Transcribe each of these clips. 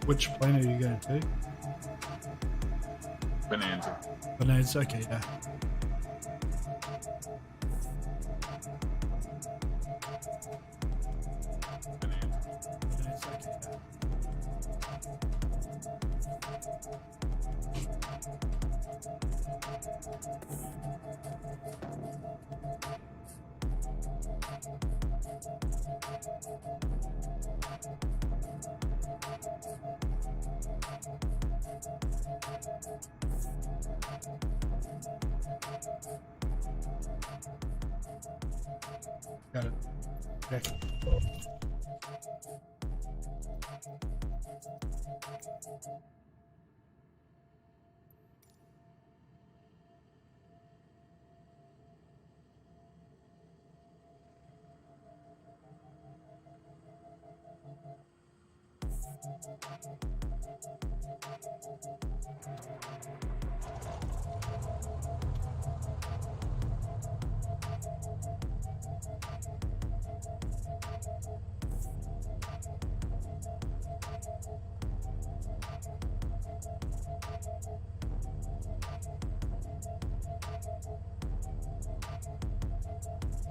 Which plane are you gonna take? Bonanza. Bonanza, okay, yeah. Got it. Okay.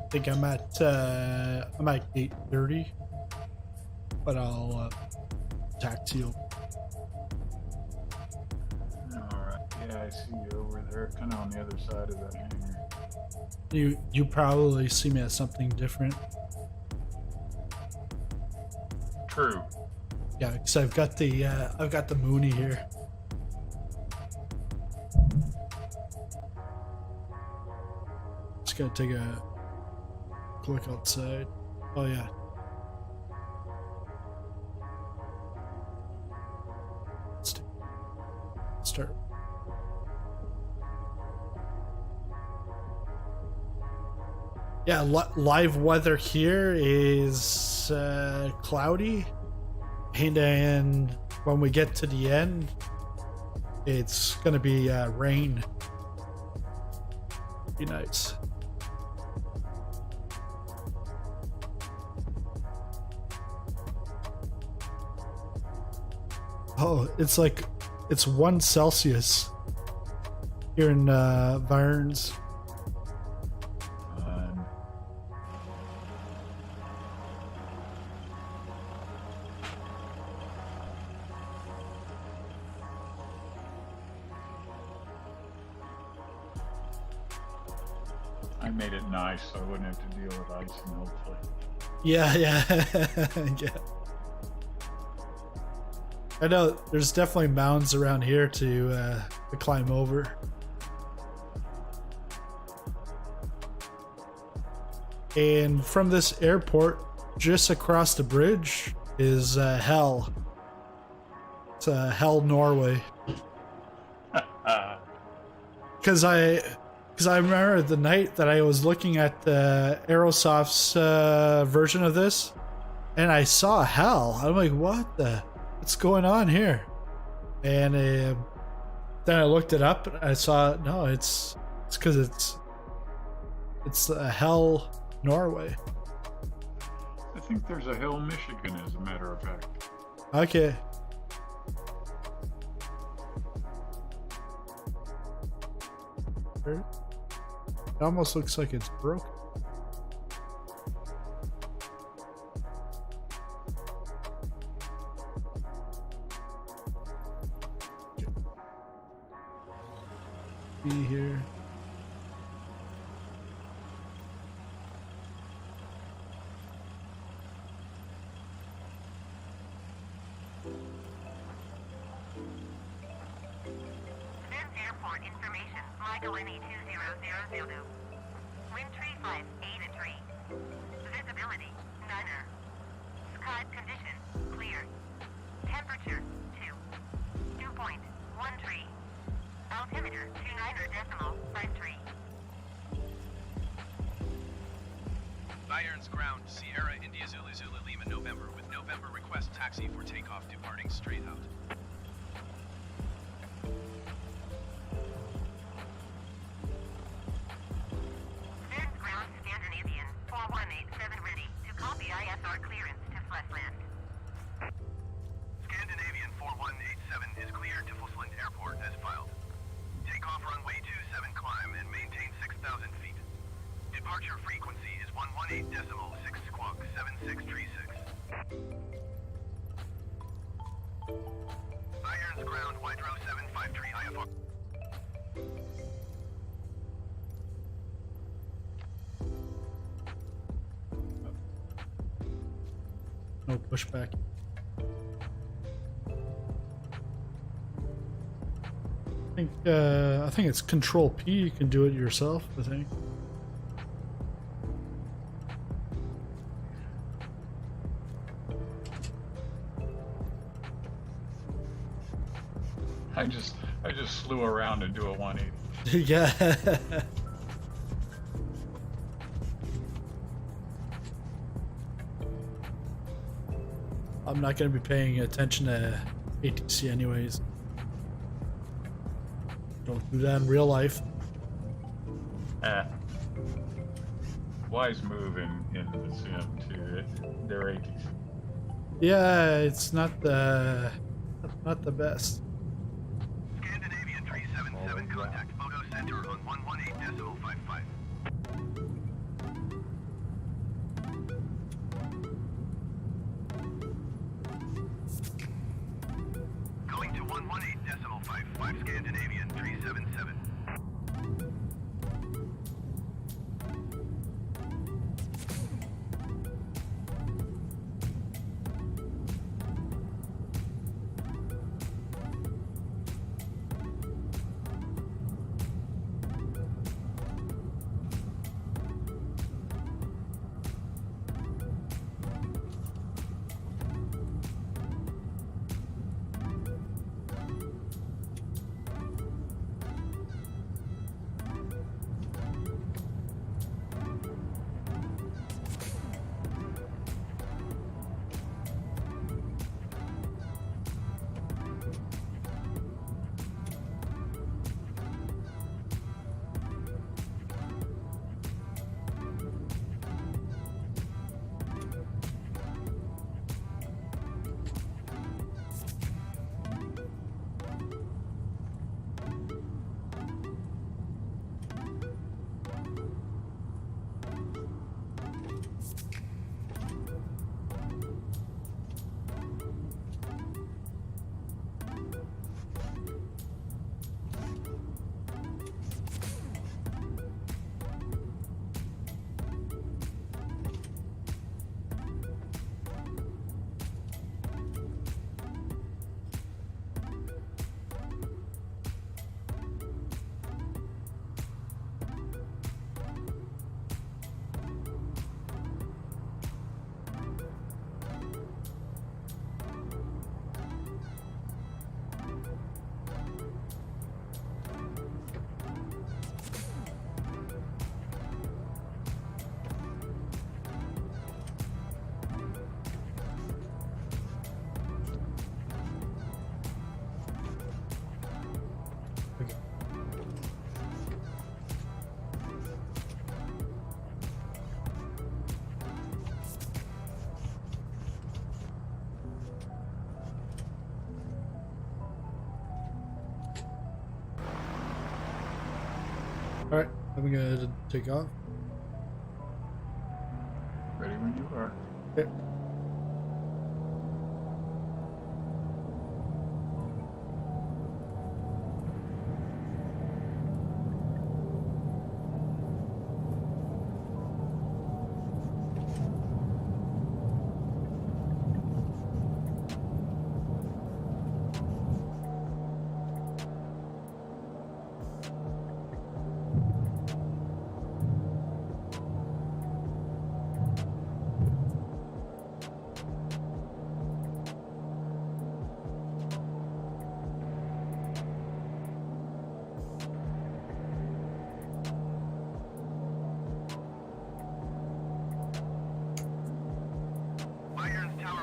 I think I'm at 8:30, but I'll taxi you. Alright, yeah, I see you over there, kind of on the other side of that hangar. You probably see me as something different. True. Yeah, because I've got the Mooney here. Just gotta take a look outside. Oh yeah. Let's start. Yeah, live weather here is cloudy, and then when we get to the end, it's gonna be rain. Be nice. Oh, it's 1 Celsius here in Viernes. I made it nice so I wouldn't have to deal with icing, hopefully. Yeah. Yeah. I know there's definitely mounds around here to climb over. And from this airport, just across the bridge is Hell. It's Hell, Norway. Because I remember the night that I was looking at the Aerosoft's version of this, and I saw Hell. I'm like, what's going on here? And then I looked it up and I saw, no, it's because it's Hell, Norway. I think there's a Hell, Michigan, as a matter of fact. Okay. It almost looks like it's broken. Be here. Airport information. Michael NE2000. Wind 358 Visibility none. Sky condition clear. Temperature 2.13. Altimeter 29.53. Bayern's ground, Sierra India Zulu Zulu Lima November with November request taxi for takeoff departing straight out. Ground Scandinavian 4187 ready to takeoff runway 27, climb and maintain 6,000 feet. Departure frequency is 118.6 squawk 7636. Irons ground, Hydro 753 IFR. No pushback. I think it's Control P. You can do it yourself, I think. I just flew around and do a 180. Yeah. I'm not going to be paying attention to ATC anyways. Don't do that in real life. Wise move in the sim too. They're ATC. Yeah, it's not the best. Scandinavian 377, contact photo center on 118.55. Going to 118.55, Scandinavian 377. Alright, I'm gonna take off. Ready when you are. Okay.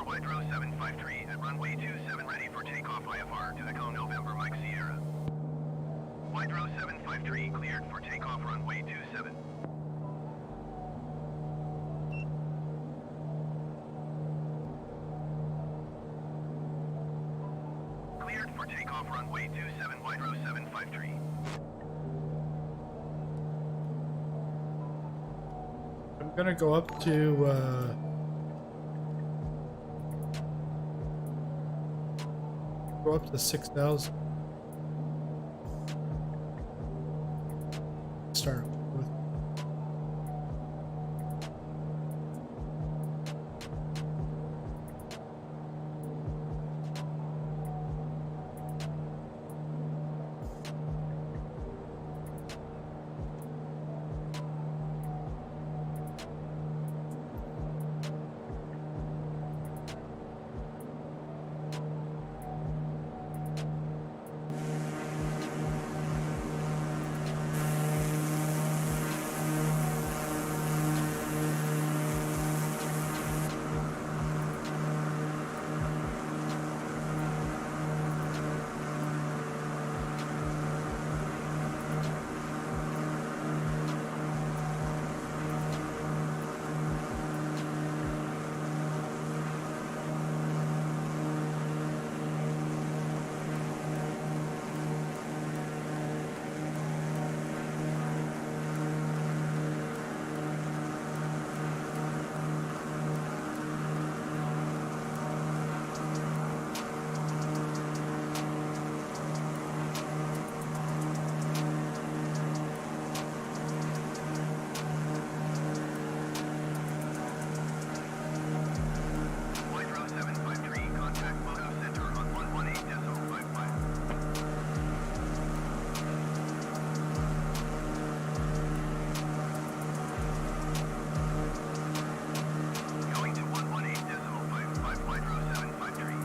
Hydro 753 at runway 27 ready for takeoff IFR to Echo November Mike Sierra. Hydro 753 cleared for takeoff runway 27. Cleared for takeoff runway 27 Hydro 753. gonna go up to go up to 6,000. Start with. Hydro 753, contact Moto Center on 118.55. Going to 118.55, Hydro 753.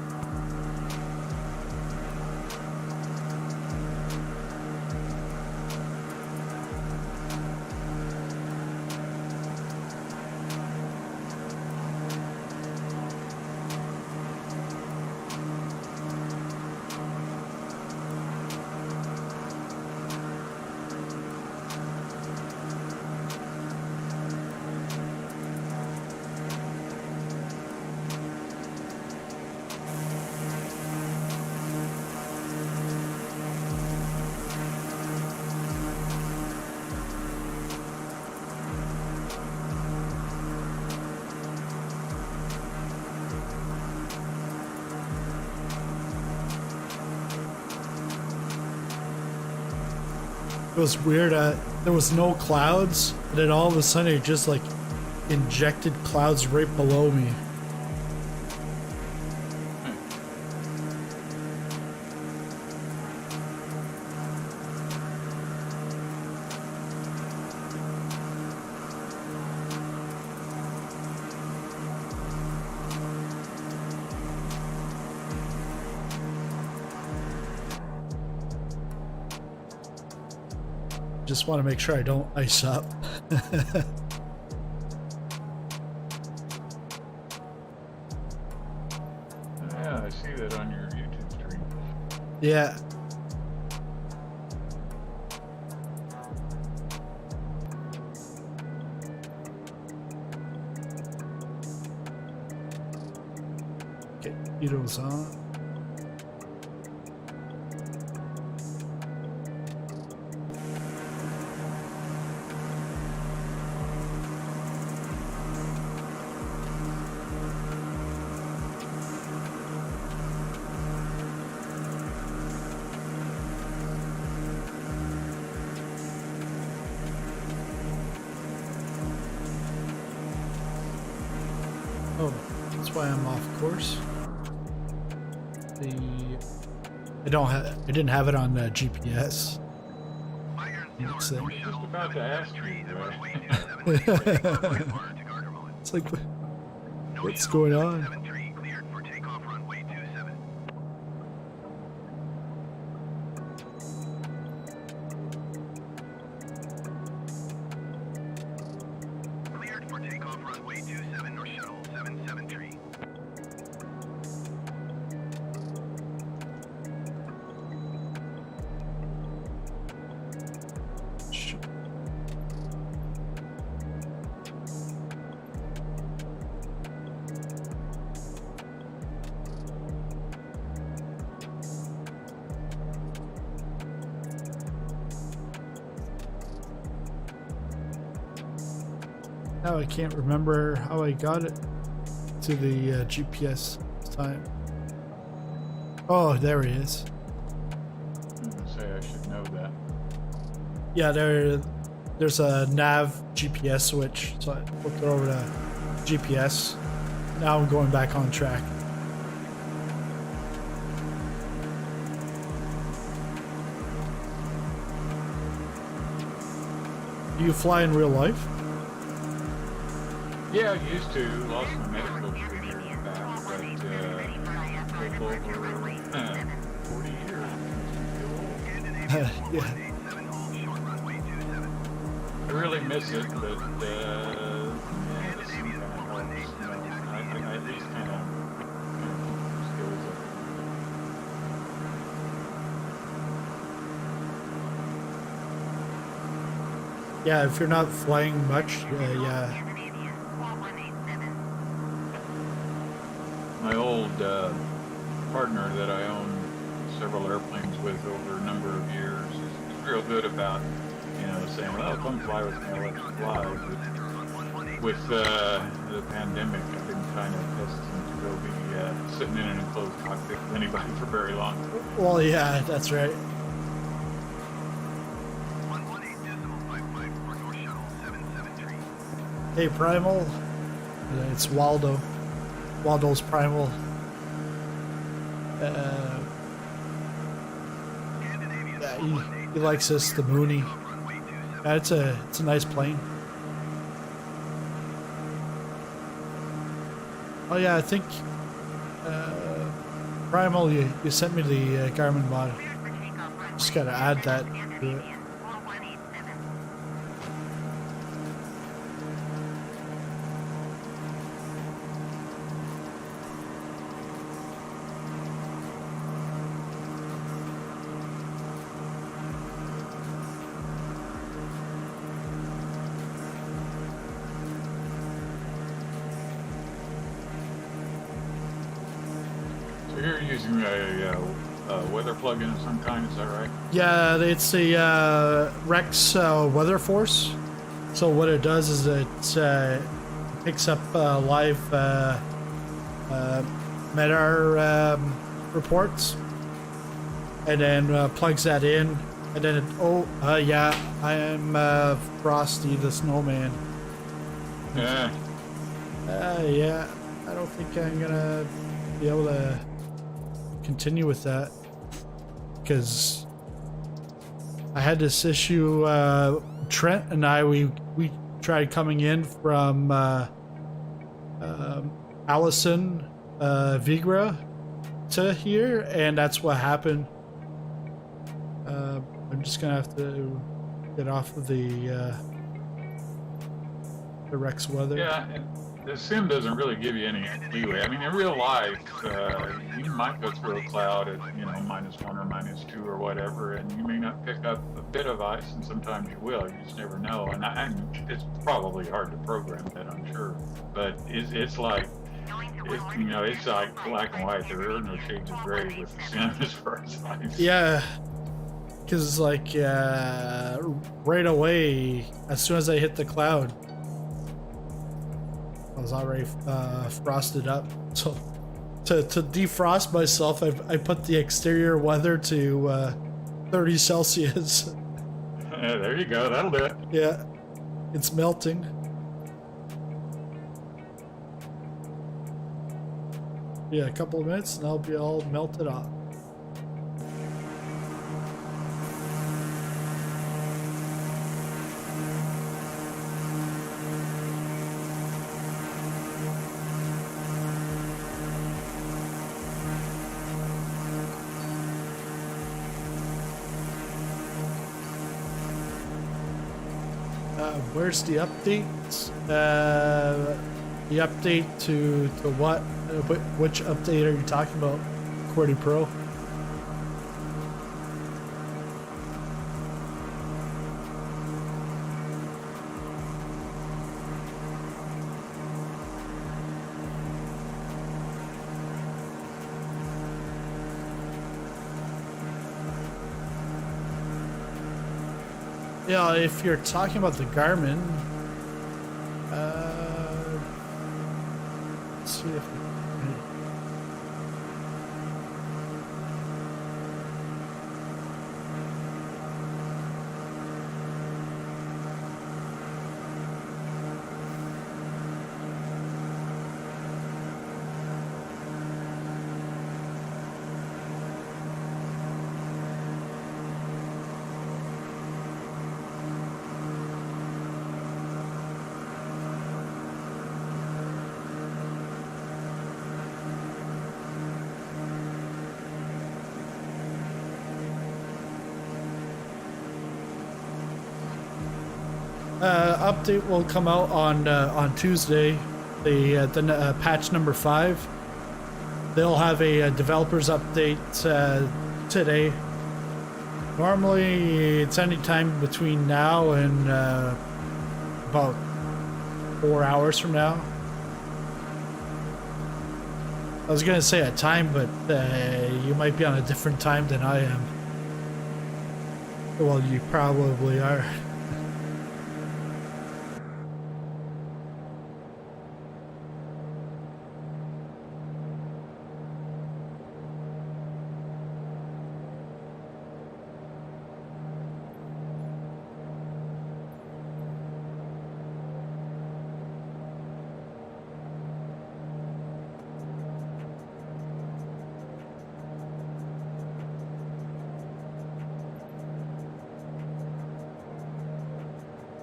It was weird. There was no clouds, and then all of a sudden it just like injected clouds right below me. Just want to make sure I don't ice up. Yeah, I see that on your YouTube stream. Yeah. Get heaters on. Oh, that's why I'm off course. I didn't have it on GPS. Makes sense. Just about to ask you, It's like, what's going on? Cleared for takeoff runway 27. Cleared for takeoff runway 27 or shuttle 773. Now I can't remember how I got it to the GPS time. Oh, there he is. I'm gonna say I should know that. Yeah, there's a nav GPS switch, so I flipped it over to GPS. Now I'm going back on track. Do you fly in real life? Yeah, I used to. Lost my medical career years back, but over 40 years. Yeah. I really miss it, but yeah, this kind of helps. You know, I at least kind of skills up. Yeah, if you're not flying much, yeah. My old partner that I owned several airplanes with over a number of years is real good about, you know, saying, well, come fly with me, I'll let you fly. But with the pandemic, I've been kind of hesitant to go be sitting in an enclosed cockpit with anybody for very long. Well, yeah, that's right. Hey, Primal. It's Waldo. Waldo's Primal. Yeah, he likes us, the Mooney. Yeah, it's a nice plane. Oh yeah, I think Primal, you sent me the Garmin mod. Just gotta add that to it. You're using a weather plugin of some kind, is that right? Yeah, it's the Rex Weather Force. So what it does is it picks up live METAR reports, and then plugs that in, and then it, yeah, I am Frosty the Snowman. Yeah. Yeah, I don't think I'm gonna be able to continue with that because I had this issue. Trent and I we tried coming in from Alesund, Vigra to here, and that's what happened. I'm just gonna have to get off of the Rex weather. Yeah, and the sim doesn't really give you any leeway. I mean, in real life, you might go through a cloud at, you know, -1 or -2 or whatever, and you may not pick up a bit of ice, and sometimes you will. You just never know. And it's probably hard to program that, I'm sure. But it's like, you know, it's like black and white. There are no shades of gray with the sim as far as ice. Yeah, because like right away, as soon as I hit the cloud, I was already frosted up. So to defrost myself, I put the exterior weather to 30 Celsius. Yeah, there you go. That'll do it. Yeah, it's melting. Yeah, a couple of minutes and I'll be all melted off. Where's the updates? The update to what? Which update are you talking about? QWERTY Pro? Yeah, if you're talking about the Garmin, Let's see if update will come out on Tuesday. The patch number 5. They'll have a developers update today. Normally, it's any time between now and about 4 hours from now. I was gonna say a time, but you might be on a different time than I am. Well, you probably are.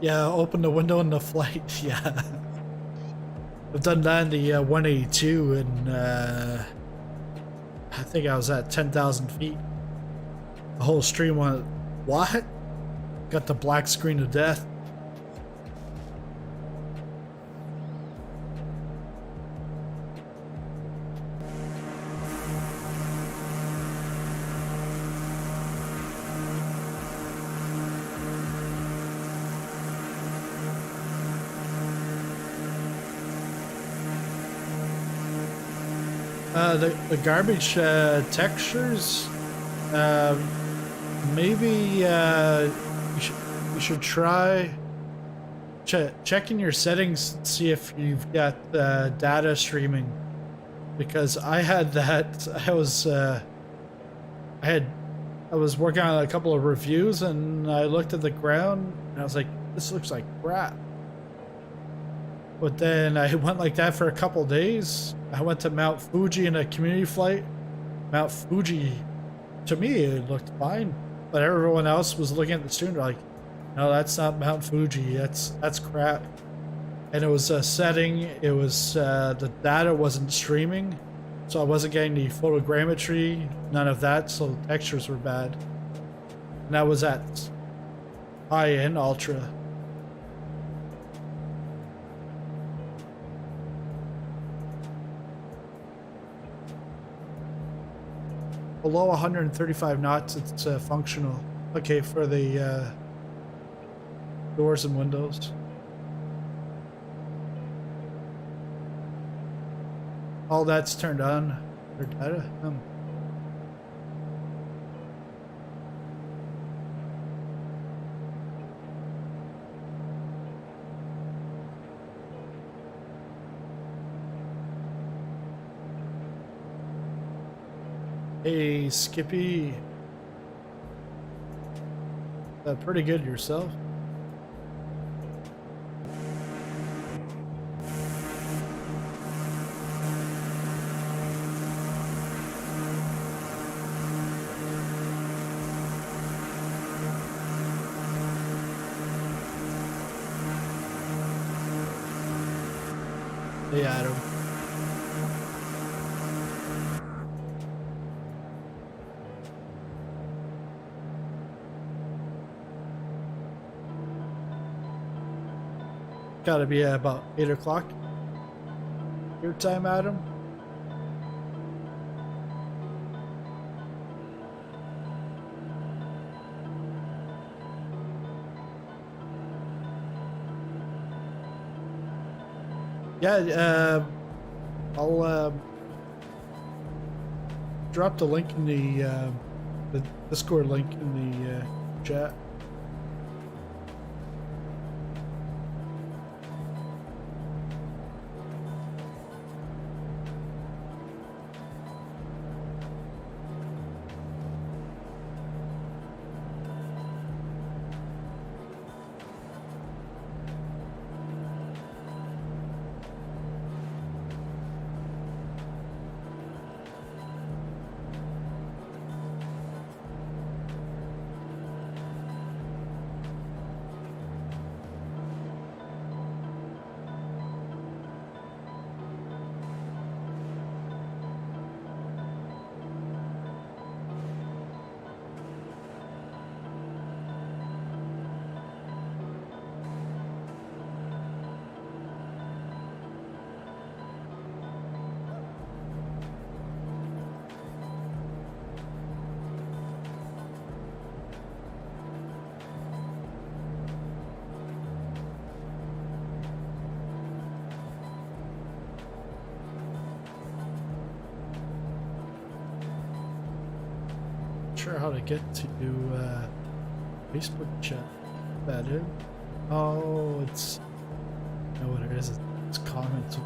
Yeah, open the window in the flight. Yeah, I've done that in the 182, and I think I was at 10,000 feet. The whole stream went, what? Got the black screen of death. The garbage textures, maybe you should try checking your settings, see if you've got data streaming, because I had that. I was working on a couple of reviews, and I looked at the ground and I was like, this looks like crap. But then I went like that for a couple days. I went to Mount Fuji in a community flight. Mount Fuji, to me, it looked fine. But everyone else was looking at the stream, they're like, no, that's not Mount Fuji. That's crap. And it was a setting. It was the data wasn't streaming, so I wasn't getting the photogrammetry, none of that. So the textures were bad. And that was at high end ultra. Below 135 knots, it's functional. Okay, for the doors and windows. All that's turned on for data. Hey, Skippy. Pretty good yourself. Hey, Adam. Gotta be about 8 o'clock your time, Adam. Yeah, I'll drop the link in the Discord link in the chat. sure how to get to Facebook chat. That in? Oh, it's. I know what it is. It's comments.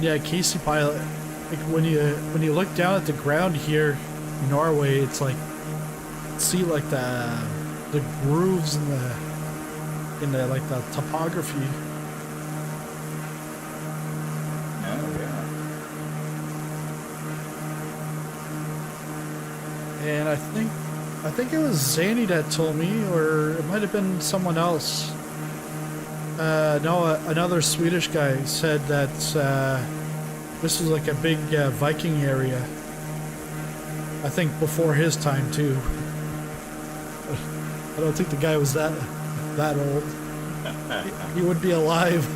Yeah, Casey Pilot. Like when you look down at the ground here in Norway, it's like see like the grooves in the like the topography. Oh yeah. And I think it was Zanny that told me, or it might have been someone else. No, another Swedish guy said that this was like a big Viking area. I think before his time too. I don't think the guy was that old. He would be alive.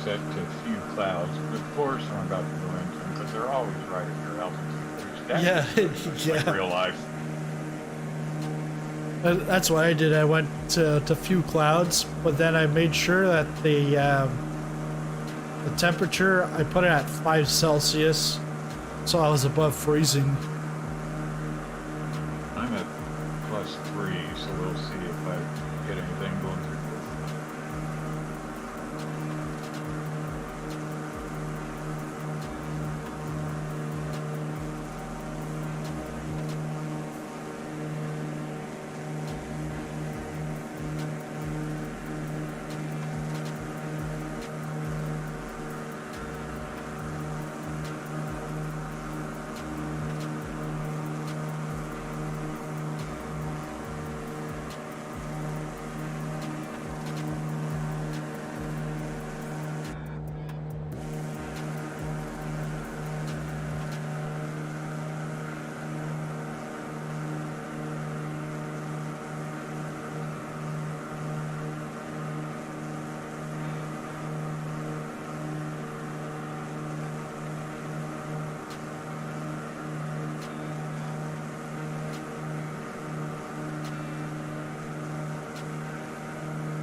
Set to few clouds. Of course, I'm about to go into them because they're always right at your altitude. Which Yeah, like yeah. real life. That's what I did. I went to few clouds, but then I made sure that the temperature, I put it at 5 Celsius, so I was above freezing. I'm at +3, so we'll see if I get anything going through.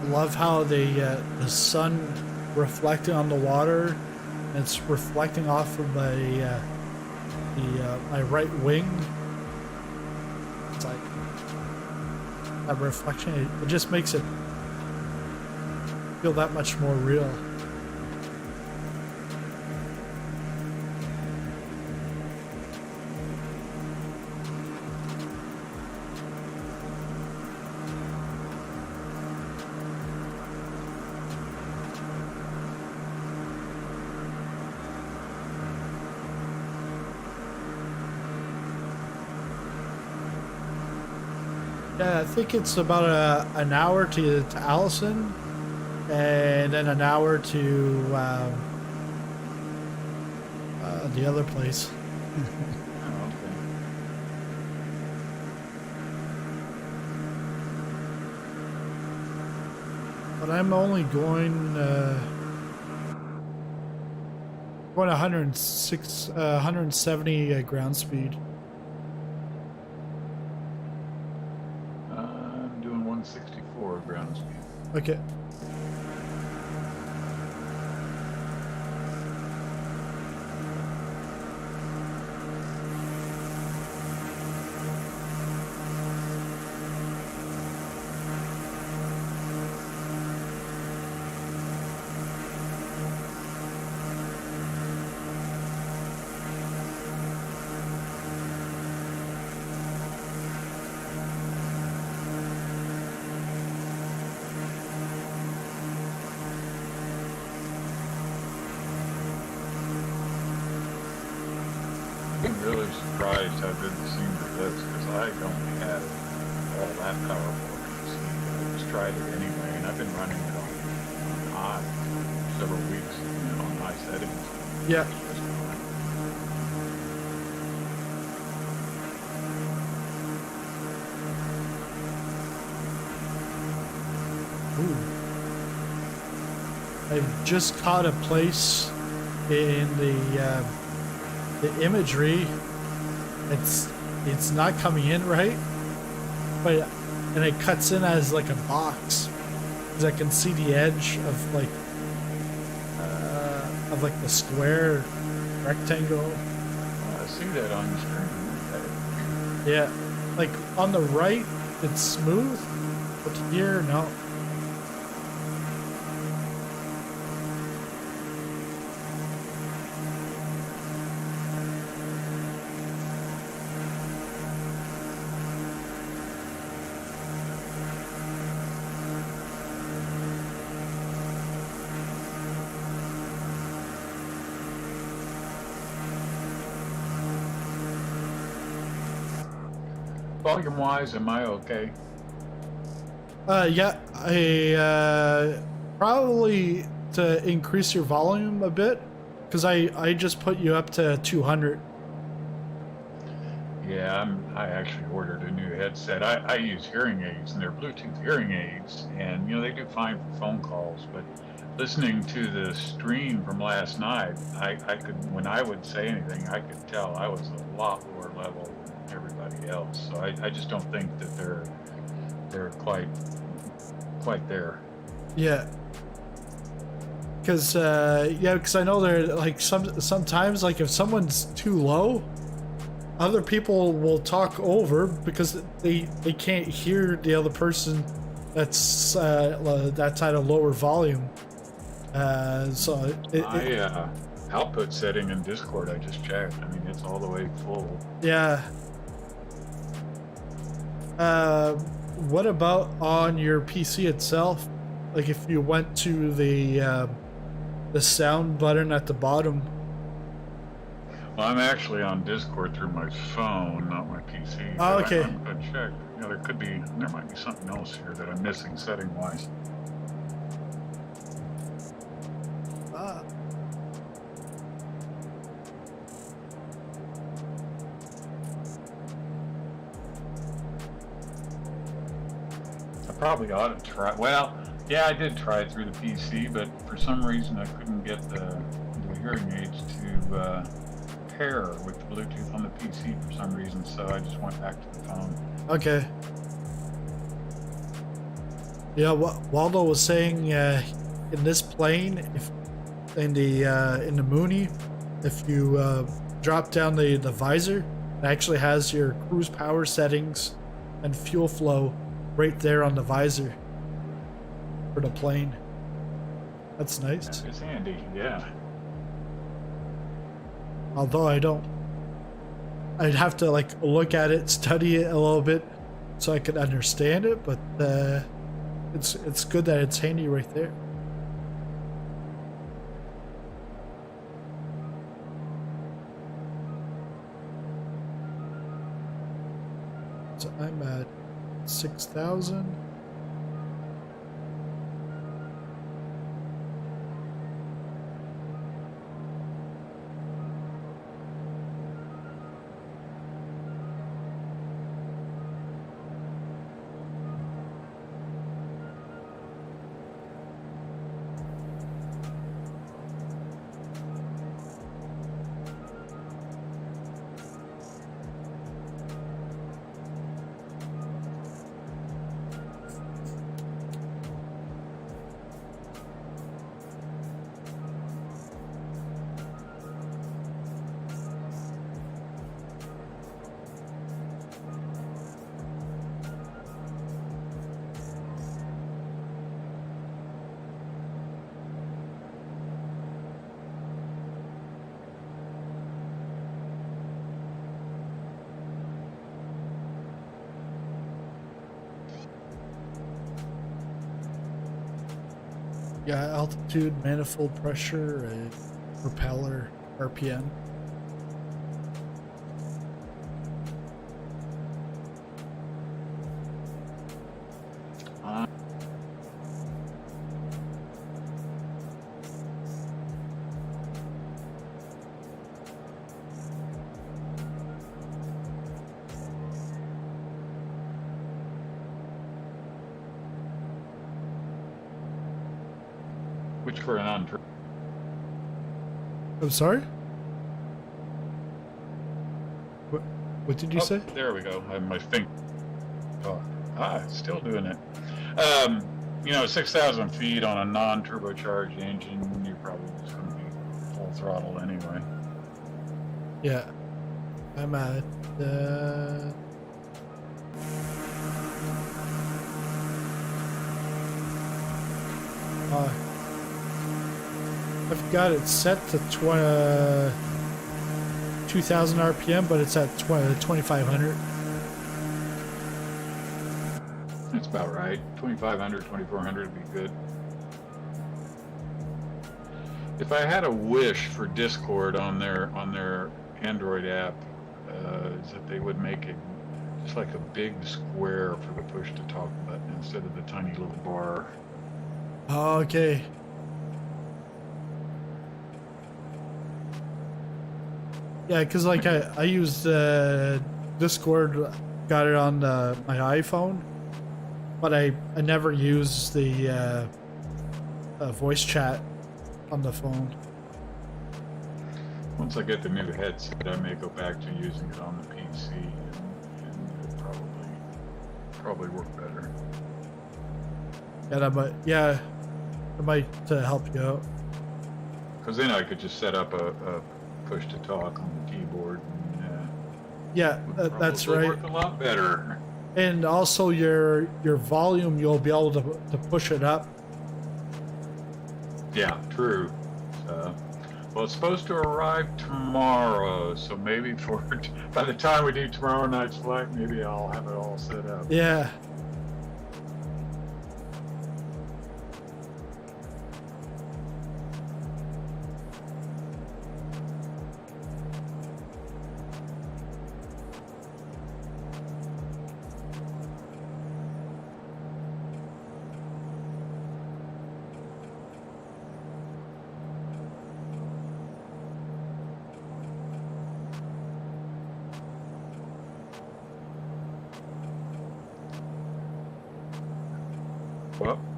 Love how the sun reflecting on the water, and it's reflecting off of my my right wing. It's like that reflection. It just makes it feel that much more real. Yeah, I think it's about an hour to Alesund, and then an hour to the other place. Oh, okay. But I'm only going 106, 170 ground speed. I'm doing 164 ground speed. Okay. I'm really surprised how good the scenery looks because I don't have all that powerful a PC. I just tried it anyway, and I've been running it on high several weeks, on high settings. Yeah. It's just fine. Ooh. I've just caught a place in the imagery. It's not coming in right, and it cuts in as like a box, because I can see the edge of like the square rectangle. I see that on the screen. Yeah, like on the right it's smooth, but here no. Volume wise, am I okay? Yeah, I probably to increase your volume a bit, because I just put you up to 200. Yeah, I actually ordered a new headset. I use hearing aids, and they're Bluetooth hearing aids, and they do fine for phone calls. But listening to the stream from last night, I could, when I would say anything, I could tell I was a lot lower level than everybody else. So I just don't think that they're quite there. Yeah. Because I know they're like sometimes like if someone's too low, other people will talk over because they can't hear the other person that's that side of lower volume. So My output setting in Discord, I just checked. I mean, it's all the way full. yeah. What about on your PC itself? Like if you went to the sound button at the bottom. Well, I'm actually on Discord through my phone, not my PC. Oh, okay. I'm gonna check. There might be something else here that I'm missing setting-wise. Ah. I probably ought to try. Well, yeah, I did try it through the PC, but for some reason I couldn't get the hearing aids to pair with the Bluetooth on the PC for some reason, so I just went back to the phone. Okay. Yeah, Waldo was saying in this plane, if in the Mooney, if you drop down the visor, it actually has your cruise power settings and fuel flow right there on the visor for the plane. That's nice. It's handy, yeah. Although I'd have to like look at it, study it a little bit so I could understand it, but it's good that it's handy right there. So I'm at 6,000. Yeah, altitude, manifold pressure, propeller, RPM. Which for an on. I'm sorry? What did you say? There we go. I have my finger. Oh, still doing it. You know, 6,000 feet on a non-turbocharged engine, you're probably just going to be full throttle anyway. Yeah. I'm at I've got it set to 2,000 RPM, but it's at 2,500. That's about right. 2,500, 2,400 would be good. If I had a wish for Discord on their Android app, is that they would make it just like a big square for the push to talk button instead of the tiny little bar. Okay. Yeah, because like I used Discord, got it on my iPhone, but I never used the voice chat on the phone. Once I get the new headset, I may go back to using it on the PC, and it'll probably work better. Yeah, that might help you out. Because then I could just set up a push to talk on the keyboard. And, yeah, that's right. Work a lot better. And also your volume, you'll be able to push it up. Yeah, true. Well, it's supposed to arrive tomorrow, so maybe by the time we do tomorrow night's flight, maybe I'll have it all set up. Yeah.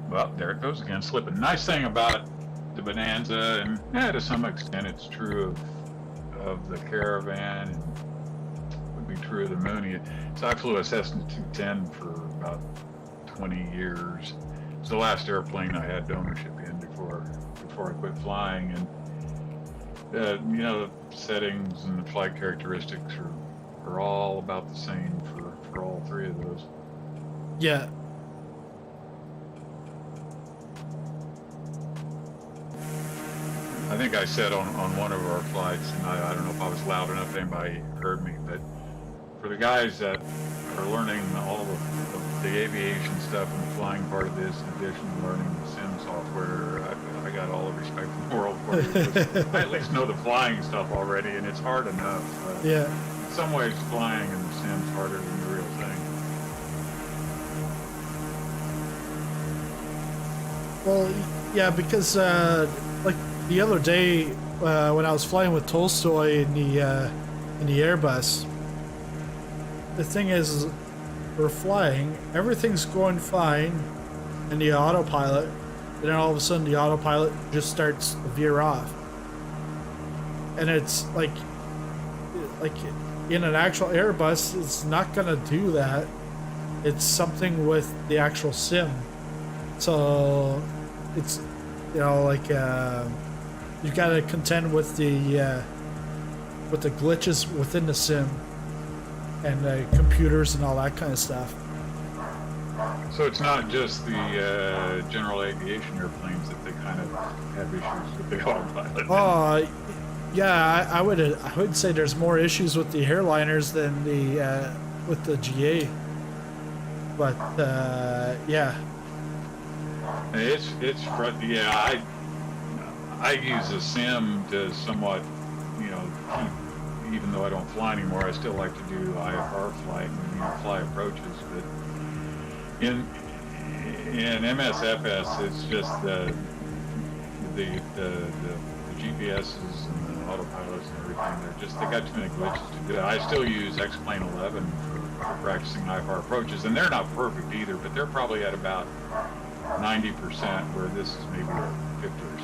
Well, there it goes again, slipping. Nice thing about the Bonanza, and to some extent it's true of the Caravan, and would be true of the Mooney. So I flew a Cessna 210 for about 20 years. It's the last airplane I had ownership in before I quit flying, and you know, the settings and the flight characteristics are all about the same for all three of those. Yeah. I think I said on one of our flights, and I don't know if I was loud enough if anybody heard me, but for the guys that are learning all of the aviation stuff and the flying part of this, in addition to learning the sim software, I got all the respect in the world for you. I at least know the flying stuff already, and it's hard enough. Yeah. In some ways, flying in the sim's harder than the real thing. Well, yeah, because like the other day when I was flying with Tolstoy in the Airbus, the thing is we're flying, everything's going fine in the autopilot, and then all of a sudden the autopilot just starts to veer off, and it's like in an actual Airbus, it's not gonna do that. It's something with the actual sim. So it's, you know, like you gotta contend with the glitches within the sim and the computers and all that kind of stuff. So it's not just the general aviation airplanes that they kind of have issues with the autopilot. Oh, yeah, I would say there's more issues with the airliners than the with the GA, but yeah. Yeah, I use a sim to somewhat, keep, even though I don't fly anymore, I still like to do IFR flight and fly approaches. But in MSFS, it's just the GPSs and the autopilots and everything. They got too many glitches to do it. I still use X-Plane 11 for practicing IFR approaches, and they're not perfect either, but they're probably at about 90%, where this is maybe 50 or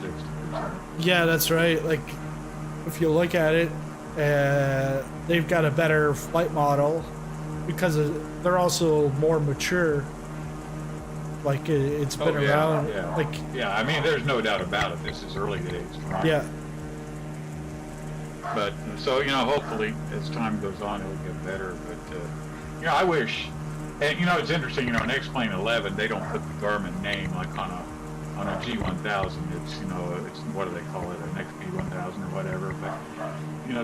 60%. Yeah, that's right. Like, if you look at it, they've got a better flight model because they're also more mature. Like, it's been around. Yeah. Like, yeah, I mean, there's no doubt about it. This is early days. Right? Yeah. But so hopefully as time goes on, it'll get better. But I wish. And it's interesting. In X-Plane 11, they don't put the Garmin name like on a G1000. It's it's what do they call it, an XP1000 or whatever. But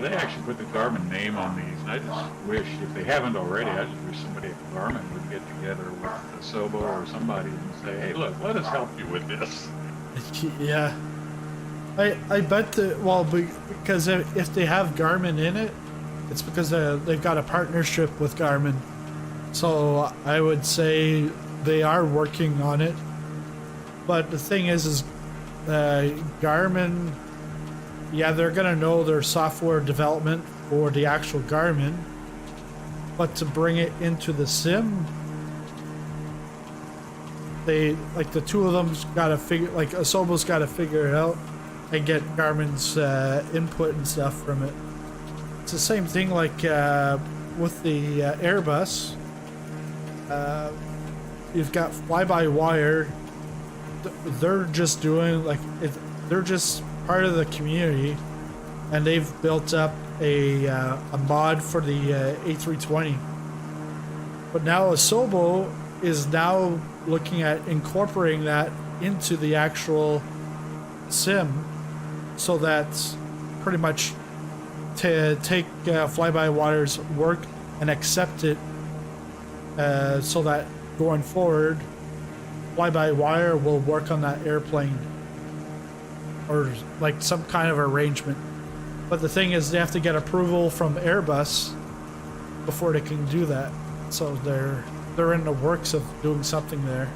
they actually put the Garmin name on these. And I just wish, if they haven't already, I just wish somebody at Garmin would get together with Sobo or somebody and say, hey, look, let us help you with this. Yeah. I bet because if they have Garmin in it, it's because they've got a partnership with Garmin. So I would say they are working on it. But the thing is Garmin, yeah, they're gonna know their software development for the actual Garmin, but to bring it into the sim, the two of them's gotta figure, Asobo's gotta figure it out and get Garmin's input and stuff from it. It's the same thing with the Airbus. You've got fly-by-wire. They're just doing they're just part of the community, and they've built up a mod for the A320. But now Asobo is now looking at incorporating that into the actual sim, so that's pretty much to take fly-by-wire's work and accept it, so that going forward, fly-by-wire will work on that airplane, or like some kind of arrangement. But the thing is, they have to get approval from Airbus before they can do that. So they're in the works of doing something there.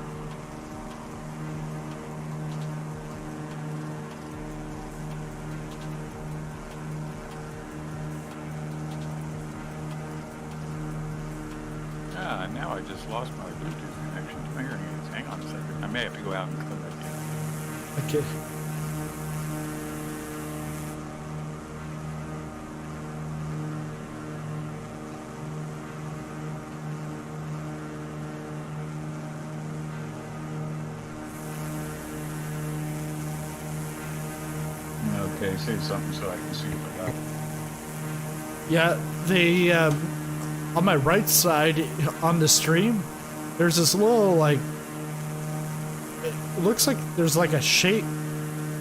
Now I just lost my Bluetooth connection to my hearing aids. Hang on a second. I may have to go out and come back in. Okay. Okay, say something so I can see if I got it. Yeah, they on my right side on the stream, there's this little it looks like there's like a shape,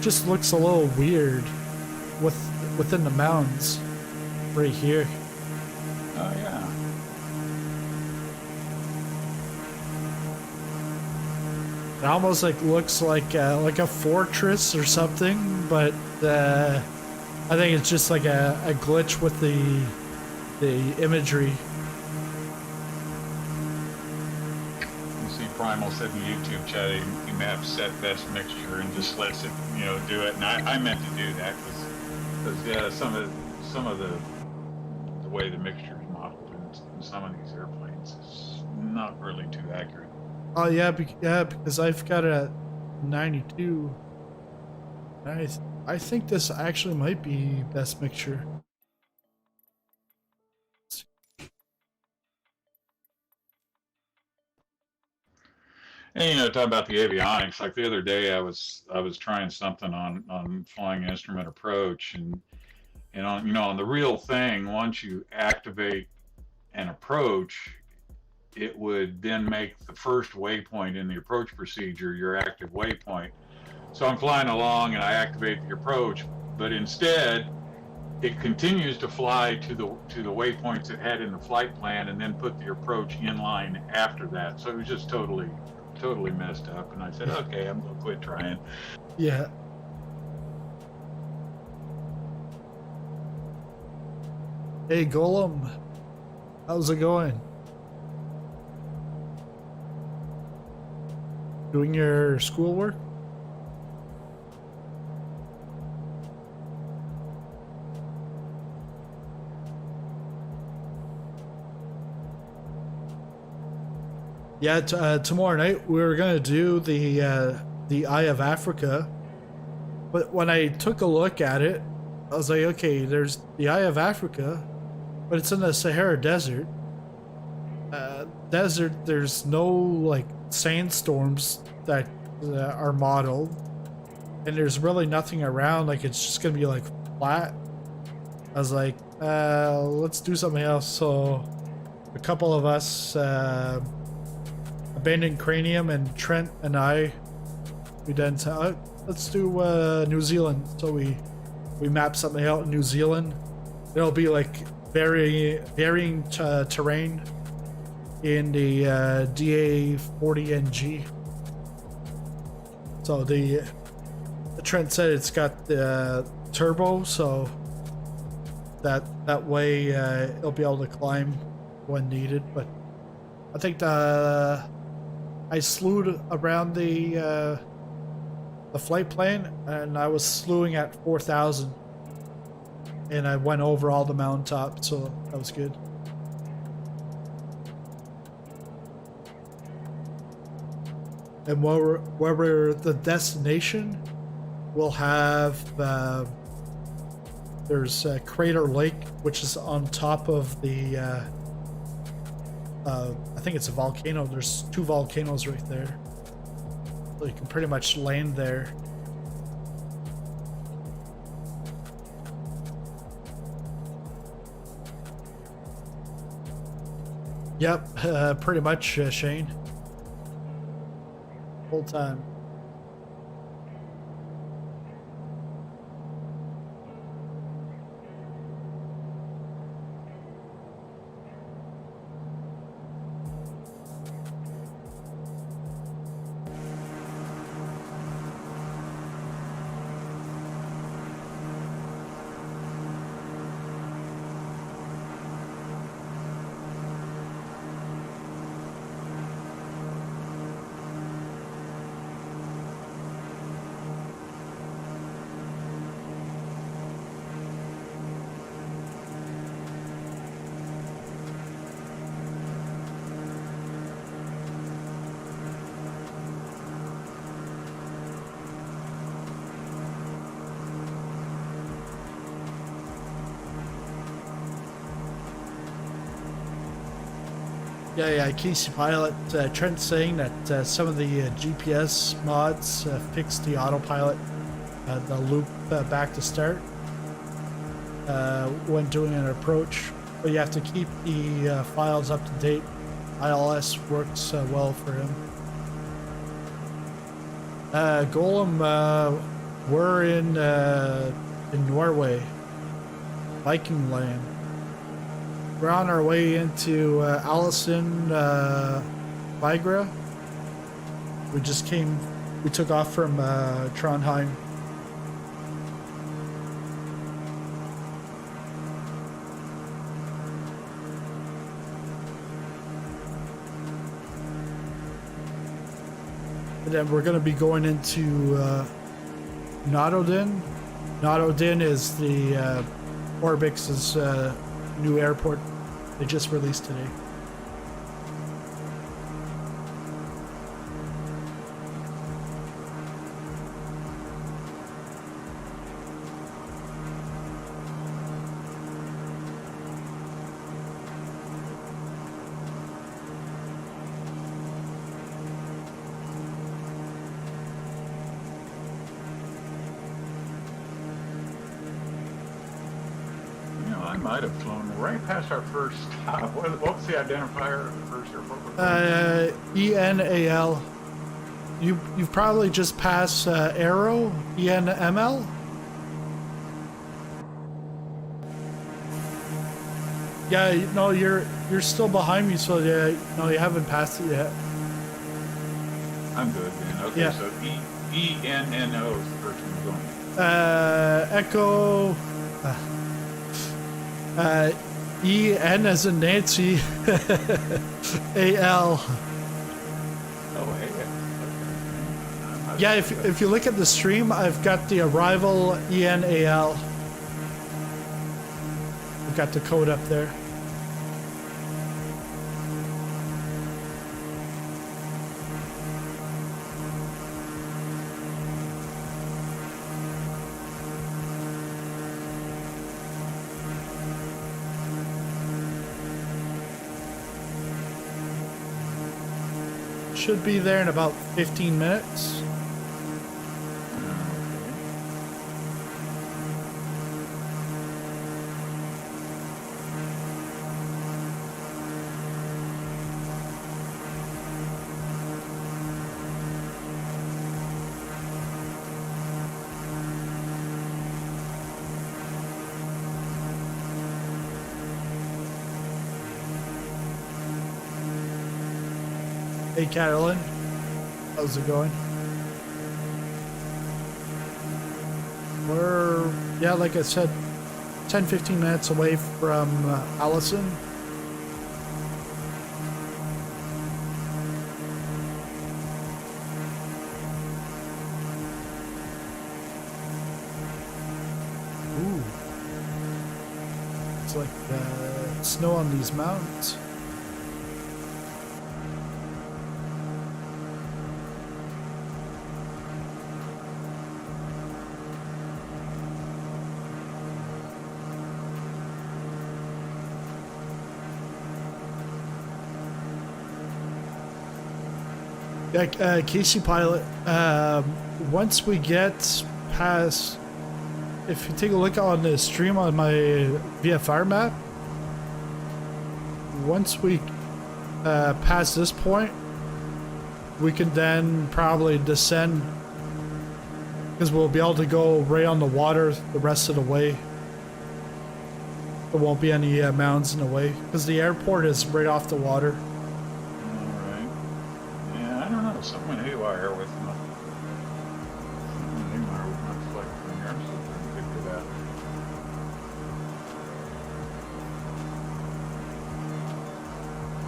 just looks a little weird within the mountains right here. Oh yeah. It almost looks like a fortress or something, but I think it's just like a glitch with the imagery. Primal said in the YouTube chat he maps set best mixture and just lets it do it, and I meant to do that because yeah, some of the way the mixture is modeled in some of these airplanes is not really too accurate. Oh yeah, because I've got it at 92. I think this actually might be best mixture. And talking about the avionics, like the other day I was trying something on flying instrument approach, and on the real thing, once you activate an approach, it would then make the first waypoint in the approach procedure your active waypoint. So I'm flying along and I activate the approach, but instead it continues to fly to the waypoints it had in the flight plan and then put the approach in line after that. So it was just totally totally messed up, and I said, okay, I'm gonna quit trying. Yeah. Hey, Golem. How's it going? Doing your schoolwork? Yeah, tomorrow night we were gonna do the Eye of Africa, but when I took a look at it, I was like, okay, there's the Eye of Africa, but it's in the Sahara Desert. There's no like sandstorms that are modeled, and there's really nothing around. Like it's just gonna be like flat. I was like, let's do something else. So a couple of us. Abandoned Cranium and Trent and I, we then said, let's do New Zealand. So we mapped something out in New Zealand. There'll be like varying terrain in the DA40NG. So the Trent said it's got the turbo, so that way it'll be able to climb when needed. But I think I slewed around the flight plane, and I was slewing at 4,000, and I went over all the mountaintops, so that was good. And where we're the destination, we'll have there's Crater Lake, which is on top of the. I think it's a volcano. There's 2 volcanoes right there. So you can pretty much land there. Yep, pretty much, Shane. Full time. Yeah, Casey Pilot. Trent's saying that some of the GPS mods fixed the autopilot, the loop back to start when doing an approach. But you have to keep the files up to date. ILS works well for him. Golem, we're in Norway, Viking land. We're on our way into Alesund, Vigra. We took off from Trondheim. And then we're going to be going into Notodden. Notodden is the ORBX's new airport they just released today. I might have flown right past our first stop. What was the identifier of the first airport? ENAL. You've probably just passed Aero, ENML. Yeah, no, you're still behind me, so yeah, no, you haven't passed it yet. I'm good, man. Okay, Yeah. so ENNO is the first one going. Echo. EN as in Nancy. AL. Oh, hey. Okay. Yeah, if you look at the stream, I've got the arrival ENAL. I've got the code up there. Should be there in about 15 minutes. Hey, Carolyn. How's it going? We're, yeah, like I said, 10-15 minutes away from Alesund. Ooh. It's like snow on these mountains. Yeah, Casey Pilot, once we get past, if you take a look on the stream on my VFR map, once we pass this point, we can then probably descend, because we'll be able to go right on the water the rest of the way. There won't be any mountains in the way, because the airport is right off the water. Something went haywire with my flight from here. I'm still trying to figure that.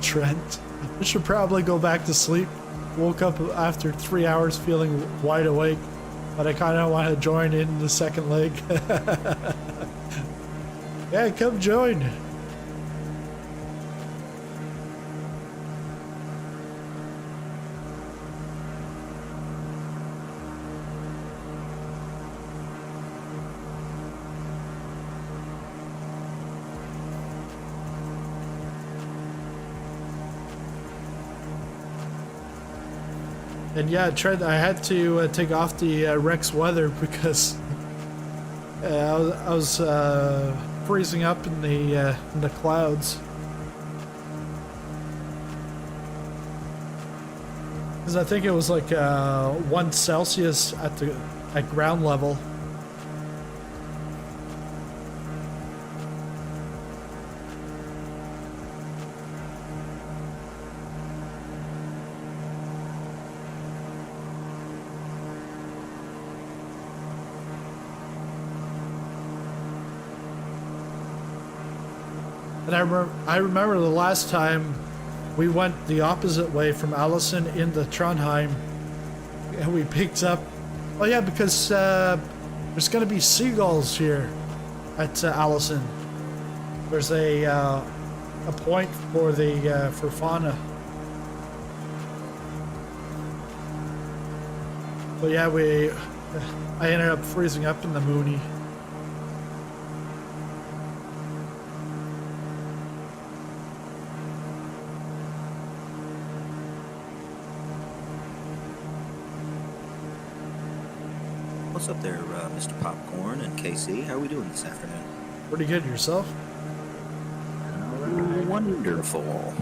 Trent, I should probably go back to sleep. Woke up after 3 hours feeling wide awake, but I kind of want to join in the second leg. Yeah, come join. And yeah, Trent, I had to take off the Rex weather because I was freezing up in the clouds. Because I think it was like 1 Celsius at ground level. And I remember the last time we went the opposite way from Alesund into Trondheim, and we picked up. Oh yeah, because there's going to be seagulls here at Alesund. There's a point for the for fauna. But yeah, I ended up freezing up in the Mooney. What's up there, Mr. Popcorn and KC? How are we doing this afternoon? Pretty good, yourself? Wonderful.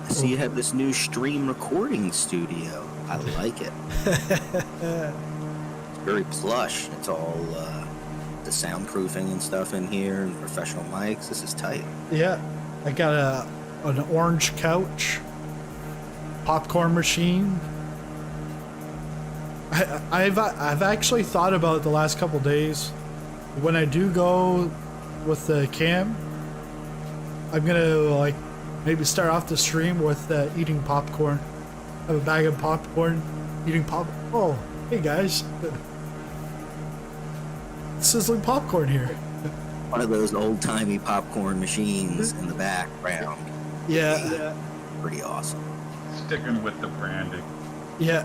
I see you have this new stream recording studio. I like it. It's very plush. It's all the soundproofing and stuff in here and professional mics. This is tight. Yeah, I got an orange couch, popcorn machine, I've actually thought about it the last couple days. When I do go with the cam, I'm gonna like maybe start off the stream with eating popcorn. Have a bag of popcorn, eating pop. Oh, hey guys, sizzling popcorn here. One of those old-timey popcorn machines in the background. Yeah. Pretty awesome. Sticking with the branding. Yeah.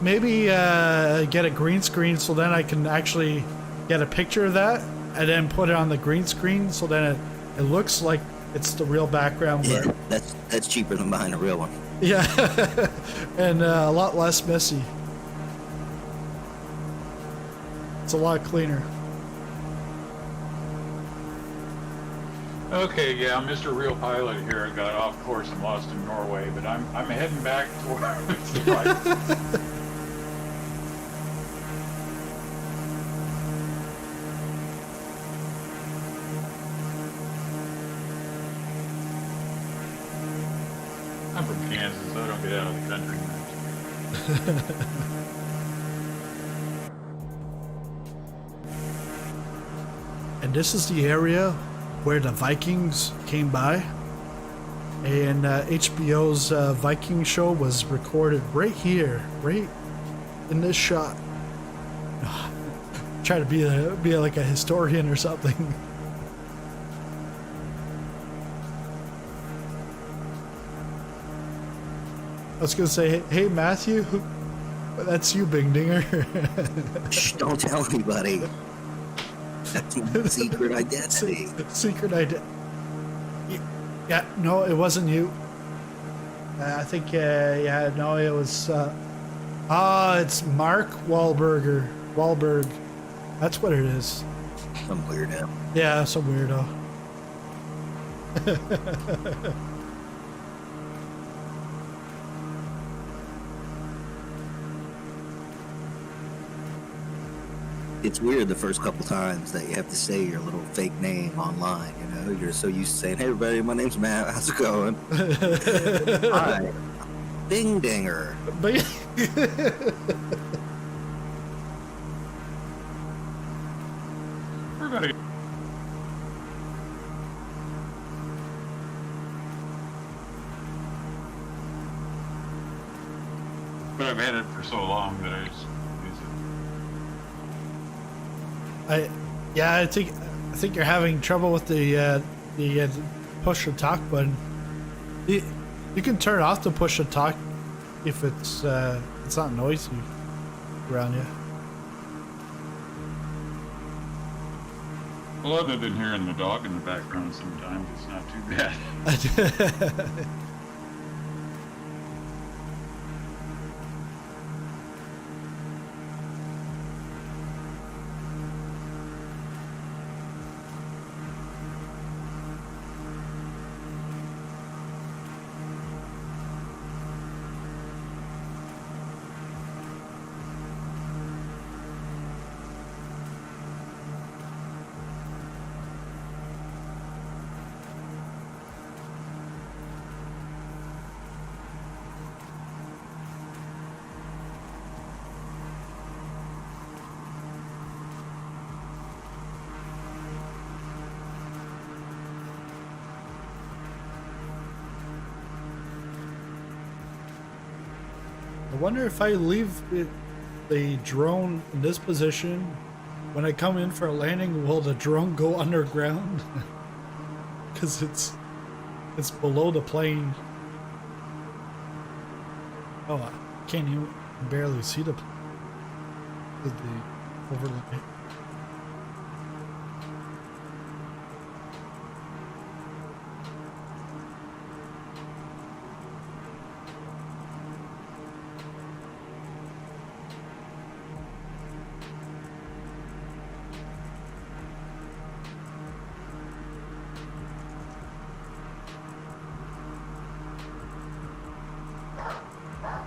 Maybe get a green screen so then I can actually get a picture of that and then put it on the green screen so then it looks like it's the real background. Yeah, But, that's cheaper than buying a real one. yeah. And a lot less messy. It's a lot cleaner. Okay, yeah, Mr. Real Pilot here. I got off course and lost in Norway, but I'm heading back towards the right. I'm from Kansas. I don't get out of the country much. And this is the area where the Vikings came by. And HBO's Viking show was recorded right here, right in this shot. Try to be like a historian or something. I was gonna say, hey Matthew, that's you, Big Dinger. Shh, don't tell anybody. That's my secret identity. Secret identity. Yeah, no, it wasn't you. I think, yeah, no, it was. It's Mark Wahlberg. That's what it is. Some weirdo. Yeah, some weirdo. It's weird the first couple times that you have to say your little fake name online, you know? You're so used to saying, hey everybody, my name's Matt, how's it going? Hi, Ding Dinger. But We're gonna. But I've had it for so long that I just use it. I think you're having trouble with the push to talk button. You can turn off the push to talk if it's not noisy around you. Well, other than hearing the dog in the background sometimes, it's not too bad. I wonder if I leave the drone in this position, when I come in for a landing, will the drone go underground? Because it's below the plane. Oh, I can't even barely see the overlay.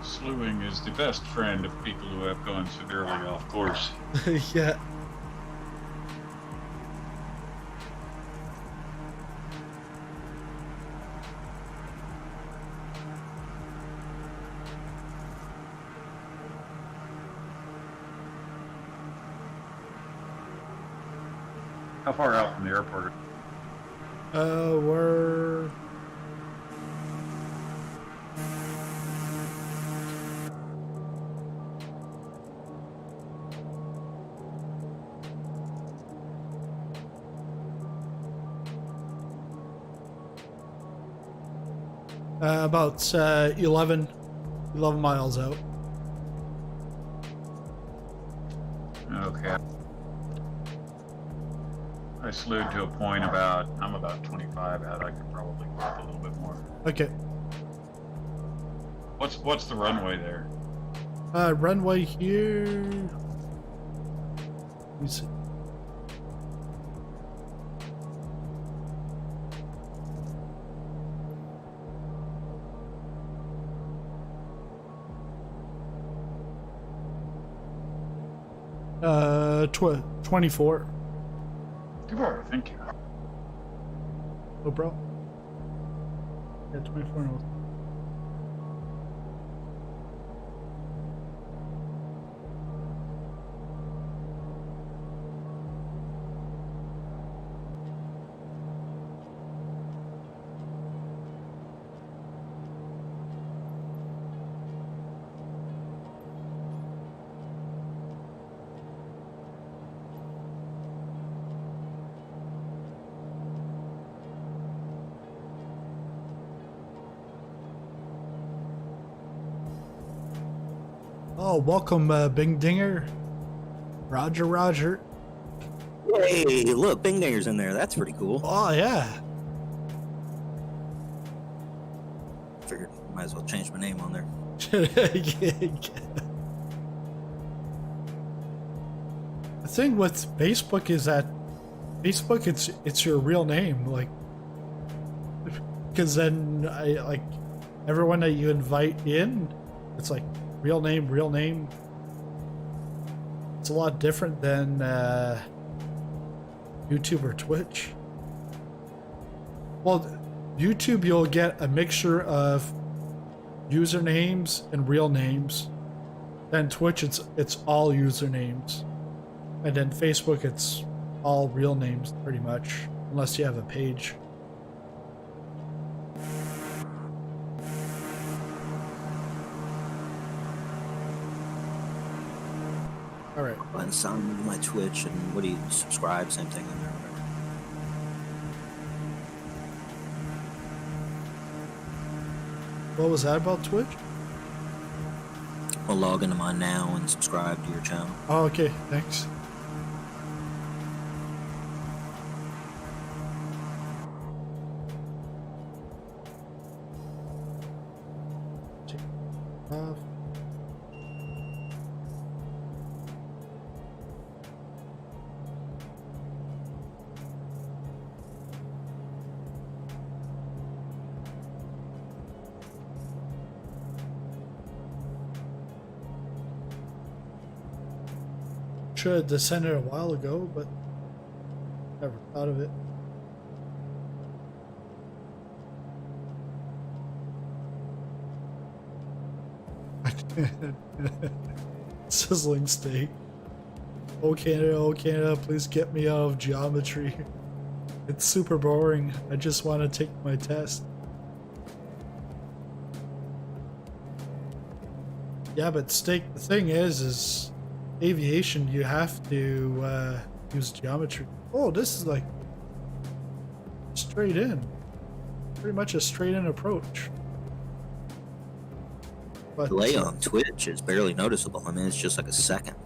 Slewing is the best friend of people who have gone severely off course. Yeah. How far out from the airport? We're about 11 miles out. Okay. I slewed to a point I'm about 25 out. I could probably go up a little bit more. Okay. What's the runway there? Runway here. Let me see. Uh, 24. Thank you. Oh, bro. Yeah, 24. No. Oh, welcome, Bing Dinger. Roger, Roger. Hey, look, Bing Dinger's in there. That's pretty cool. Oh, yeah. Figured might as well change my name on there. The thing with Facebook is that Facebook, it's your real name, like, because then everyone that you invite in, it's like real name. It's a lot different than YouTube or Twitch. Well, YouTube, you'll get a mixture of usernames and real names. Then Twitch, it's all usernames. And then Facebook, it's all real names pretty much, unless you have a page. All right. And some my Twitch and what do you subscribe? Same thing in there. What was that about Twitch? I'll log into mine now and subscribe to your channel. Oh, okay. Thanks. Off. Should have descended a while ago, but never thought of it. Sizzling steak. Oh Canada, please get me out of geometry. It's super boring. I just want to take my test. Yeah, but steak, the thing is aviation, you have to use geometry. Oh, this is like straight in. Pretty much a straight in approach. But, Delay on Twitch is barely noticeable. I mean, it's just like a second.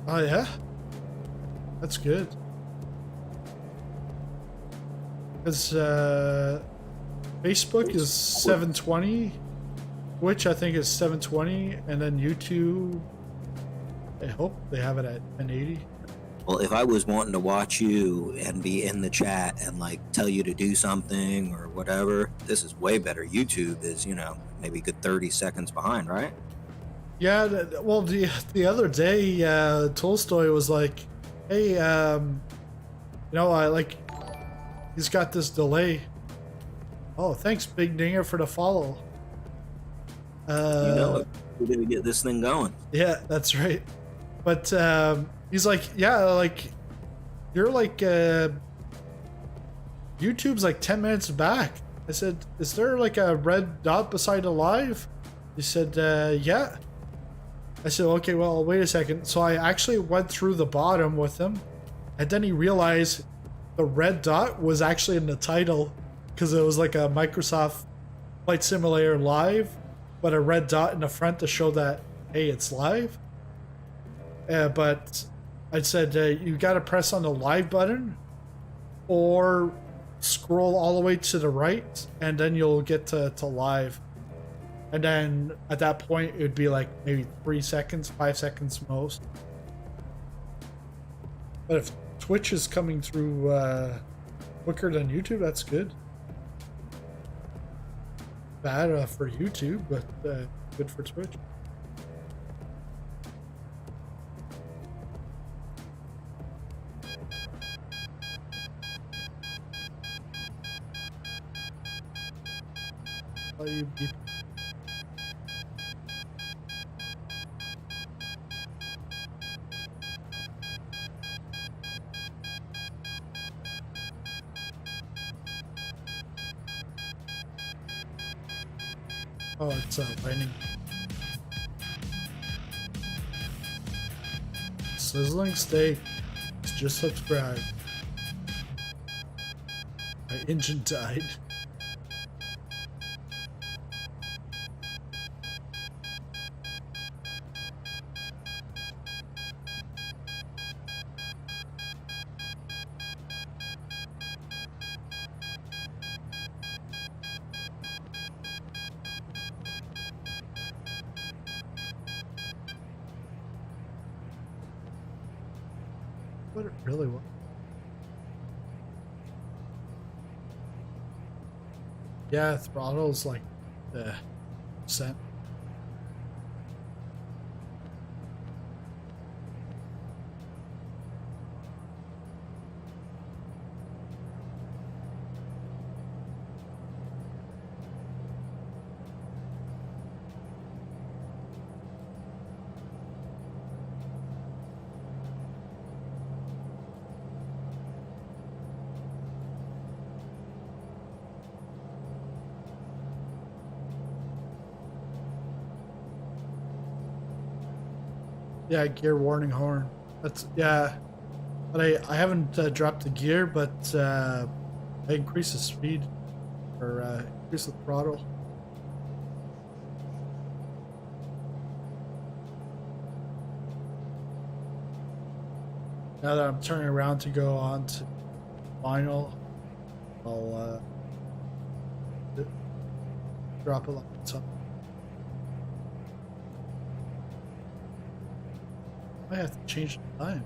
Oh yeah? That's good. Because Facebook is 720, Twitch I think is 720, and then YouTube, I hope they have it at 1080. Well, if I was wanting to watch you and be in the chat and like tell you to do something or whatever, this is way better. YouTube is, maybe a good 30 seconds behind, right? Yeah, well, the other day, Tolstoy was like, hey, he's got this delay. Oh, thanks, Big Dinger, for the follow. We're gonna get this thing going. Yeah, that's right. But he's like, yeah, like you're like, YouTube's like 10 minutes back. I said, is there like a red dot beside a live? He said, yeah. I said, okay, well, wait a second. So I actually went through the bottom with him, and then he realized the red dot was actually in the title because it was like a Microsoft Flight Simulator Live, but a red dot in the front to show that, hey, it's live. But I said, you got to press on the live button or scroll all the way to the right, and then you'll get to live. And then at that point, it would be like maybe 3 seconds, 5 seconds most. But if Twitch is coming through quicker than YouTube, that's good. Bad for YouTube, but good for Twitch. Oh, you beep. Oh, it's lightning. Sizzling steak. Just subscribe. My engine died. What it really was. Yeah, throttle's like percent. Yeah, gear warning horn. That's, yeah. But I haven't dropped the gear, but I increased the speed or increased the throttle. Now that I'm turning around to go on to final, I'll drop it like it's up. I have to change the time.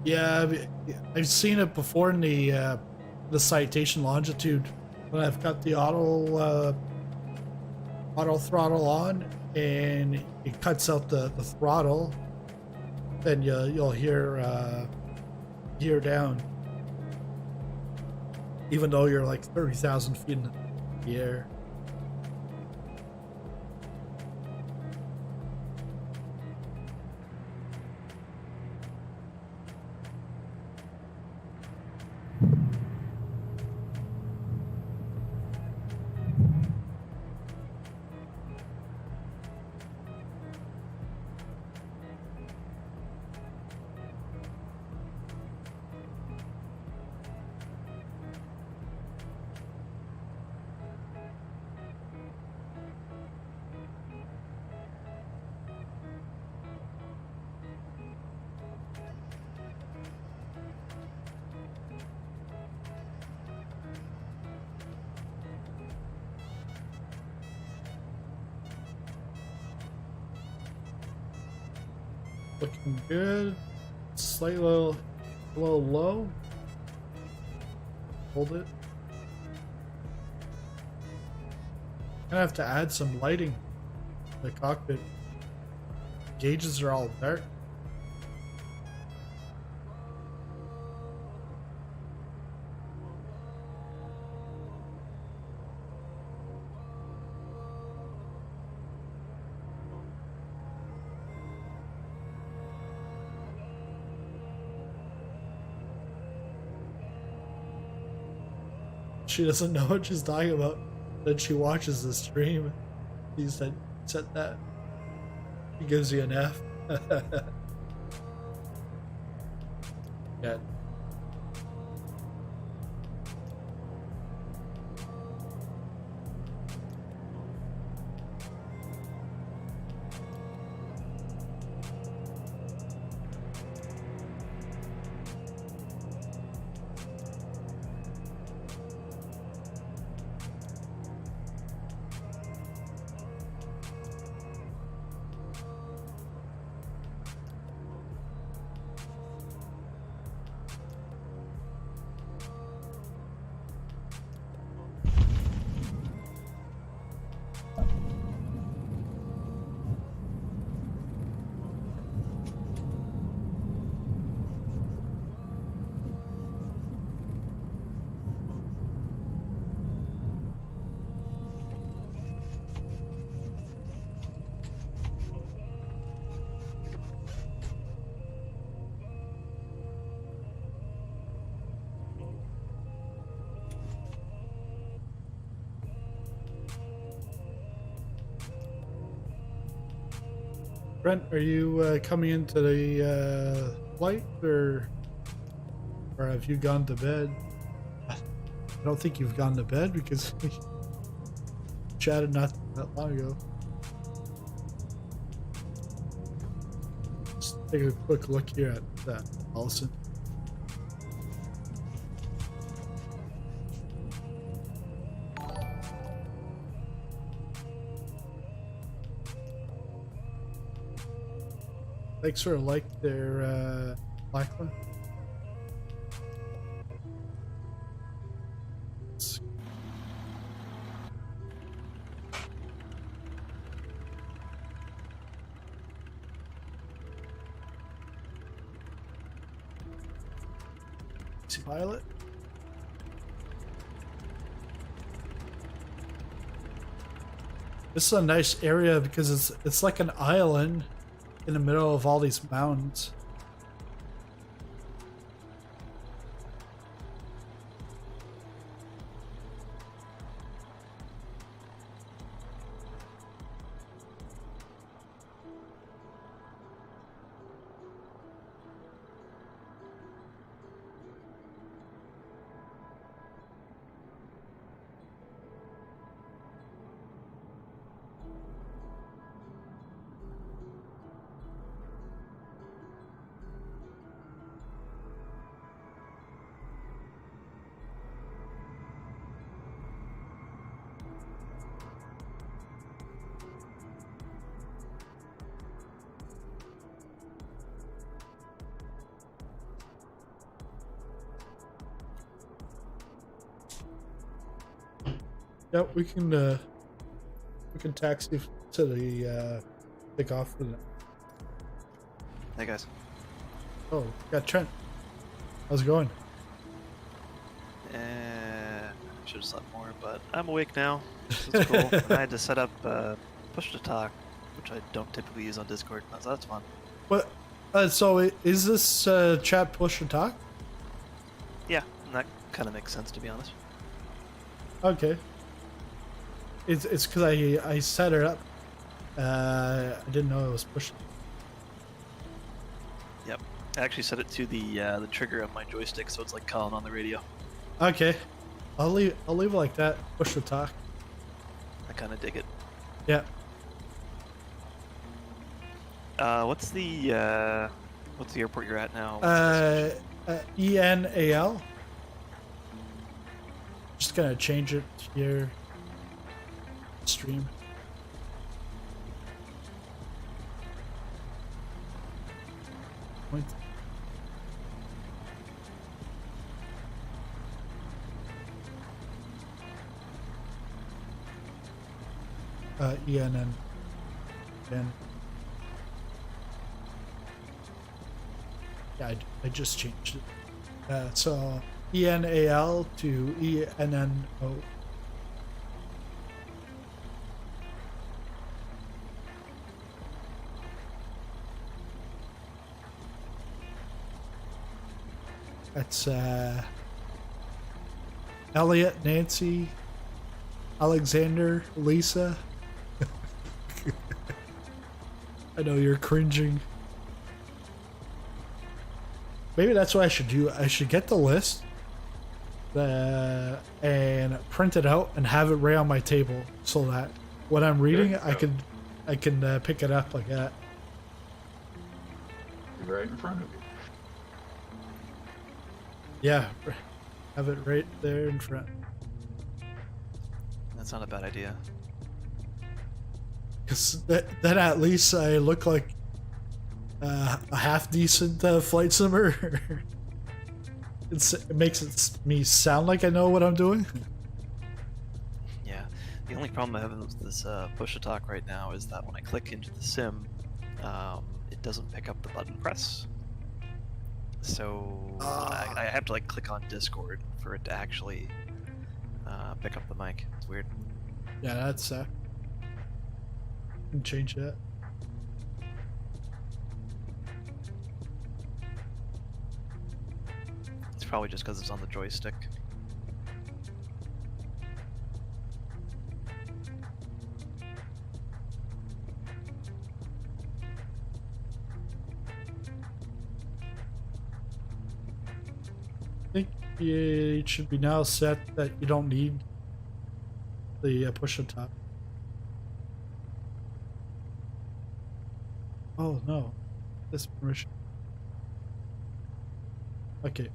Yeah, I've seen it before in the citation longitude when I've got the auto throttle on and it cuts out the throttle. Then you'll hear gear down, even though you're like 30,000 feet in the air. Looking good. Slightly a little low. Hold it. Gonna have to add some lighting in the cockpit. Gauges are all dark. She doesn't know what she's talking about. Then she watches the stream. He said that. He gives you an F. Yeah. Brent, are you coming into the flight, or have you gone to bed? I don't think you've gone to bed because we chatted not that long ago. Just take a quick look here at that, Alesund. Thanks for like their black one. Pilot. This is a nice area because it's like an island in the middle of all these mountains. Yep, we can taxi to the takeoff for that. Hey guys. Oh, got Trent. How's it going? Should have slept more, but I'm awake now. This is cool. And I had to set up push to talk, which I don't typically use on Discord, so that's fun. What? So is this chat push to talk? Yeah, and that kind of makes sense, to be honest. Okay. It's because I set it up. I didn't know it was pushing. Yep. I actually set it to the trigger of my joystick, so it's like calling on the radio. Okay. I'll leave it like that. Push to talk. I kind of dig it. Yeah. What's the airport you're at now? ENAL. Just gonna change it here. Stream. point. ENN. And yeah, I just changed it. So ENAL to ENNO. That's Elliot, Nancy, Alexander, Lisa. I know you're cringing. Maybe that's what I should do. I should get the list and print it out and have it right on my table so that when I'm reading it, I can pick it up like that. Right in front of you. Yeah, have it right there in front. That's not a bad idea. Because then at least I look like a half decent flight simmer. It makes me sound like I know what I'm doing. Yeah. The only problem I have with this push to talk right now is that when I click into the sim, it doesn't pick up the button press. So I have to like click on Discord for it to actually pick up the mic. It's weird. Yeah, that's can change that. It's probably just because it's on the joystick. I think it should be now set that you don't need the push to talk. Oh no, this permission. Okay,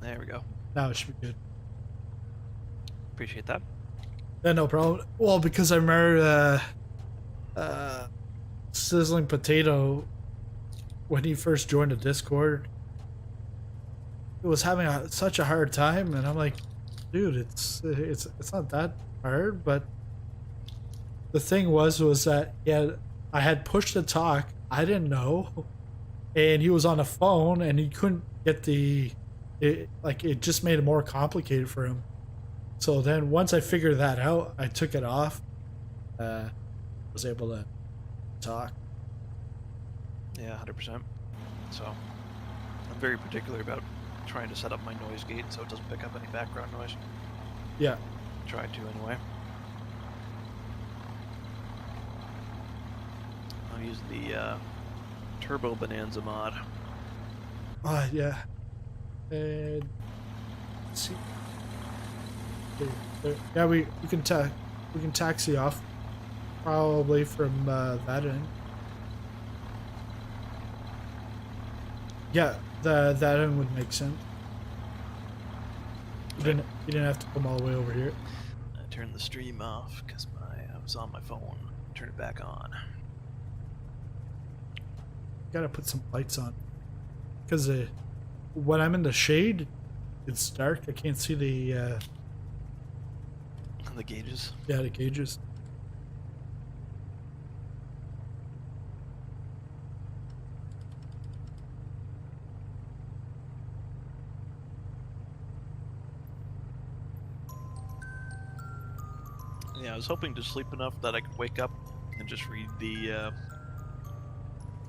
There we go. now it should be good. Appreciate that. Yeah, no problem. Well, because I remember Sizzling Potato when he first joined the Discord, it was having such a hard time, and I'm like, dude, it's not that hard. But the thing was that I had pushed to talk. I didn't know, and he was on the phone, and he couldn't get it just made it more complicated for him. So then once I figured that out, I took it off. Was able to talk. Yeah, 100%. So I'm very particular about trying to set up my noise gate so it doesn't pick up any background noise. Yeah. Try to anyway. I'm using the Turbo Bonanza mod. Yeah. And let's see. There. Yeah, we can taxi off probably from that end. Yeah, that end would make sense. You didn't have to come all the way over here. I turned the stream off because I was on my phone. Turn it back on. Gotta put some lights on because when I'm in the shade, it's dark. I can't see the gauges. Yeah, the gauges. Yeah, I was hoping to sleep enough that I could wake up and just read the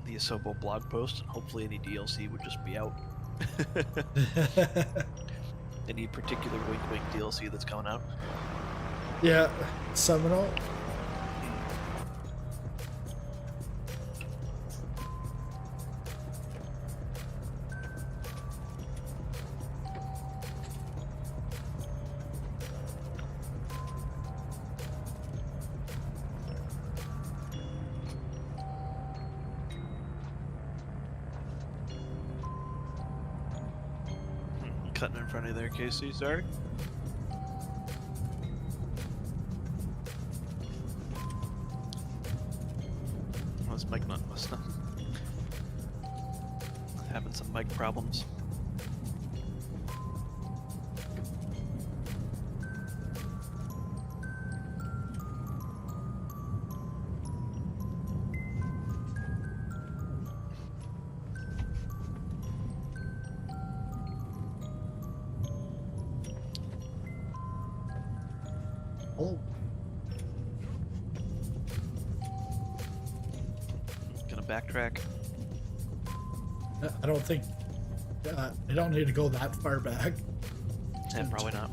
Asobo blog post, and hopefully any DLC would just be out. Any particular Wink Wink DLC that's coming out? Yeah, Seminole. Cutting in front of there, Casey, sorry. This mic not must not. some mic problems. Oh, Gonna backtrack. I don't think I don't need to go that far back. And probably not.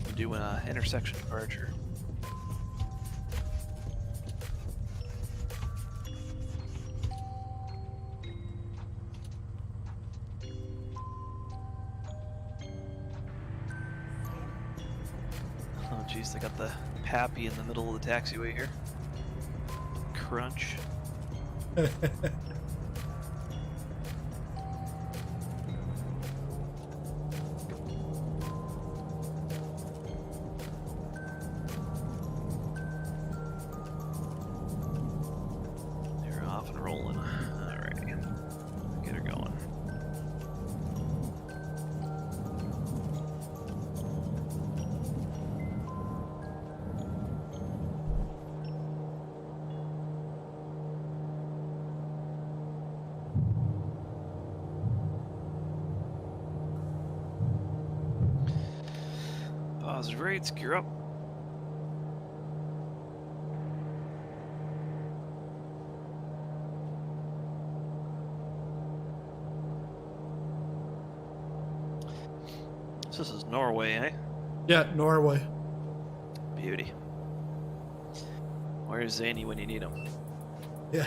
We'll do an intersection departure. Oh jeez, they got the Pappy in the middle of the taxiway here. Crunch. They're off and rolling. Alright. Get her going. Positive rates, gear up. This is Norway, eh? Yeah, Norway. Beauty. Where's Zany when you need him? Yeah,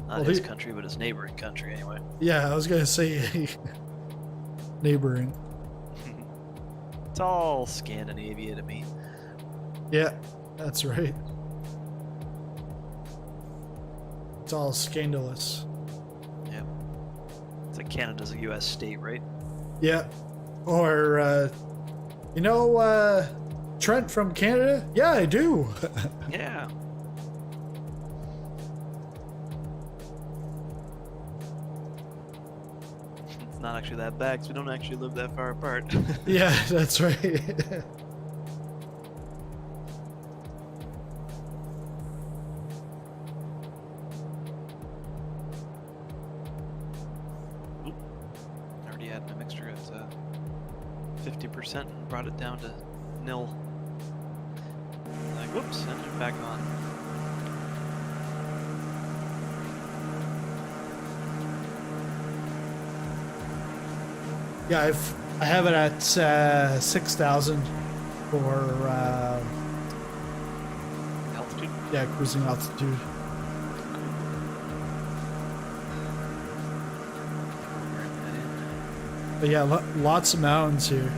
Not Well, his he- country, but his neighboring country, anyway. yeah. I was gonna say neighboring. It's all Scandinavia to me. Yeah, that's right. It's all scandalous. Yeah. It's like Canada's a U.S. state, right? Yeah. Or, Trent from Canada? Yeah, I do. Yeah. It's not actually that bad because we don't actually live that far apart. Yeah, that's right. I already had my mixture at 50% and brought it down to nil. Like, whoops, engine back on. Yeah, I have it at 6,000 for Altitude. cruising altitude. Bring that in. But yeah, lots of mountains here.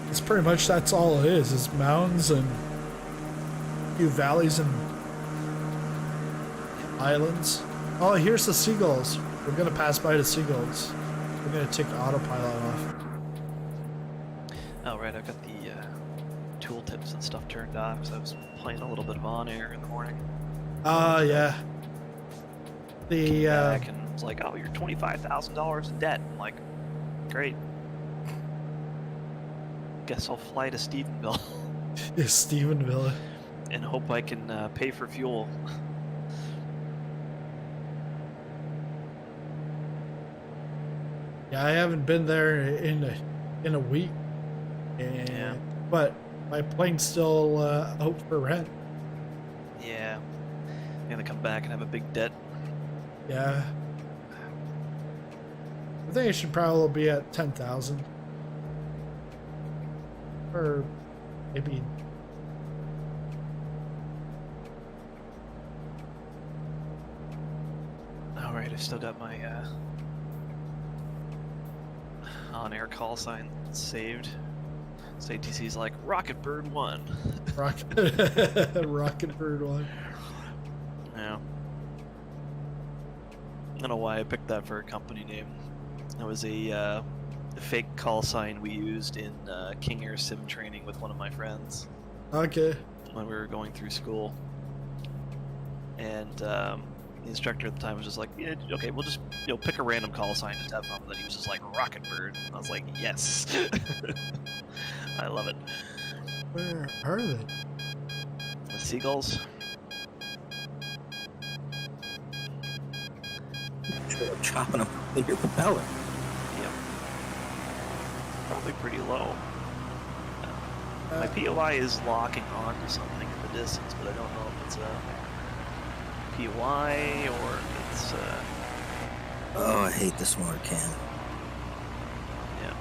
It's pretty much that's all it is mountains and a few valleys and islands. Oh, here's the seagulls. We're gonna pass by the seagulls. We're gonna take autopilot off. Oh, right, I've got the tooltips and stuff turned off because I was playing a little bit of on air in the morning. Yeah. The Back and it's like, oh, you're $25,000 in debt. I'm like, great. Guess I'll fly to Stephenville Stephenville. and hope I can pay for fuel. Yeah, I haven't been there in a week, and Yeah. but my plane's still out for rent. Yeah. I'm gonna come back and have a big debt. Yeah, I think it should probably be at 10,000, or maybe. Alright, I still got my on-air call sign saved. So ATC's like, Rocket Bird 1. Rocket Bird one. Yeah. I don't know why I picked that for a company name. That was a fake call sign we used in King Air Sim training with one of my friends Okay. when we were going through school. And The instructor at the time was just like, yeah, okay, we'll just pick a random call sign to tap on. And then he was just like Rocket Bird. And I was like, yes. I love it. Where are they? The seagulls. Sure, chopping them in your propeller. Yep. Probably pretty low. My POI is locking on to something in the distance, but I don't know if it's a POI or if it's Oh, I hate the smart cam. yeah.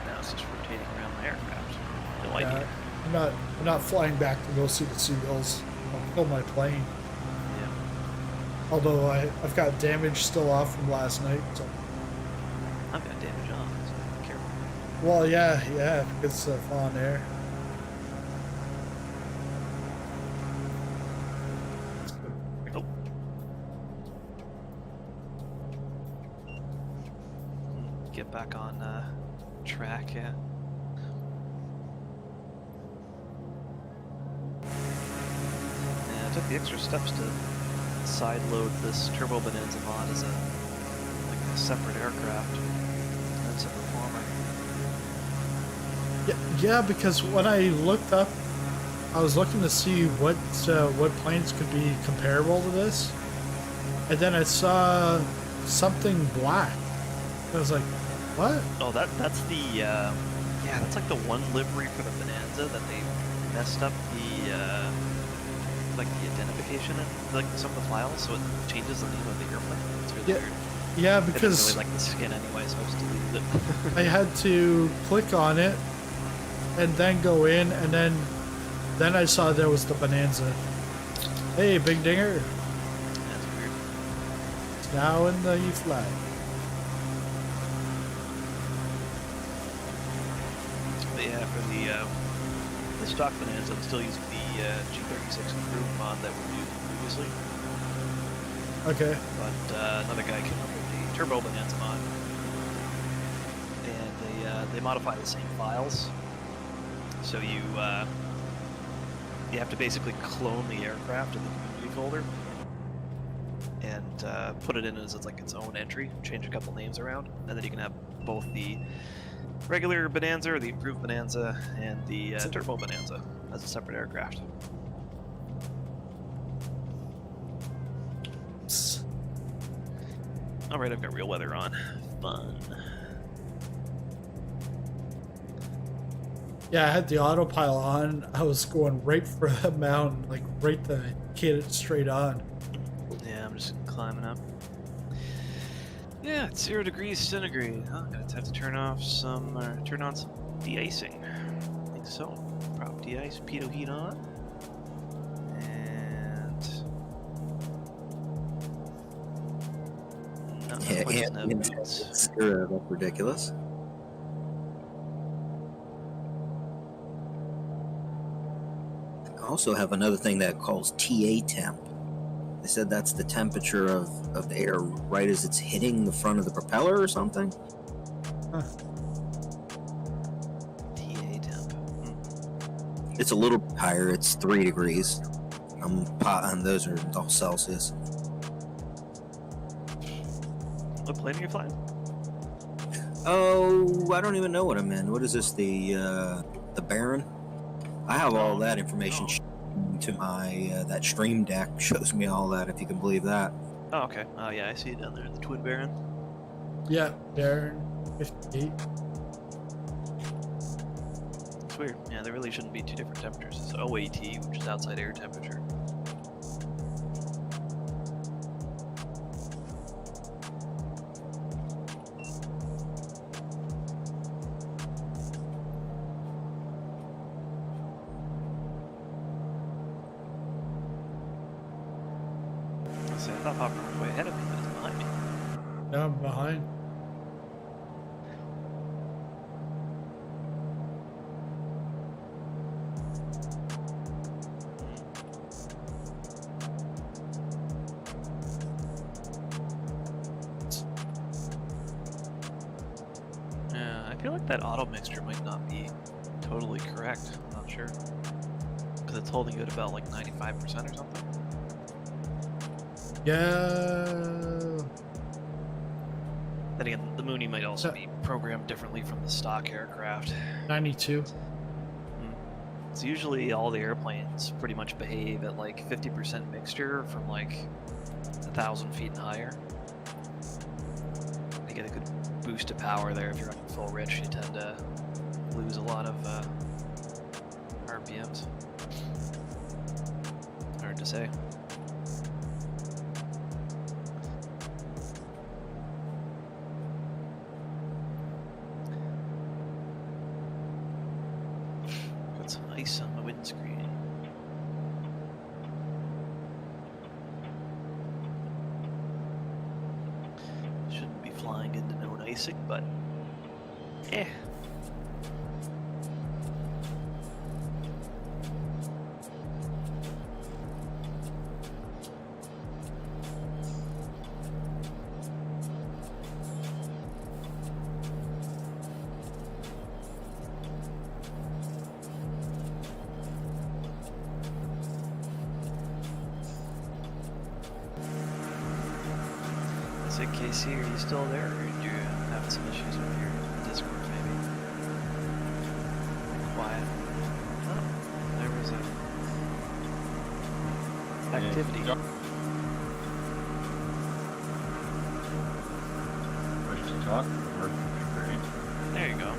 Now it's just rotating around the aircraft. No idea. I'm not flying back to go see the seagulls. I'll kill my plane. Yeah. Although I've got damage still off from last night. So. I've got damage on, so careful. Well, yeah, it's falling air. Oh. Get back on track, yeah. Yeah, I took the extra steps to side load this Turbo Bonanza mod as a separate aircraft. That's a performer. Yeah, because when I looked up, I was looking to see what planes could be comparable to this, and then I saw something black. I was like, what? Oh, that's the yeah, that's like the one livery for the Bonanza that they messed up the like the identification in like some of the files, so it changes the name of the airplane. It's really weird. Yeah, I didn't because really like the skin anyway, so I was deleted it. I had to click on it and then go in, and then I saw there was the Bonanza. Hey, Big Dinger. That's weird. It's now in the flag. But yeah, for the stock Bonanza, I'm still using the G36 improved mod that we used previously. Okay. But another guy came up with the Turbo Bonanza mod, and they modify the same files. So you have to basically clone the aircraft in the community folder and put it in as it's like its own entry. Change a couple names around, and then you can have both the regular Bonanza or the improved Bonanza and the Turbo Bonanza as a separate aircraft. Alright, I've got real weather on. Fun. Yeah, I had the autopilot on. I was going right for the mountain, like right to get it straight on. Yeah, I'm just climbing up. Yeah, it's 0 degrees centigrade. Huh? Gonna have to turn on some de-icing. I think so. Prop de-ice, pitot heat on. And not Yeah, much and snow boots. that's ridiculous. I also have another thing that calls TA temp. They said that's the temperature of the air right as it's hitting the front of the propeller or something. Huh. TA temp. It's a little higher. It's 3 degrees. And those are all Celsius. What plane are you flying? Oh, I don't even know what I'm in. What is this? The Baron? I have all that information to my that stream deck. Shows me all that, if you can believe that. Oh, okay. Oh, yeah, I see it down there. The Twin Baron. Yeah, Darren, 58. It's weird. Yeah, there really shouldn't be two different temperatures. It's OAT, which is outside air temperature. I thought Popcorn was way ahead of me, but it's behind me. Now I'm behind. Yeah, I feel like that auto mixture might not be totally correct. I'm not sure. Because it's holding you at about like 95% or something. Yeah. Then again, the Mooney might also be programmed differently from the stock aircraft. 92. So usually all the airplanes pretty much behave at like 50% mixture from like 1,000 feet and higher. You get a good boost of power there. If you're running full rich, you tend to lose a lot of RPMs. Hard to say. Got some ice on the windscreen. Shouldn't be flying into known icing, but eh. Casey, are you still there, or are you having some issues with your Discord, maybe? Quiet. Oh, there was a activity. Push to talk. Great. There you go.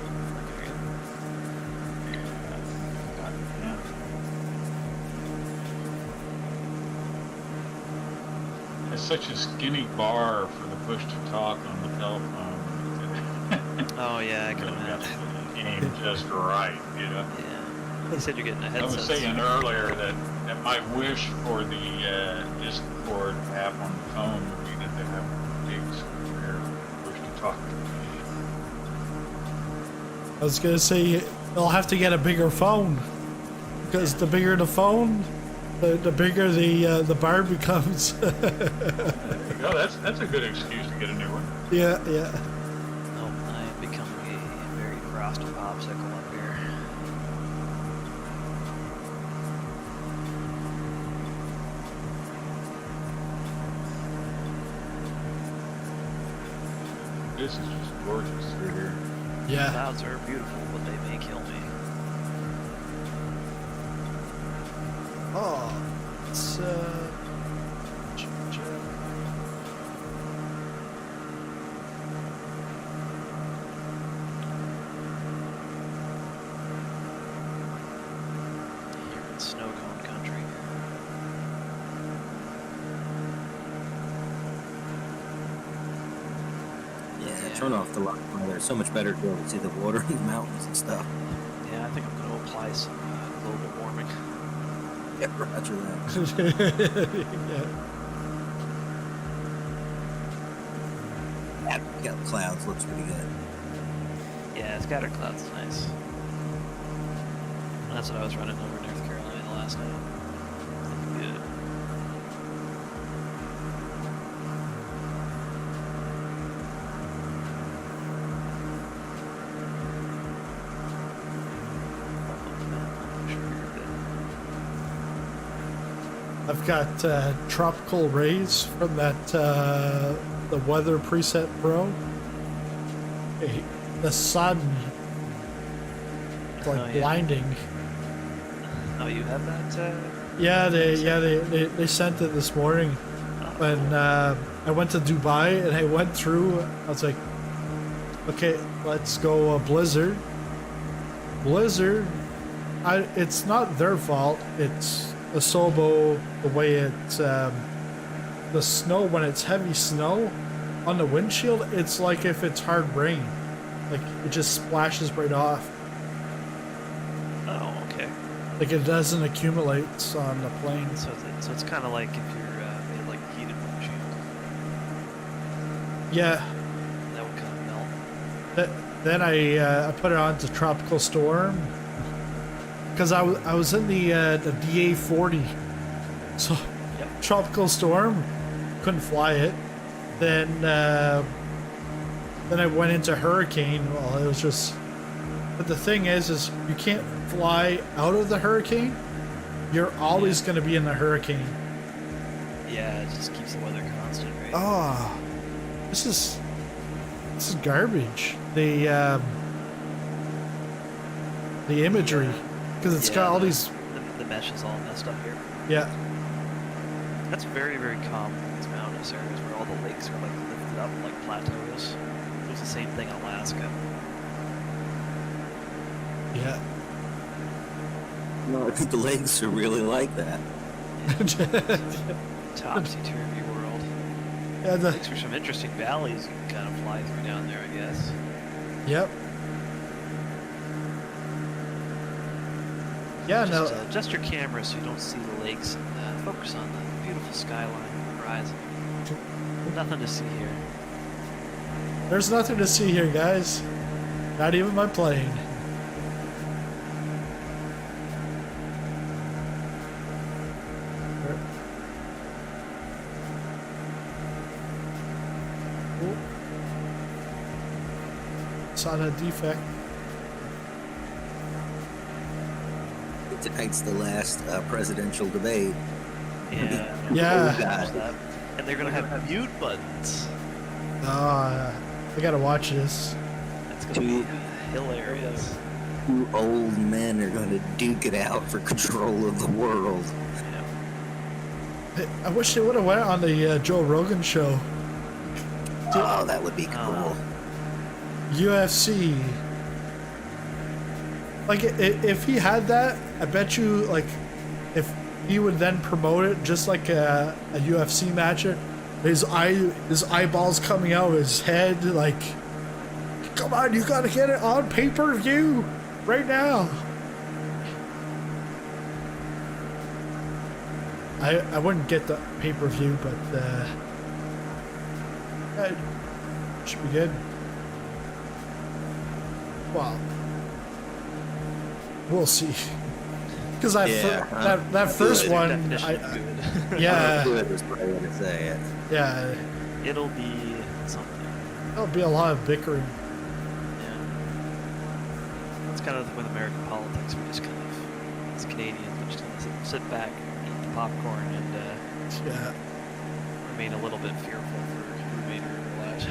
It's such a skinny bar for the push to talk on the telephone. Oh yeah, I can imagine. Aim just right, you know. Yeah. You said you're getting a headset. I was saying earlier that my wish for the Discord app on the phone would be that they have a big square push to talk. I was gonna say they'll have to get a bigger phone, because the bigger the phone, the bigger the bar becomes. There you go. That's a good excuse to get a new one. Yeah, yeah. Oh, I am becoming a very frosty popsicle up here. This is just gorgeous through here. Yeah. Clouds are beautiful, but they may kill me. Oh, it's Here in snow cone country. Yeah, turn off the light. There's so much better to be able to see the water in the mountains and stuff. Yeah, I think I'm going to apply some global warming. Yeah, roger that. yeah. Yeah, got clouds, looks pretty good. Yeah, scattered clouds is nice. That's what I was running over North Carolina last night. Looking good. I've got tropical rays from that the weather preset pro. The sun, like Oh, yeah. blinding. Oh, you have that? Yeah, they sent it this morning when I went to Dubai, and I went through. I was like, okay, let's go Blizzard. Blizzard, it's not their fault. It's Asobo, the way it's the snow, when it's heavy snow on the windshield, it's like if it's hard rain, like it just splashes right off. Oh, okay. Like it doesn't accumulate on the plane. So it's kind of like if you're made like a heated windshield. Yeah. That would kind of melt. Then I put it on to Tropical Storm, because I was in the DA40, so Yep. Tropical Storm, couldn't fly it. Then I went into Hurricane. Well, it was just. But the thing is you can't fly out of the hurricane. You're always going to be in the hurricane. Yeah, it just keeps the weather constant, right? Oh, this is garbage. The imagery, because it's got all these. The mesh is all messed up here. Yeah. That's very, very common in these mountainous areas where all the lakes are like lifted up like plateaus. It's the same thing in Alaska. Yeah. No, I think the lakes are really like that. Topsy-turvy world. Yeah. Thanks for some interesting valleys you can kind of fly through down there, I guess. Yep. Yeah. Just, No. adjust your camera so you don't see the lakes and focus on the beautiful skyline on the horizon. Nothing to see here. There's nothing to see here, guys. Not even my plane. Oh. Saw that defect. Tonight's the last presidential debate. Yeah. Yeah. That. And they're gonna have mute buttons. I gotta watch this. It's gonna be hilarious. Two old men are going to duke it out for control of the world. Yeah. I wish they would have went on the Joe Rogan show. Oh, that would be cool. UFC. Like, if he had that, I bet you, like, if he would then promote it just like a UFC match, his eyeballs coming out of his head, like, come on, you gotta get it on pay-per-view right now. I wouldn't get the pay-per-view, but it should be good. Well, we'll see. Because that first one, yeah, Good is what I want to say it. Yeah, It'll be something. there'll be a lot of bickering. Yeah. That's kind of with American politics. We just kind of, as Canadians, we just kind of sit back, eat the popcorn, and Yeah. remain a little bit fearful for the remainder of our lives.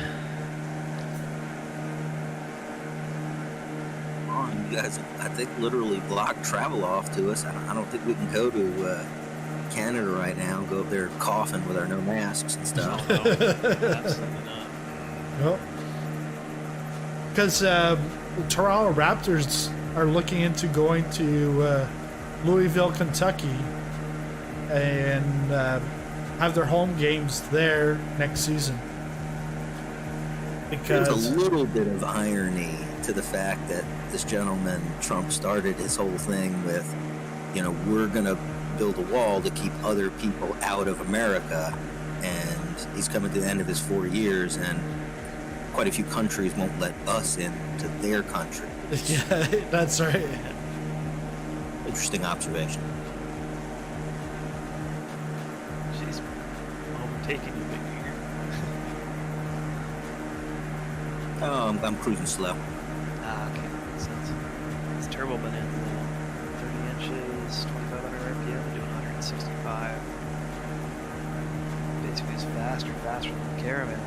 You guys, I think, literally blocked travel off to us. I don't think we can go to Canada right now and go up there coughing with our no masks and stuff. No, absolutely not. Nope. Because the Toronto Raptors are looking into going to Louisville, Kentucky, and have their home games there next season. There's Because a little bit of irony to the fact that this gentleman, Trump, started his whole thing with, we're going to build a wall to keep other people out of America, and he's coming to the end of his 4 years, and quite a few countries won't let us into their country. yeah, that's right. Interesting observation. She's overtaking you, big finger. Oh, I'm cruising slow. Ah, okay. Makes sense. It's turbo bonanza now. 30 inches, 2,500 RPM, doing 165. Basically, it's faster than the Caravan.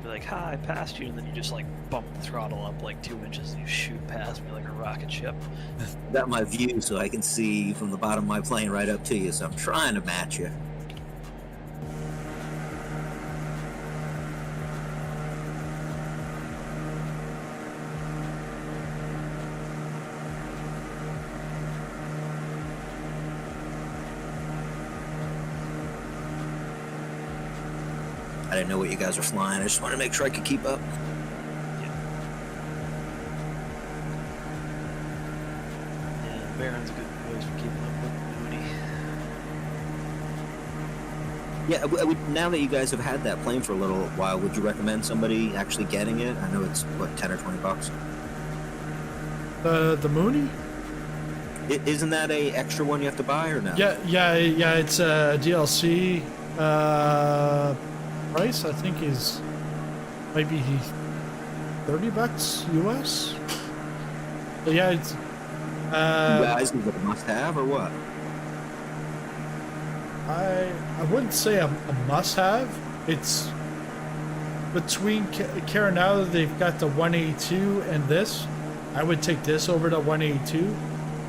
Like, hi, I passed you, and then you just like bump the throttle up like 2 inches and you shoot past me like a rocket ship. Got my view so I can see from the bottom of my plane right up to you, so I'm trying to match you. I didn't know what you guys were flying. I just wanted to make sure I could keep up. Yeah, Baron's a good voice for keeping up with Mooney. Yeah, now that you guys have had that plane for a little while, would you recommend somebody actually getting it? I know it's, what, 10 or 20 bucks? The Mooney? Isn't that a extra one you have to buy or no? Yeah. It's a DLC. Price I think is maybe $30 US. But yeah, it's. Guys, is it a must-have or what? I wouldn't say a must-have. It's between Carenado. They've got the 182 and this. I would take this over the 182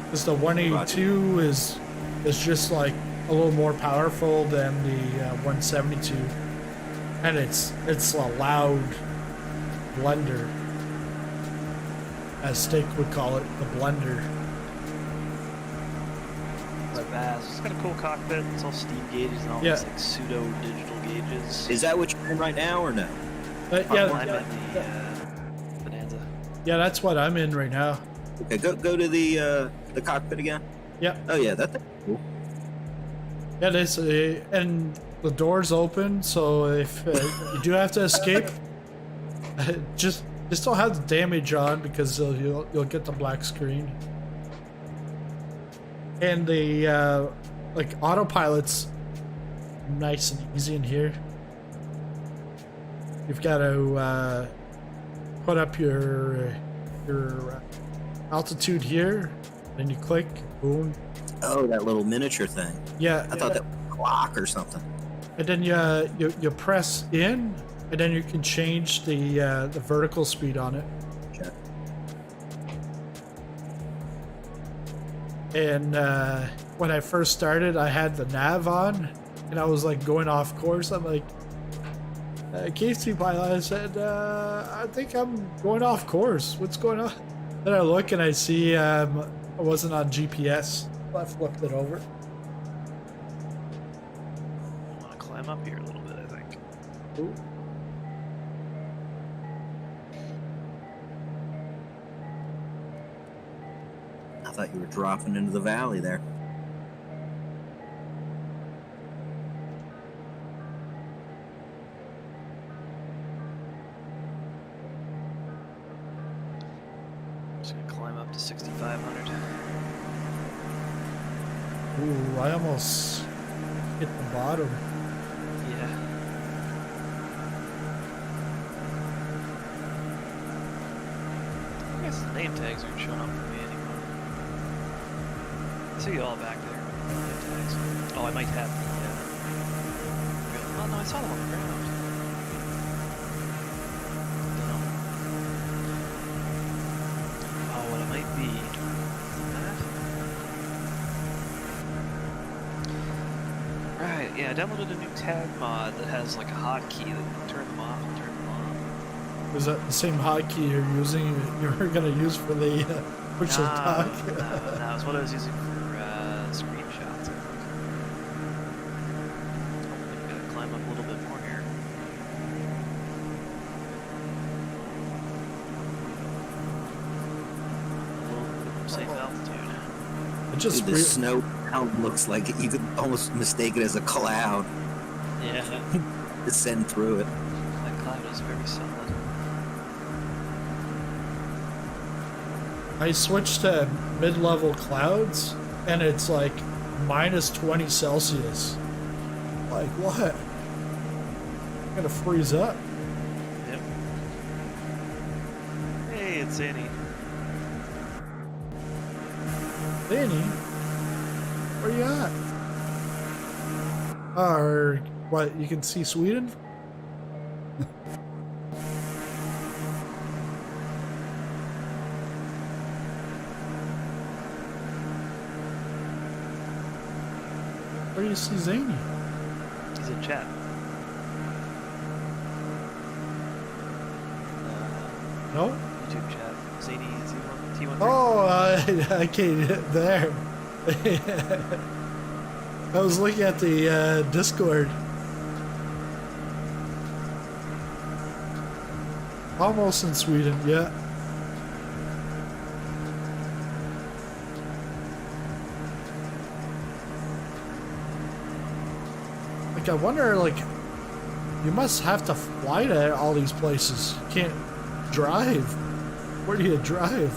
because the 182 is just like a little more powerful than the 172, and it's a loud blender, as Steak would call it, the blender. It's fast. It's got a cool cockpit. It's all steam gauges and all Yeah. these like pseudo digital gauges. Is that what you're in right now or no? I'm Yeah, in the Bonanza. yeah, that's what I'm in right now. Okay, go to the cockpit again. Yeah. Oh yeah, that's cool. Yeah, it is, and the door's open, so if you do have to escape, just don't have the damage on because you'll get the black screen. And the like autopilot's nice and easy in here. You've got to put up your altitude here, then you click, boom. Oh, that little miniature thing. Yeah, I thought that was a clock or something. and then you press in, and then you can change the vertical speed on it. Check. And when I first started, I had the nav on, and I was like going off course. I'm like, KC pilot, I said, I think I'm going off course. What's going on? Then I look and I see I wasn't on GPS. I flipped it over. I want to climb up here a little bit, I think. Ooh. I thought you were dropping into the valley there. Just gonna climb up to 6,500. Ooh, I almost hit the bottom. Yeah. I guess the name tags aren't showing up for me anymore. I see you all back there. Name tags. Oh, I might have the. Oh no, I saw them on the ground. Dunno. Oh, what it might be. That? Right, yeah, I downloaded a new tag mod that has like a hotkey that can turn them off and turn them on. Was that the same hotkey you're using? You were gonna use for the push to talk? No, that was what I was using for screenshots. I think. I'm gonna climb up a little bit more here. A little bit more safe altitude. It just Dude, the snow now looks like you could almost mistake it as a cloud. Yeah, Descend through it. that cloud is very solid. I switched to mid-level clouds, and it's like minus 20 Celsius. Like, what? I'm gonna freeze up. Yep. Hey, it's Annie. Danny, where you at? Or what? You can see Sweden? Where do you see Zany? He's in chat. No? YouTube chat. Zany T1. Oh, okay, there. I was looking at the Discord. Almost in Sweden, yeah. Like, I wonder, like, you must have to fly to all these places. You can't drive. Where do you drive?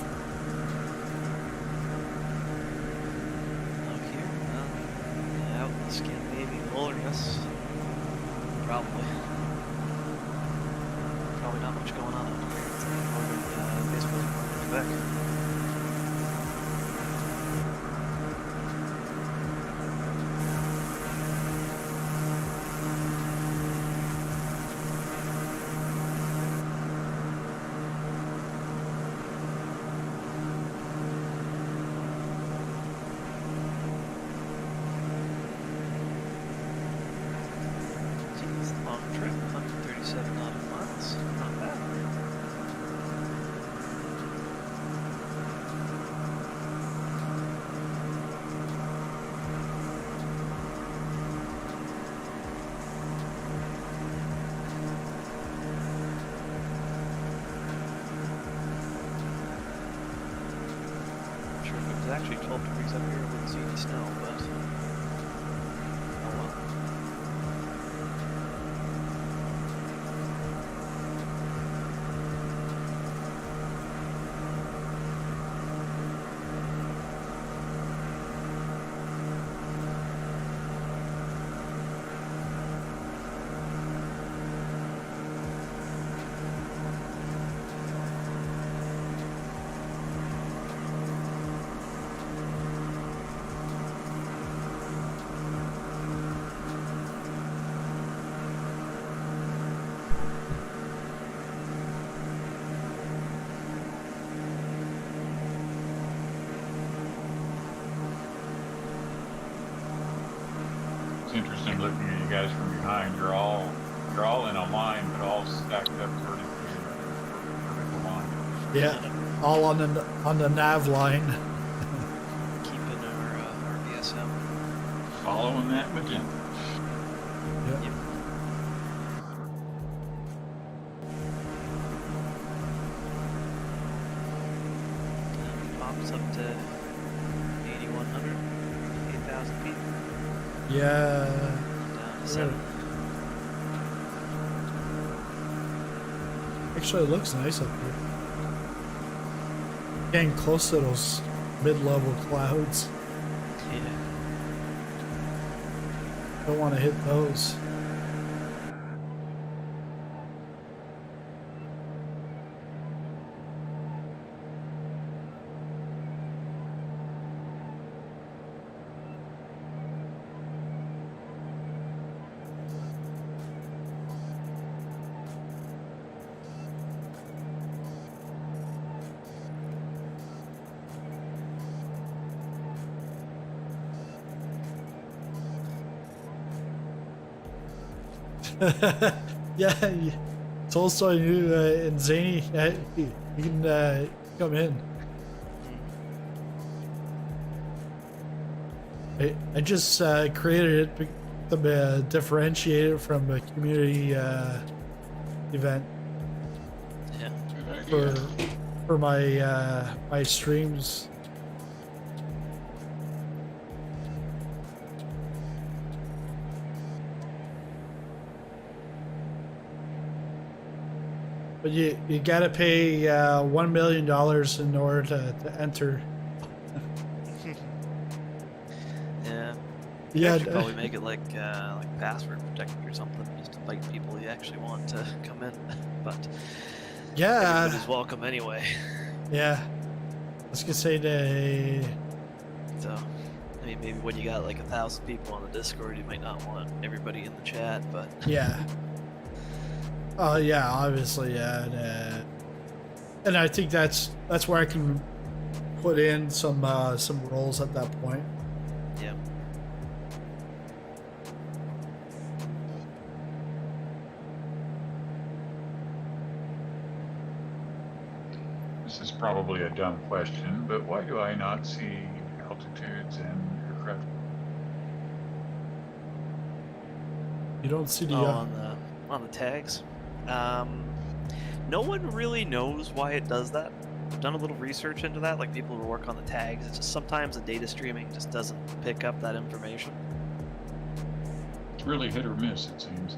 probably. Probably not much going on out here. It's like northern, basically northern Quebec. Long trip, 137 nautical miles. Not bad. I'm sure if it was actually 12 degrees up here, I wouldn't see any snow, but oh well. It's interesting looking at you guys from behind. You're all in a line, but all stacked up vertical line. Yeah, all on the nav line. Keeping our RBS out. Following that magenta. Yep. Yep. Pops up to 8,100, 8,000 feet. Yeah. Down to 7. Actually, it looks nice up here. Getting close to those mid-level clouds. Yeah. Don't want to hit those. Yeah, Tolstoy knew and Zany, you can come in. I just created it to differentiate it from a community event Yeah. for my my streams. But you gotta pay $1 million in order to enter. Yeah. Yeah, You should probably make it like password protected or something, just to invite people you actually want to come in. But yeah, everybody's welcome anyway. yeah. I was gonna say the So, I mean, maybe when you got like 1,000 people on the Discord, you might not want everybody in the chat, but yeah. Oh yeah, obviously, yeah, and I think that's where I can put in some roles at that point. yeah. This is probably a dumb question, but why do I not see altitudes and aircraft? You don't see the On the tags. No one really knows why it does that. I've done a little research into that, like people who work on the tags. It's just sometimes the data streaming just doesn't pick up that information. It's really hit or miss, it seems.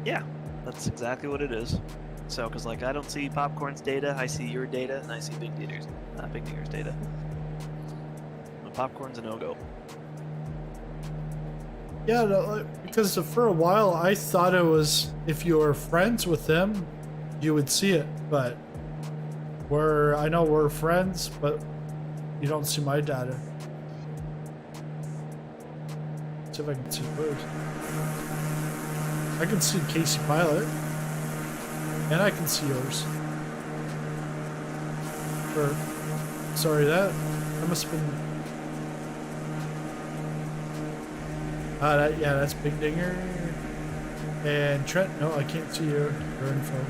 Yeah, that's exactly what it is. So, because like I don't see Popcorn's data, I see your data, and I see Big Digger's data. But Popcorn's a no-go. Yeah, no, because for a while I thought it was if you were friends with them, you would see it. But I know we're friends, but you don't see my data. Let's see if I can see yours. I can see Casey Pilot, and I can see yours. Or, sorry, that must have been. Yeah, that's Big Dinger. And Trent, no, I can't see your info.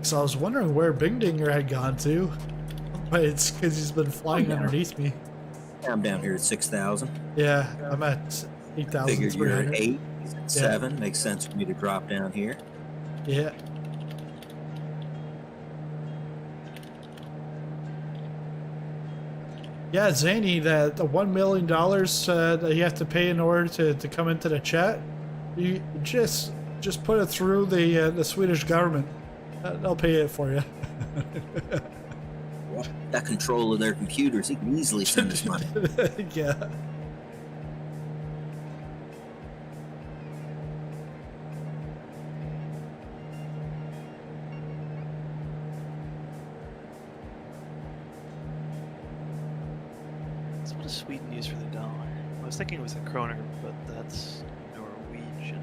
So I was wondering where Big Dinger had gone to, but it's because he's been flying underneath me. I'm down here at 6,000. Yeah, I'm at Figured you're at 8,300. 8, he's at 7. Makes sense for me to drop down here. Yeah. Yeah, Zany, the $1 million that you have to pay in order to come into the chat, you just put it through the Swedish government. They'll pay it for you. Well, got control of their computers. He can easily send us money. Yeah. So what does Sweden use for the dollar? I was thinking it was the kroner, but that's Norwegian.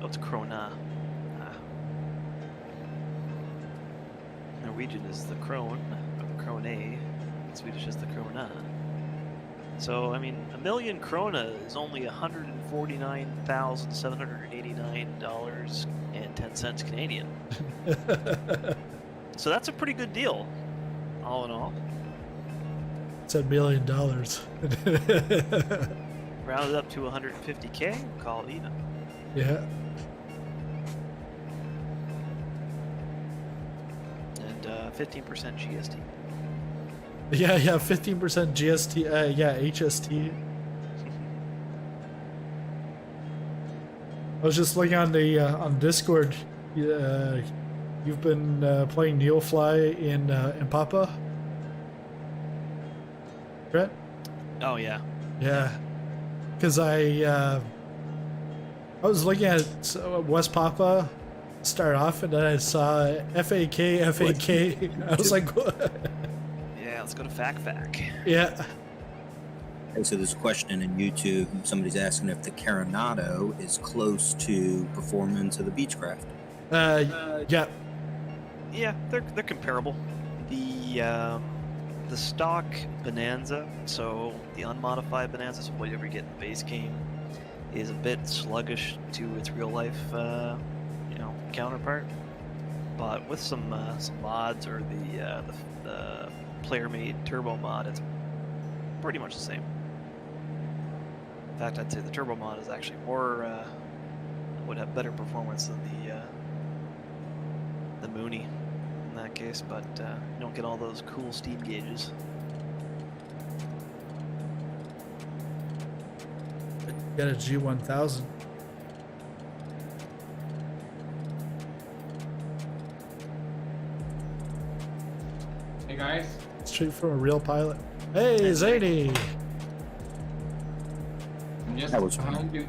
Oh, it's krona. Ah. Norwegian is the krone, or the krone. Swedish is the krona. So, I mean, 1 million krona is only $149,789.10 Canadian. So that's a pretty good deal, all in all. It's $1 million. Rounded up to 150K, call it even. Yeah. And 15% GST. Yeah, 15% GST. Yeah, HST. I was just looking on the on Discord. You've been playing Neofly in Papa, Brett? Oh yeah. Yeah, because I was looking at West Papa start off, and then I saw FAK. I was like, what? Yeah, let's go to FAC. Yeah. Okay, so there's a question in YouTube. Somebody's asking if the Carenado is close to performance of the Beechcraft. Yeah. Yeah, they're comparable. The stock Bonanza, so the unmodified Bonanza, so whatever you get in the base game, is a bit sluggish to its real life, counterpart. But with some mods or the player-made turbo mod, it's pretty much the same. In fact, I'd say the turbo mod is actually more would have better performance than the Mooney in that case, but you don't get all those cool steam gauges. Got a G1000. Hey guys, Straight from a real pilot. Hey, Zany! I'm just That was behind you.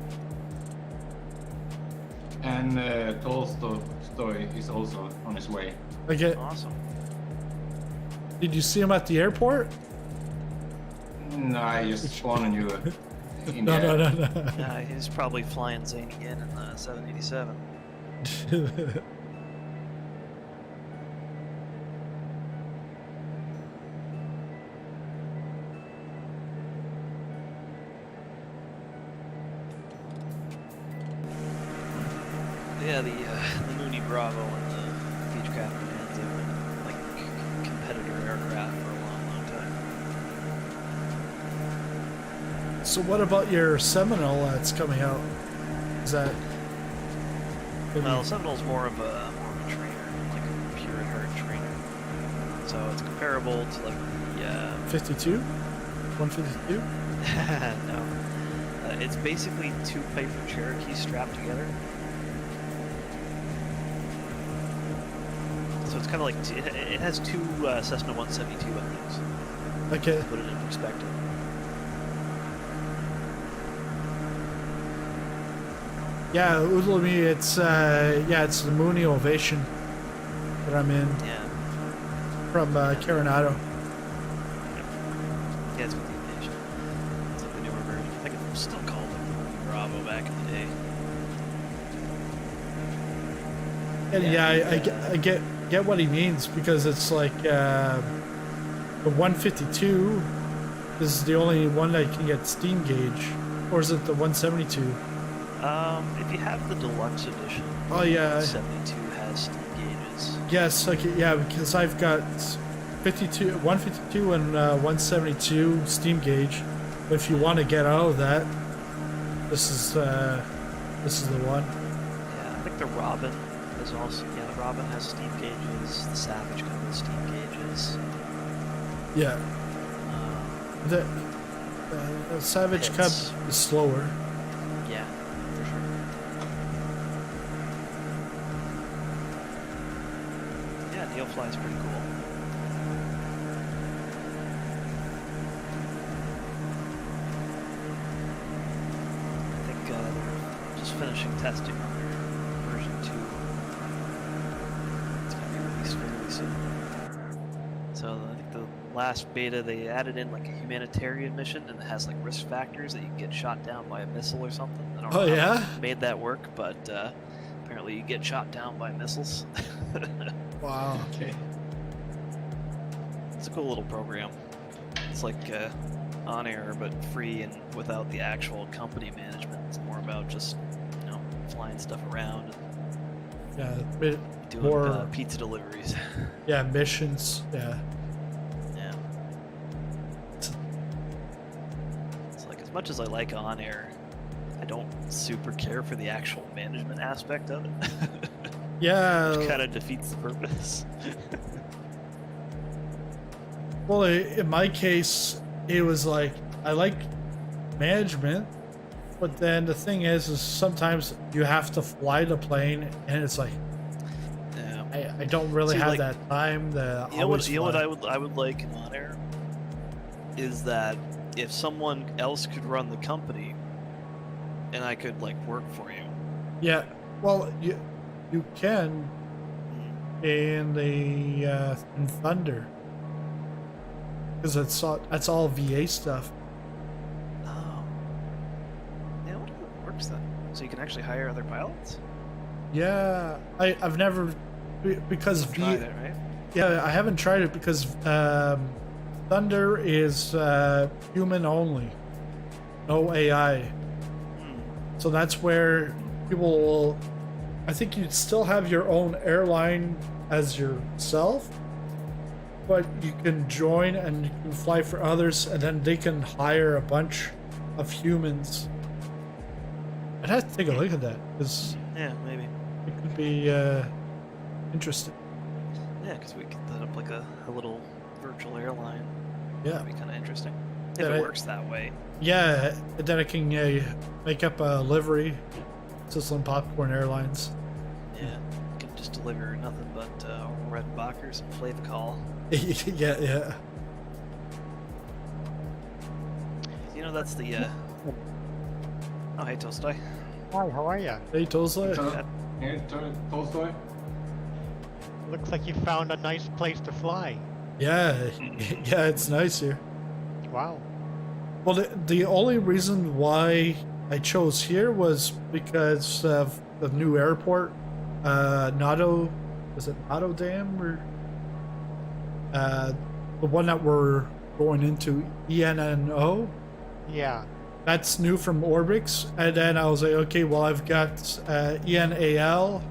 And Tolstoy is also on his way. Okay, Awesome. did you see him at the airport? No, I just spawned on you in No. Yeah, he's probably flying Zane again in the 787. Yeah, the Mooney Bravo and the Beechcraft Bonanza have been like competitor aircraft for a long time. So what about your Seminole that's coming out? Is that... Well, Sentinel's more of a trainer, like a pure at heart trainer. So it's comparable to like the 52? 152? no, it's basically two Piper Cherokees strapped together. So it's kind of like it has two Cessna 172 engines. Okay. To put it in perspective. Yeah, Udlami, it's the Mooney Ovation that I'm in Yeah. from Carenado. Yeah, it's with the Ovation. It's like the newer version. I think it was still called like the Mooney Bravo back in the day. And I get what he means, because it's like the 152 is the only one that can get steam gauge, or is it the 172? If you have the deluxe edition, Oh yeah. 72 has steam gauges. Yes, okay, yeah, because I've got 152 and 172 steam gauge. If you want to get out of that, this is the one. Yeah, I think the Robin is also. Yeah, the Robin has steam gauges. The Savage comes with steam gauges. Yeah. The Savage Cub Hits. is slower. Yeah, for sure. Yeah, Neofly is pretty cool. I think they're just finishing testing on their version 2. It's going to be released fairly soon. So I think the last beta they added in like a humanitarian mission, and it has like risk factors that you can get shot down by a missile or something. I don't know how they made that work, but apparently you get shot down by missiles. Wow. Okay. It's a cool little program. It's like on air but free and without the actual company management. It's more about just flying stuff around Yeah, and doing more pizza deliveries. yeah, missions. Yeah. Yeah. It's like, as much as I like on air, I don't super care for the actual management aspect of it. Yeah. Which kind of defeats the purpose. Well, in my case, it was like I like management, but then the thing is sometimes you have to fly the plane, and it's like Yeah. I don't really See, have like, that time to You know always what fly. I would like in on air is that if someone else could run the company and I could like work for you. Yeah. Well, you can in the in Thunder, because that's all VA stuff. Oh. Yeah, what works then? So you can actually hire other pilots? Yeah, I've never, because Try that, right? yeah, I haven't tried it because Thunder is human only, no AI. So that's where people will. I think you'd still have your own airline as yourself, but you can join and you can fly for others, and then they can hire a bunch of humans. I'd have to take a look at that, because Yeah, maybe. it could be interesting. Yeah, because we could set up like a little virtual airline. Yeah. That'd be kind of interesting. If That it I- works that way. Yeah, and then I can make up a livery, SizzlingPopcorn Airlines. Yeah. You can just deliver nothing but red Bockers and Flavacol. Yeah, yeah. You know, that's the. Oh, hey, Tolstoy. Hi, how are you? Hey, Tulsa. Hey, Tolstoy. Looks like you found a nice place to fly. Yeah, yeah, it's nice here. Wow. Well, the only reason why I chose here was because of the new airport, Notodden or the one that we're going into, ENNO. Yeah. That's new from ORBX, and then I was like, okay, well, I've got ENAL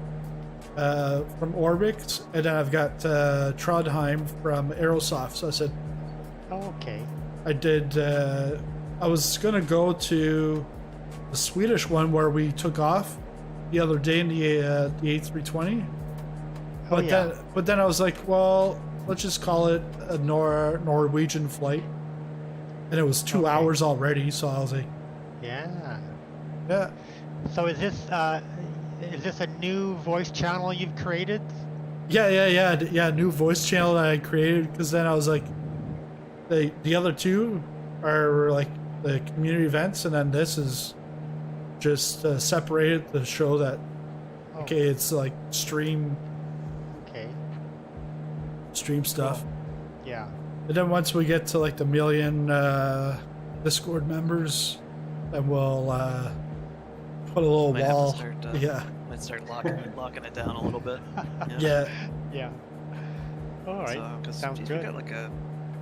from ORBX, and then I've got Trondheim from Aerosoft. So I said, Oh, okay. I did. I was gonna go to the Swedish one where we took off the other day in the A320, Oh, but yeah. then I was like, well, let's just call it a Norwegian flight, and it was 2 Okay. hours already. So I was like, Yeah. yeah. So is this a new voice channel you've created? Yeah. New voice channel that I created because then I was like, the other two are like the community events, and then this is just separated to show that Oh, okay, it's like stream okay. stuff. Yeah. And then once we get to like the million Discord members, then we'll put a little Might have to wall. start, Yeah. Might start locking it down a little bit. Yeah. Yeah. All right. So, 'cause, Sounds geez, good. we got like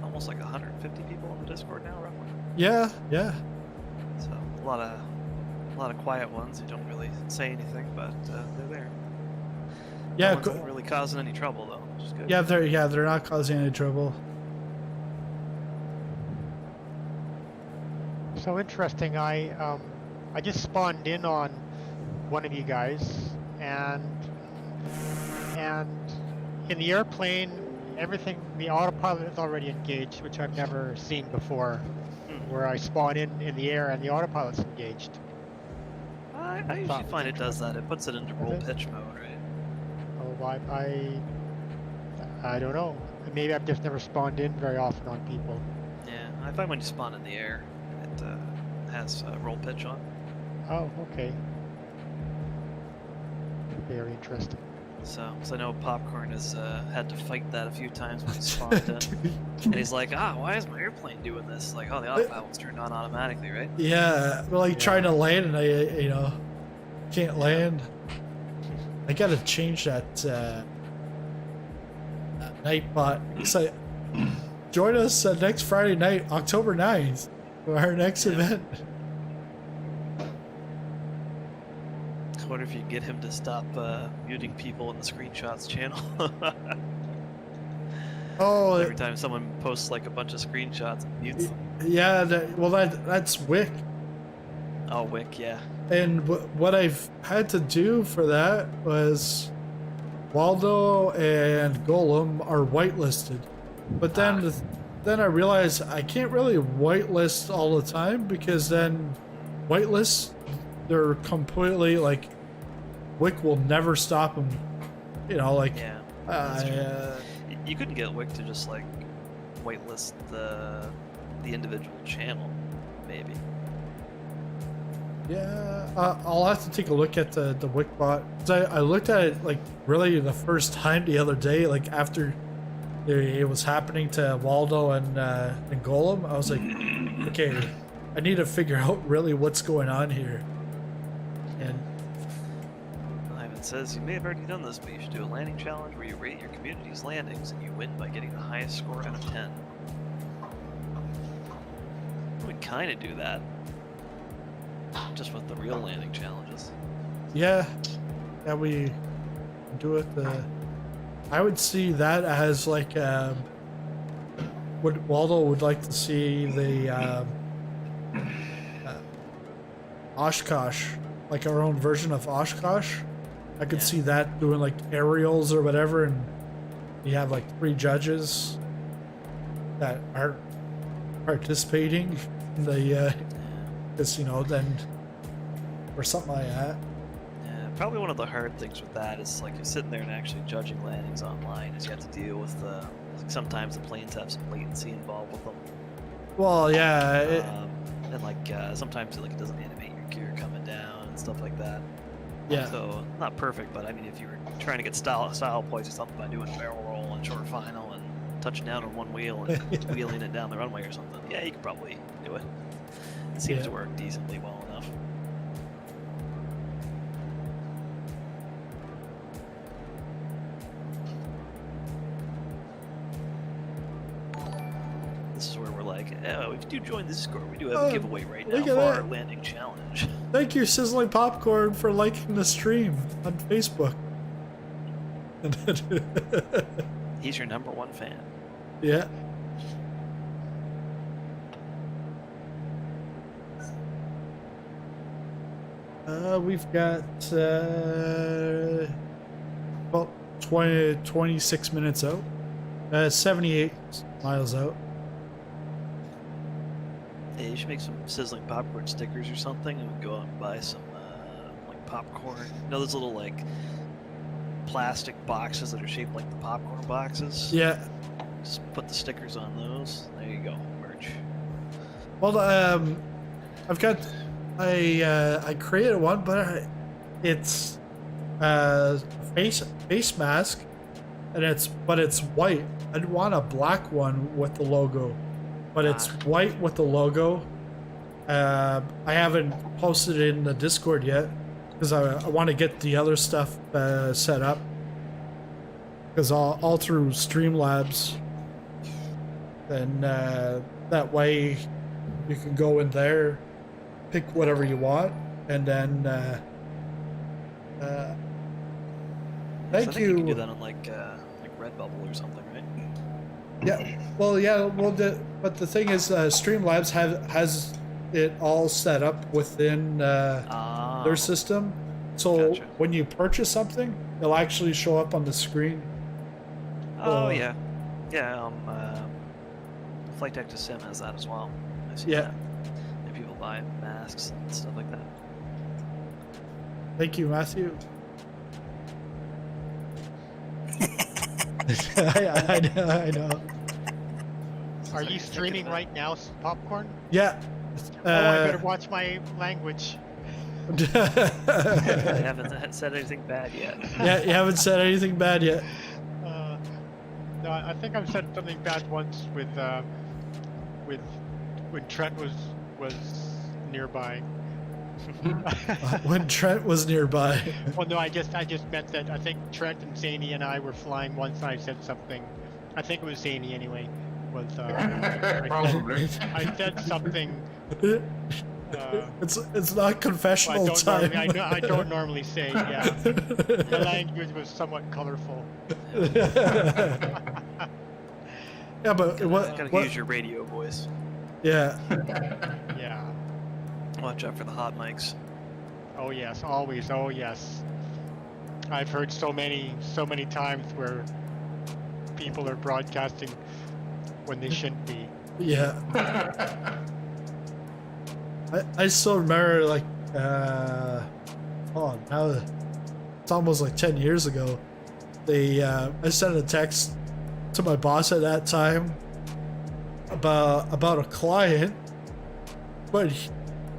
almost like 150 people on the Discord now, roughly. Yeah. So a lot of quiet ones who don't really say anything, but they're there. Yeah. No one's really causing any trouble though, which is good. They're not causing any trouble. So interesting. I just spawned in on one of you guys, and in the airplane, everything, the autopilot is already engaged, which I've never seen before. Where I spawn in the air and the autopilot's engaged. I usually Thought- find it does that. It puts it into roll pitch mode, right? Oh, I don't know. Maybe I've just never spawned in very often on people. Yeah, I find when you spawn in the air, it has roll pitch on. Oh, okay. Very interesting. So I know Popcorn has had to fight that a few times when he spawned in. And he's like, why is my airplane doing this? Like, oh, the autopilot's turned on automatically, right? Yeah. We're like trying to land, and I can't land. I gotta change that night bot. So join us next Friday night, October 9th, for our next event. I wonder if you can get him to stop muting people in the screenshots channel. Oh, Every time someone posts like a bunch of screenshots, it mutes them. yeah. That's Wick. Oh, Wick, yeah. And what I've had to do for that was Waldo and Golem are whitelisted. But then I realized I can't really whitelist all the time because then whitelists, they're completely like, Wick will never stop them. Yeah. that's true. You couldn't get Wick to just like whitelist the individual channel, maybe. Yeah, I'll have to take a look at the Wick bot. 'Cause I looked at it like really the first time the other day, like after it was happening to Waldo and Golem. I was like, okay, I need to figure out really what's going on here. And Ivan says, you may have already done this, but you should do a landing challenge where you rate your community's landings and you win by getting the highest score out of 10. We kind of do that. Just with the real landing challenges. yeah, we do it. I would see that as like what Waldo would like to see the Oshkosh, like our own version of Oshkosh. I could see that doing like aerials or whatever, and you have like 3 judges that aren't participating in the then or something like that. Yeah, probably one of the hard things with that is like you're sitting there and actually judging landings online is you have to deal with sometimes the planes have some latency involved with them. Well, yeah. And like sometimes it doesn't animate your gear coming down and stuff like that. Yeah. So not perfect, but I mean, if you were trying to get style points or something by doing a barrel roll and short final and touching down on one wheel and wheeling it down the runway or something, yeah, you could probably do it. It seems to work decently well enough. This is where we're like, if you do join the Discord, we do have a giveaway right now for our landing challenge. Thank you, Sizzling Popcorn, for liking the stream on Facebook. He's your #1 fan. Yeah. We've got about 26 minutes out. 78 miles out. Hey, you should make some Sizzling Popcorn stickers or something, and we can go out and buy some like popcorn. You know those little like plastic boxes that are shaped like the popcorn boxes. Yeah. Just put the stickers on those. There you go, merch. Well, I've got I created one, but it's face mask, and it's white. I'd want a black one with the logo, but it's white with the logo. I haven't posted it in the Discord yet because I want to get the other stuff set up, because all through Streamlabs, then that way you can go in there, pick whatever you want, and then thank So I think you. You can do that on like Redbubble or something, right? Yeah, well, but the thing is, Streamlabs has it all set up within their system. So Gotcha. when you purchase something, it'll actually show up on the screen. Oh yeah, yeah. Flight Deck to Sim has that as well. I see Yeah. that. If people buy masks and stuff like that. Thank you, Matthew. I know. Are you streaming right now, Popcorn? Yeah. Oh, I better watch my language. I haven't said anything bad yet. Yeah, you haven't said anything bad yet. No, I think I've said something bad once with when Trent was nearby. When Trent was nearby. Well, no, I just meant that I think Trent and Zany and I were flying once, and I said something. I think it was Zany anyway. Probably. I said something. It's not confessional time. I don't normally say. Yeah, the language was somewhat colorful. Yeah, but Gotta use your radio voice. Yeah. Yeah. Watch out for the hot mics. Oh yes, always. Oh yes. I've heard so many times where people are broadcasting when they shouldn't be. Yeah. I still remember, like, now it's almost like 10 years ago. I sent a text to my boss at that time about a client, but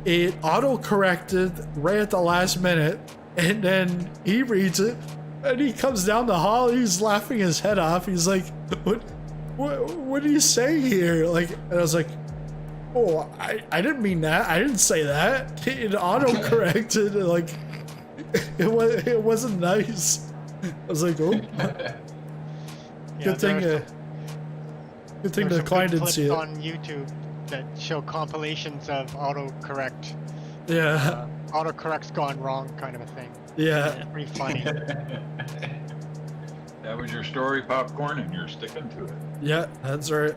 it auto-corrected right at the last minute, and then he reads it, and he comes down the hall, he's laughing his head off. He's like, what do you say here? Like, and I was like, oh, I didn't mean that. I didn't say that. It auto-corrected. Like, it wasn't nice. I was like, oh. Good thing the client didn't see it. On YouTube that show compilations of autocorrect. Yeah. Autocorrect's gone wrong, kind of a thing. Yeah. Pretty funny. That was your story, Popcorn, and you're sticking to it. Yeah, that's right.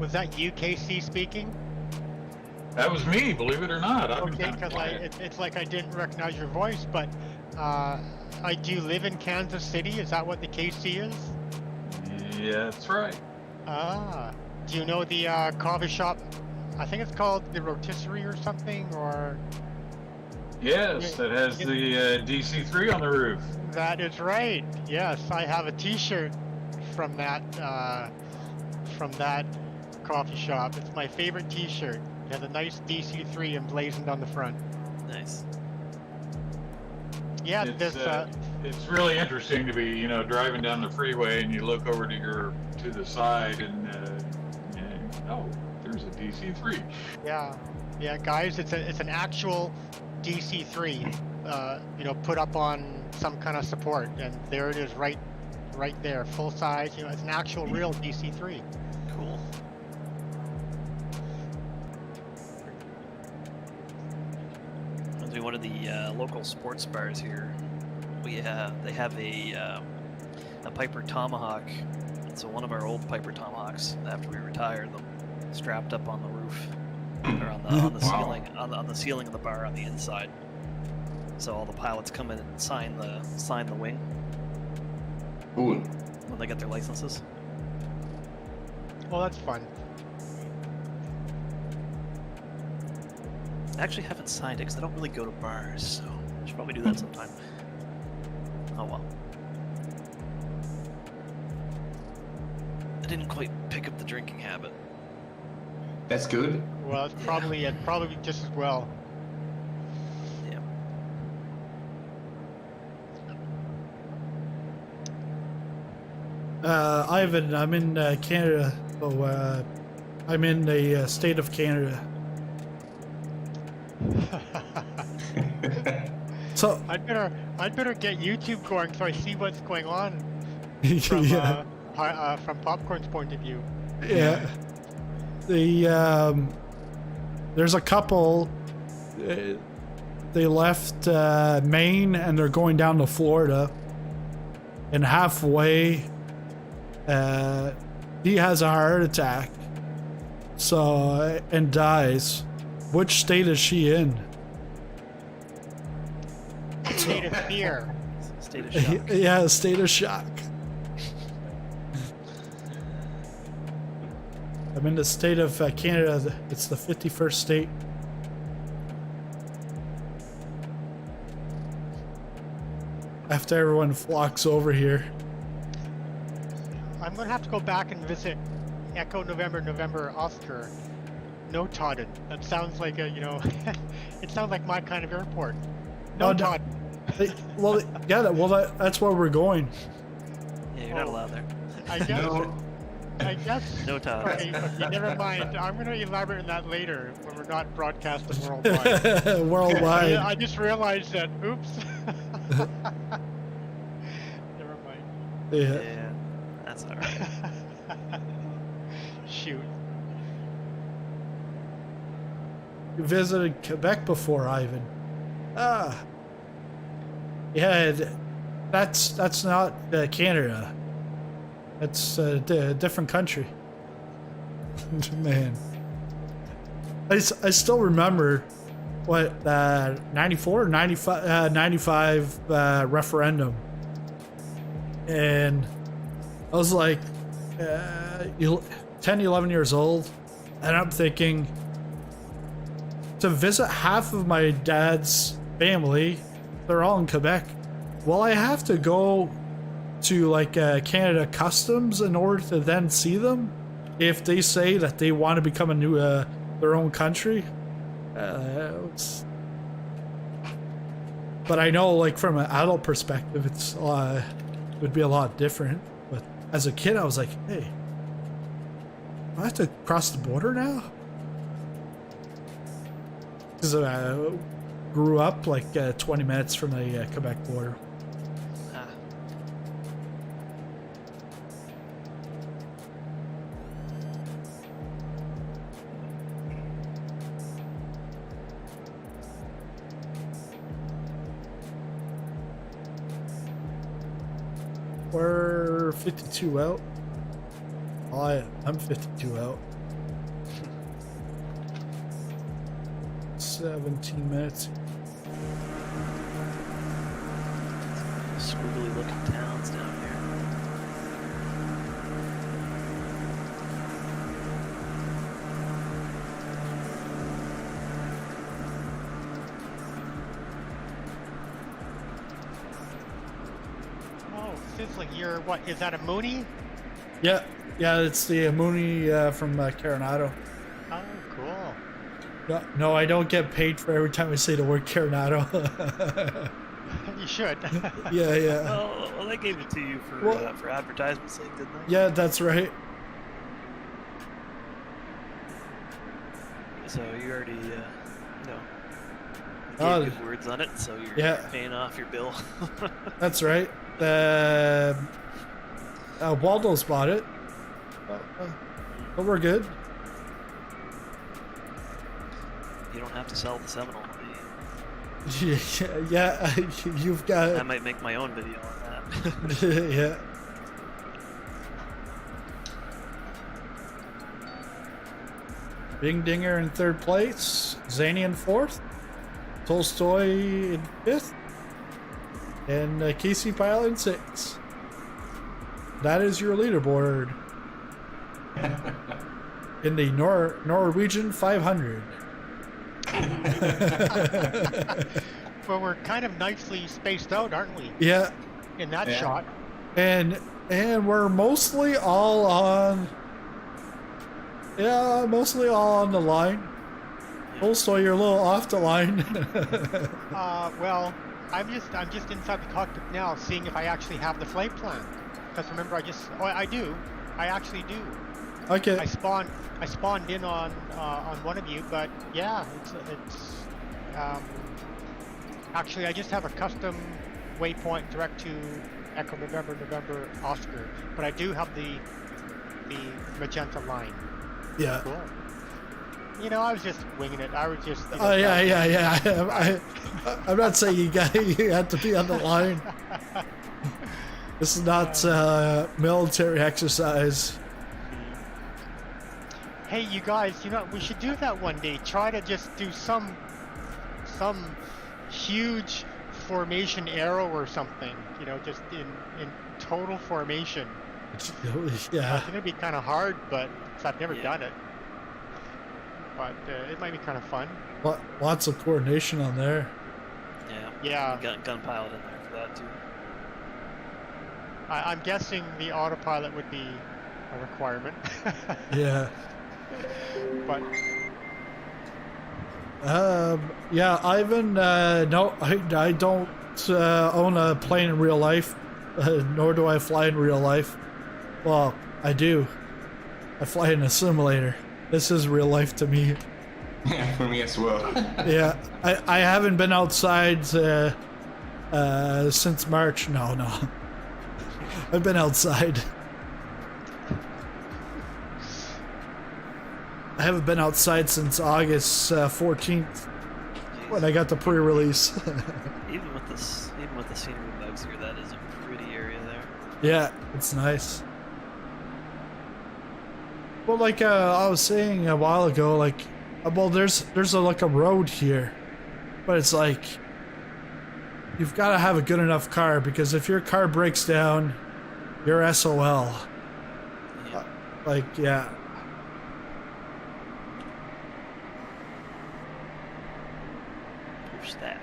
Was that you, KC, speaking? That was me, believe it or not. I've been Okay, kinda because quiet. it's like I didn't recognize your voice, but I do live in Kansas City. Is that what the KC is? Yeah, that's right. Ah. Do you know the coffee shop? I think it's called the Rotisserie or something, or... Yes, that has the DC-3 on the roof. That is right. Yes, I have a T-shirt from that coffee shop. It's my favorite T-shirt. It has a nice DC-3 emblazoned on the front. Nice. Yeah, It's really interesting to be, driving down the freeway and you look over to the side and oh, there's a DC-3. Yeah, guys, it's an actual DC-3, put up on some kind of support, and there it is, right there, full size. It's an actual real DC-3. Cool. I'll do one of the local sports bars here. They have a Piper Tomahawk. So one of our old Piper Tomahawks, after we retired them, strapped up on the roof, or on the Wow. ceiling, on the ceiling of the bar on the inside. So all the pilots come in and sign the wing Cool. when they get their licenses. Well, that's fun. I actually haven't signed it because I don't really go to bars, so I should probably do that sometime. Oh well. I didn't quite pick up the drinking habit. That's good. Well, it's probably just as well. Yeah. Ivan, I'm in Canada. So I'm in the state of Canada. So I'd better get YouTube going so I see what's going on from yeah, from Popcorn's point of view. yeah. There's a couple. They left Maine and they're going down to Florida. And halfway, he has a heart attack. So and dies. Which state is she in? State of fear. State of shock. Yeah, state of shock. I'm in the state of Canada. It's the 51st state. After everyone flocks over here. I'm gonna have to go back and visit Echo November Oscar Notodden. That sounds like a it sounds like my kind of airport. Notodden. That's where we're going. Yeah, you're not allowed there. I guess. No. I guess. No Todd. Okay, never mind. I'm gonna elaborate on that later when we're not broadcasting worldwide. Worldwide. I just realized that. Oops. Never mind. Yeah. Yeah, that's alright. Shoot. You visited Quebec before, Ivan. Yeah, that's not Canada. That's a different country. Man. I still remember what 94 95 referendum, and I was like 10 11 years old, and I'm thinking to visit half of my dad's family, they're all in Quebec. Well, I have to go to like Canada Customs in order to then see them if they say that they want to become a new their own country. But I know, like, from an adult perspective, it would be a lot different. But as a kid, I was like, hey, I have to cross the border now? Because I grew up like 20 minutes from the Quebec border. Ah. We're 52 out. I'm 52 out. 17 minutes. Squiggly looking towns down here. Oh, Sizzling, you're what? Is that a Mooney? Yeah, it's the Mooney from Carenado. Oh, cool. No, I don't get paid for every time I say the word Carenado. You should. Yeah. Well, they gave it to you for advertisement sake, didn't they? Yeah, that's right. So you already, gave good words on it, so you're paying off your bill. That's right. Waldo's bought it. But we're good. You don't have to sell the Seminole. Yeah, you've got. I might make my own video on that. Yeah. Bing Dinger in third place, Zany in fourth, Tolstoy in fifth, and Casey Pyle in sixth. That is your leaderboard in the Norwegian 500. Well, we're kind of nicely spaced out, aren't we? Yeah, in that Yeah. shot. And we're mostly all on. Yeah, mostly all on the line. Also, you're a little off the line. Well, I'm just inside the cockpit now, seeing if I actually have the flight plan. Because remember, I do. I actually do. Okay. I spawned in on one of you, but yeah, it's actually I just have a custom waypoint direct to Echo November Oscar, but I do have the magenta line. Yeah. Cool. You know, I was just winging it. I was just. You know, Oh yeah. I'm not saying you have to be on the line. This is not military exercise. Hey, you guys, you know, we should do that one day. Try to just do some huge formation arrow or something. You know, just in total formation. Yeah. It's gonna be kind of hard, but 'cause I've never done it. But it might be kind of fun. Lots of coordination on there. Yeah. Gun pilot in there for that too. I'm guessing the autopilot would be a requirement. Yeah. But yeah, Ivan. No, I don't own a plane in real life, nor do I fly in real life. Well, I do. I fly in a simulator. This is real life to me. Yeah, for me as well. Yeah, I haven't been outside since March. No. I've been outside. I haven't been outside since August 14th when I got the pre-release. Even with the scenery bugs here, that is a pretty area there. Yeah, it's nice. Well, like I was saying a while ago, like, well, there's like a road here, but it's like you've got to have a good enough car, because if your car breaks down, you're SOL. Yeah. Like, yeah. Push that.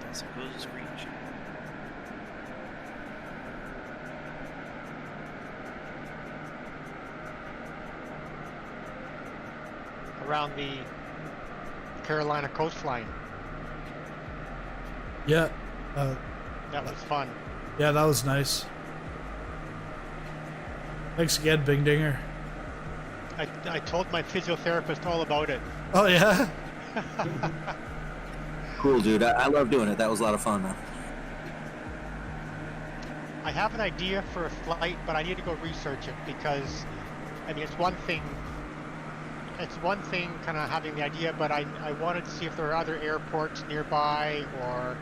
I suppose a screen shot. around the Carolina coastline. Yeah. That was fun. Yeah, that was nice. Thanks again, Bing Dinger. I told my physiotherapist all about it. Oh, yeah? Cool, dude. I love doing it. That was a lot of fun, man. I have an idea for a flight, but I need to go research it, because, I mean, it's one thing kind of having the idea, but I wanted to see if there are other airports nearby, or,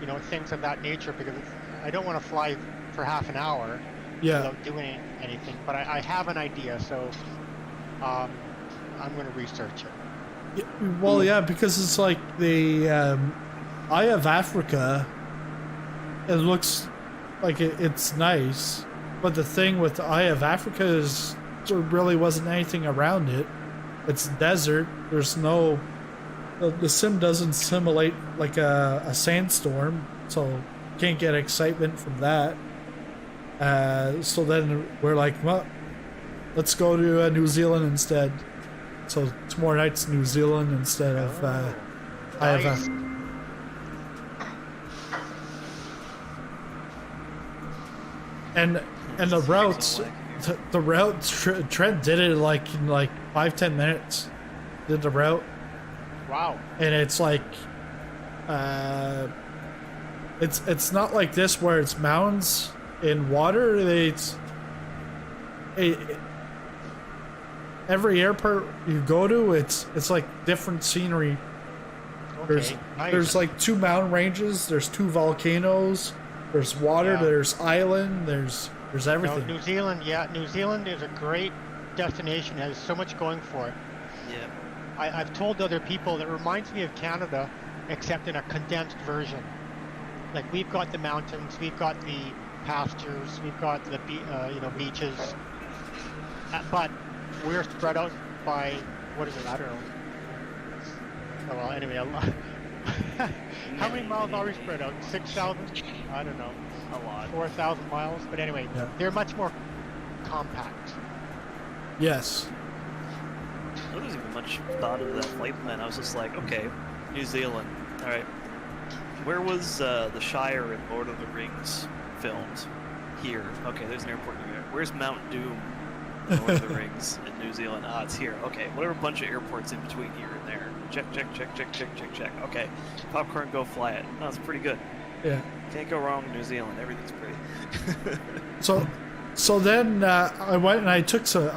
you know, things of that nature, because I don't want to fly for half an hour without doing anything, but I have an idea, so I'm going to research it. Yeah, well, yeah, because it's like the Eye of Africa, it looks like it's nice, but the thing with the Eye of Africa is there really wasn't anything around it. It's desert. There's no... The sim doesn't simulate like a sandstorm, so you can't get excitement from that. So then we're like, well, let's go to New Zealand instead. So tomorrow night's New Zealand instead of Eye of Africa. And the routes, the route Trent did it like in like 5-10 minutes. Did the route. Wow. And it's like, it's not like this where it's mountains in water. Every airport you go to, it's like different scenery. Okay, There's like 2 mountain ranges. There's 2 volcanoes. There's water. Yeah. There's island. There's everything. No, New Zealand, yeah, New Zealand is a great destination. It has so much going for it. Yeah. I've told other people that reminds me of Canada, except in a condensed version. Like, we've got the mountains, we've got the pastures, we've got the beaches, but we're spread out by, what is it? I don't know. Oh, well, anyway, How many miles are we spread out? 6,000? I don't know. A lot. 4,000 miles? But anyway, Yeah. they're much more compact. Yes. There wasn't even much thought into that flight plan. I was just like, okay, New Zealand. All right. Where was the Shire in Lord of the Rings filmed? Here. Okay, there's an airport here. Where's Mount Doom in Lord of the Rings in New Zealand? Ah, it's here. Okay, whatever bunch of airports in between here and there. Check, check, check, check, check, check, check. Okay, popcorn, go fly it. No, it's pretty good. Yeah. Can't go wrong in New Zealand. Everything's pretty. So then I went and I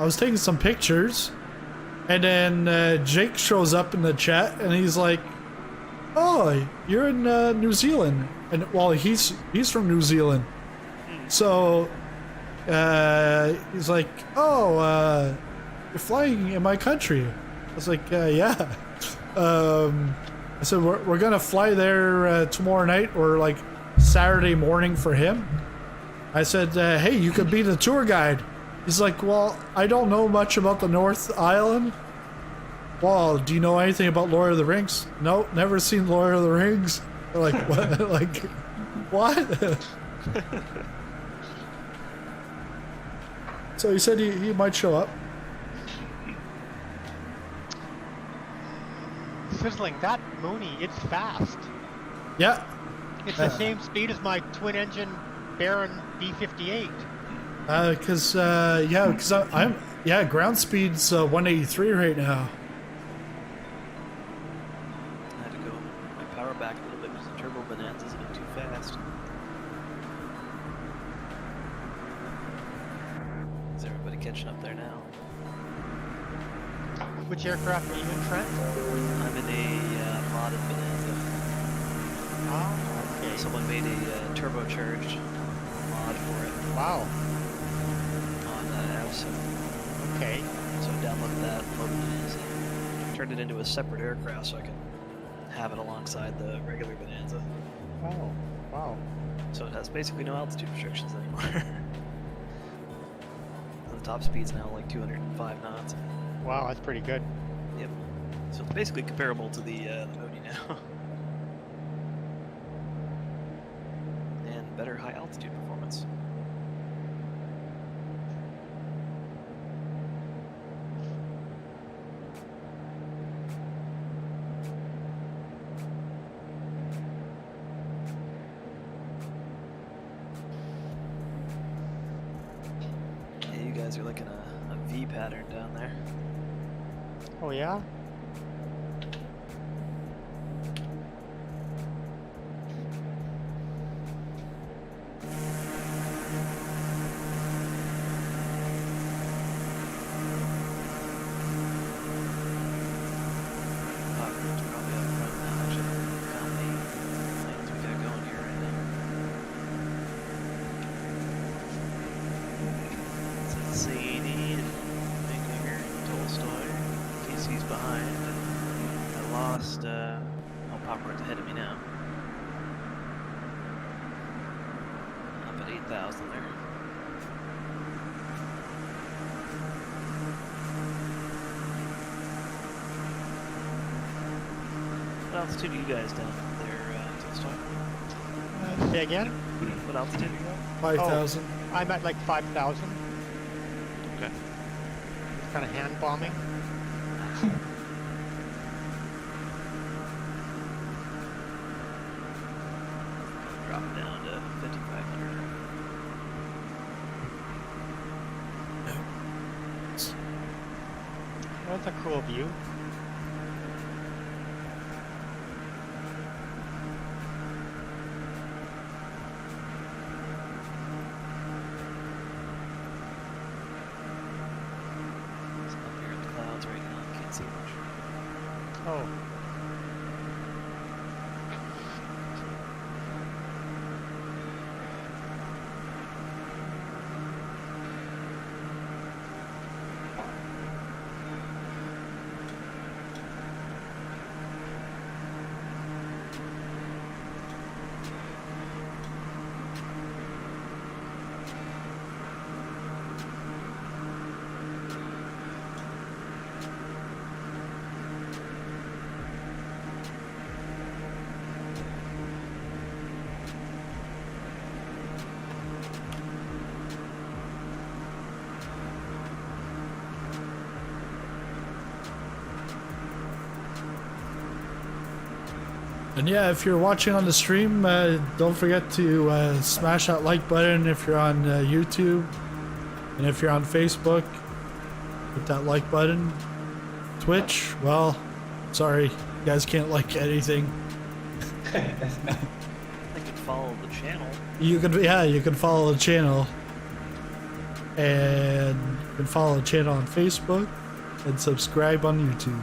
was taking some pictures, and then Jake shows up in the chat and he's like, "Oh, you're in New Zealand," and well, he's from New Zealand, so he's like, "Oh, you're flying in my country." I was like, "Yeah." I said, "We're gonna fly there tomorrow night or like Saturday morning for him." I said, "Hey, you could be the tour guide." He's like, "Well, I don't know much about the North Island." "Well, do you know anything about Lord of the Rings?" "No, never seen Lord of the Rings." They're like, "What?" Like, what? So he said he might show up. Sizzling, that Mooney, it's fast. Yeah. It's the same speed as my twin-engine Baron B-58. Because I'm ground speed's 183 right now. I had to go my power back a little bit because the turbo bonanza's a bit too fast. Is everybody catching up there now? Which aircraft are you in, Trent? I'm in a modded bonanza. Oh, okay. Someone made a turbocharged mod for it Wow. on Aerosoft. Okay. So I downloaded that, loaded it in, turned it into a separate aircraft so I can have it alongside the regular bonanza. Oh, wow. So it has basically no altitude restrictions anymore. The top speed's now like 205 knots. Wow, that's pretty good. Yep. So it's basically comparable to the Mooney now. And better high altitude performance. Yeah, you guys are looking a V pattern down there. Oh, yeah? Probably up front now. I should count how many planes we got going here right now. It's Zany and Vigra and Tolstoy. Casey's behind. And I lost. Oh, Popcorn's ahead of me now. Up at 8,000 there. What altitude are you guys down there, Tolstoy? Say again? What altitude are you at? 5,000. I'm at like 5,000. Okay. It's kind of hand bombing. Drop down to 5,500. That's a cool view. It's up here in the clouds right now. Can't see much. Oh. And yeah, if you're watching on the stream, don't forget to smash that like button if you're on YouTube. And if you're on Facebook, hit that like button. Twitch, well, sorry, you guys can't like anything. They can follow the channel. You can follow the channel. And you can follow the channel on Facebook and subscribe on YouTube.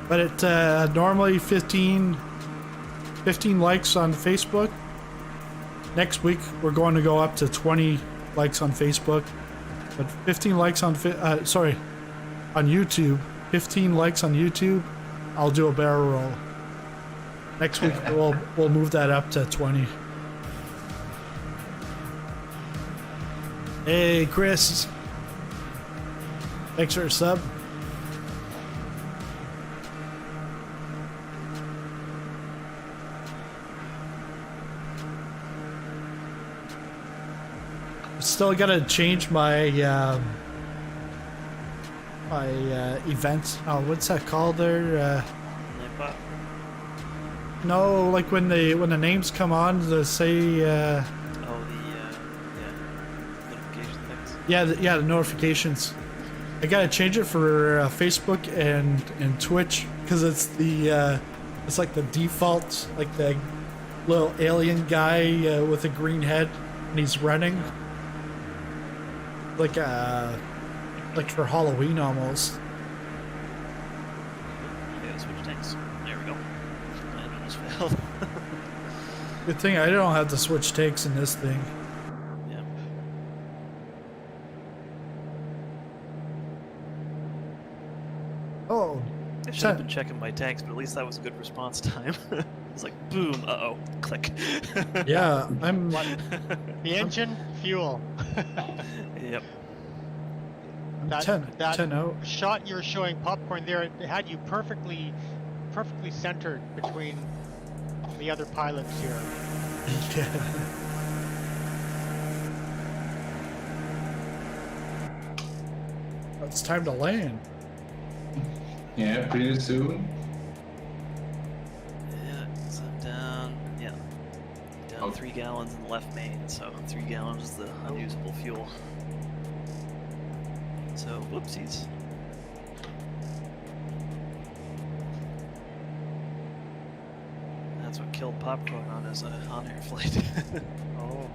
But it normally 15 likes on Facebook. Next week we're going to go up to 20 likes on Facebook, but 15 likes on on YouTube. 15 likes on YouTube. I'll do a barrel roll. Next week we'll move that up to 20. Hey Chris, thanks for a sub. Still gotta change my event. Oh, what's that called there? No, like when the names come on, they say. Notification things. Yeah, the notifications. I gotta change it for Facebook and Twitch because it's it's like the default, like the little alien guy with a green head and he's running. Like for Halloween almost. Yeah, switch tanks. There we go. I just failed. Good thing I don't have to switch takes in this thing. Yeah. Oh, I should have been checking my tanks, but at least that was a good response time. It's like boom, uh-oh, click. yeah, I'm. The engine, fuel. Yep. That 10 out. shot you were showing Popcorn there, it had you perfectly centered between the other pilots here. Yeah. It's time to land. Yeah, pretty soon. Yeah, so I'm down. Yeah. Down 3 gallons in the left main, so 3 gallons is the unusable fuel. So, whoopsies. That's what killed Popcorn on his on-air flight. Oh.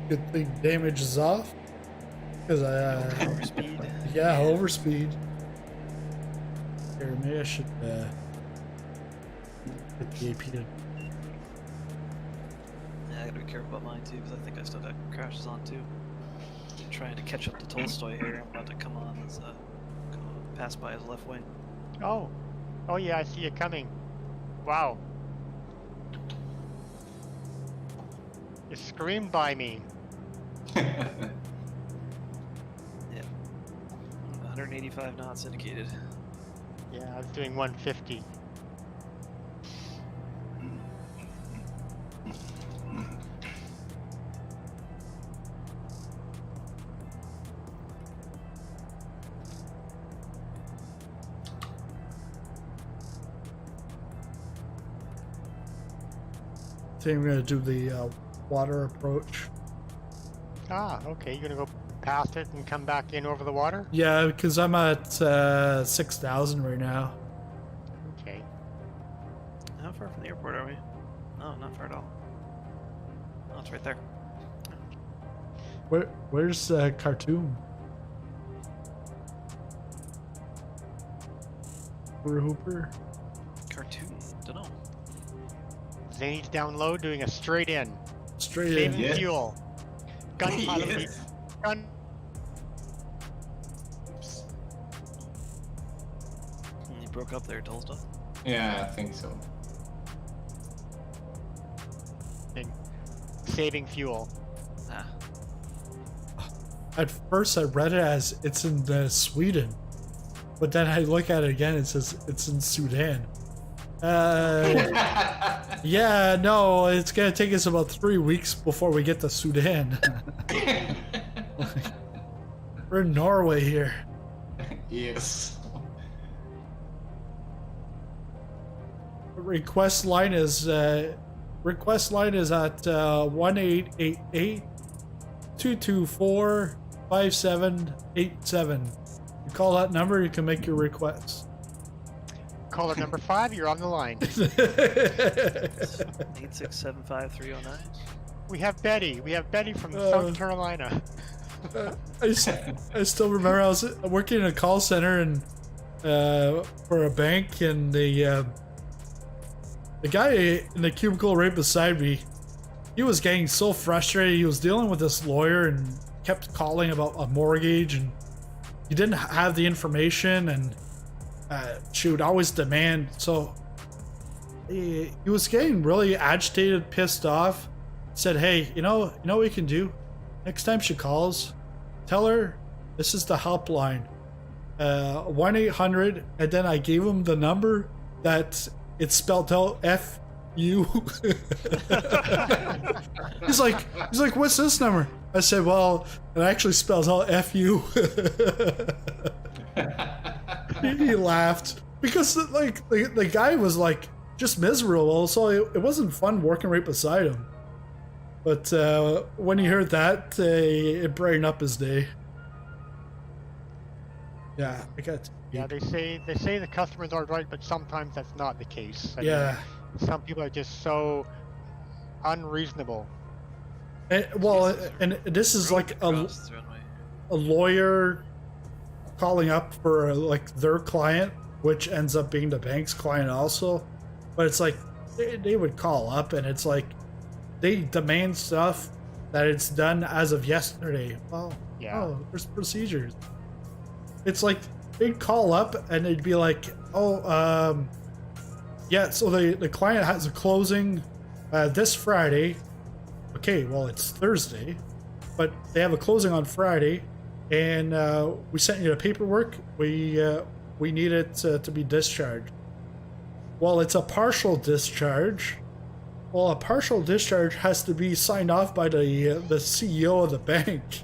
Good thing damage is off. Because Overspeed. yeah, overspeed. Here, maybe I should get the AP to. Yeah, I gotta be careful about mine too, because I think I still got crashes on too. Trying to catch up to Tolstoy here. I'm about to come on as pass by his left wing. Oh. Oh yeah, I see you coming. Wow. You screamed by me. Yeah. 185 knots indicated. Yeah, I was doing 150. I think I'm gonna do the water approach. Ah, okay. You're gonna go past it and come back in over the water? Yeah, because I'm at 6,000 right now. Okay. How far from the airport are we? No, not far at all. Oh, it's right there. Where's Khartoum? Hooper? Cartoon. Dunno. Zane's down low doing a straight in. Straight Saving in. Yes. fuel. Gun pilot. Yes. Gun. You broke up there, Tolstoy. Yeah, I think so. Saving fuel. Ah. at first I read it as it's in Sweden, but then I look at it again. It says it's in Sudan. Yeah, no, it's gonna take us about 3 weeks before we get to Sudan. We're in Norway here. Yes. Request line is at 1-888-224-5787. You call that number, you can make your request. Caller number 5, you're on the line. 8675309. We have Betty. We have Betty from South Carolina. I still remember I was working in a call center and for a bank, and the guy in the cubicle right beside me, he was getting so frustrated. He was dealing with this lawyer and kept calling about a mortgage, and he didn't have the information, and she would always demand. So he was getting really agitated, pissed off. Said, hey, you know what you can do? Next time she calls, tell her this is the helpline, 1-800, and then I gave him the number that it's spelled out F-U. He's like, what's this number? I said, well, it actually spells out F-U. He laughed because like the guy was like just miserable, so it wasn't fun working right beside him. But when he heard that, it brightened up his day. Yeah, I got. Yeah, they say the customers are right, but sometimes that's not the case. I Yeah. mean, some people are just so unreasonable. And, well, and this is like a lawyer calling up for like their client, which ends up being the bank's client also. But it's like they would call up, and it's like they demand stuff that it's done as of yesterday. Well, Yeah. oh, there's procedures. It's like they'd call up and they'd be like, oh, yeah, so the client has a closing this Friday. Okay, well, it's Thursday, but they have a closing on Friday, and we sent you the paperwork. We need it to be discharged. Well, it's a partial discharge. Well, a partial discharge has to be signed off by the CEO of the bank.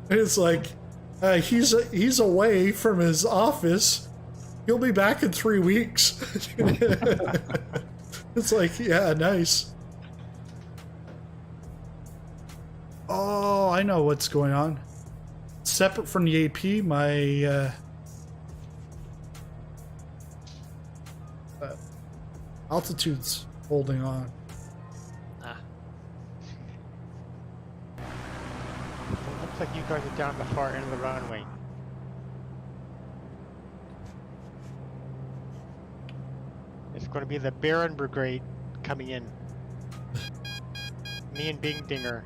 And it's like he's away from his office. He'll be back in 3 weeks. It's like, yeah, nice. Oh, I know what's going on. Separate from the AP, my altitude's holding on. Looks like you guys are down the far end of the runway. It's going to be the Baron Brigade coming in. Me and Bing Dinger.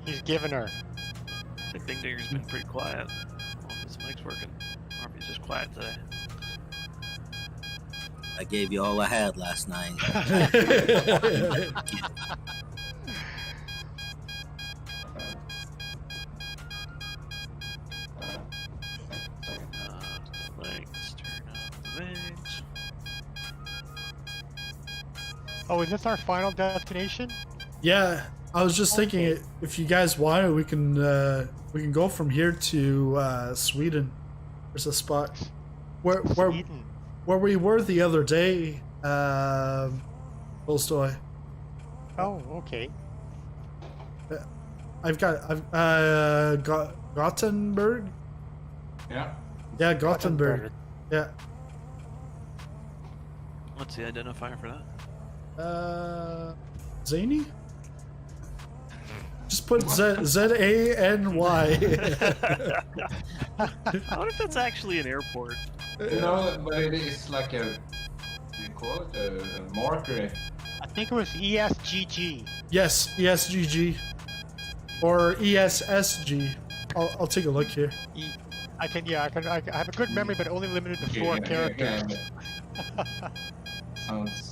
He's giving her. Looks like Ding Dinger's been pretty quiet. I don't know if his mic's working, or if he's just quiet today. I gave you all I had last night. Legs, turn on the wings. Oh, is this our final destination? Yeah, I was just thinking, if you guys want it, we can go from here to Sweden. There's a spot where Sweden. where we were the other day, Tolstoy. Oh, okay. I've got Gothenburg. Yeah. Yeah, Gothenburg. Yeah. What's the identifier for that? Zany. Just put Z-A-N-Y. I wonder if that's actually an airport. No, but it is like a, you call it a marker. I think it was ESGG. Yes, ESGG. Or ESSG. I'll take a look here. I have a good memory, but only limited to 4 characters. Sounds.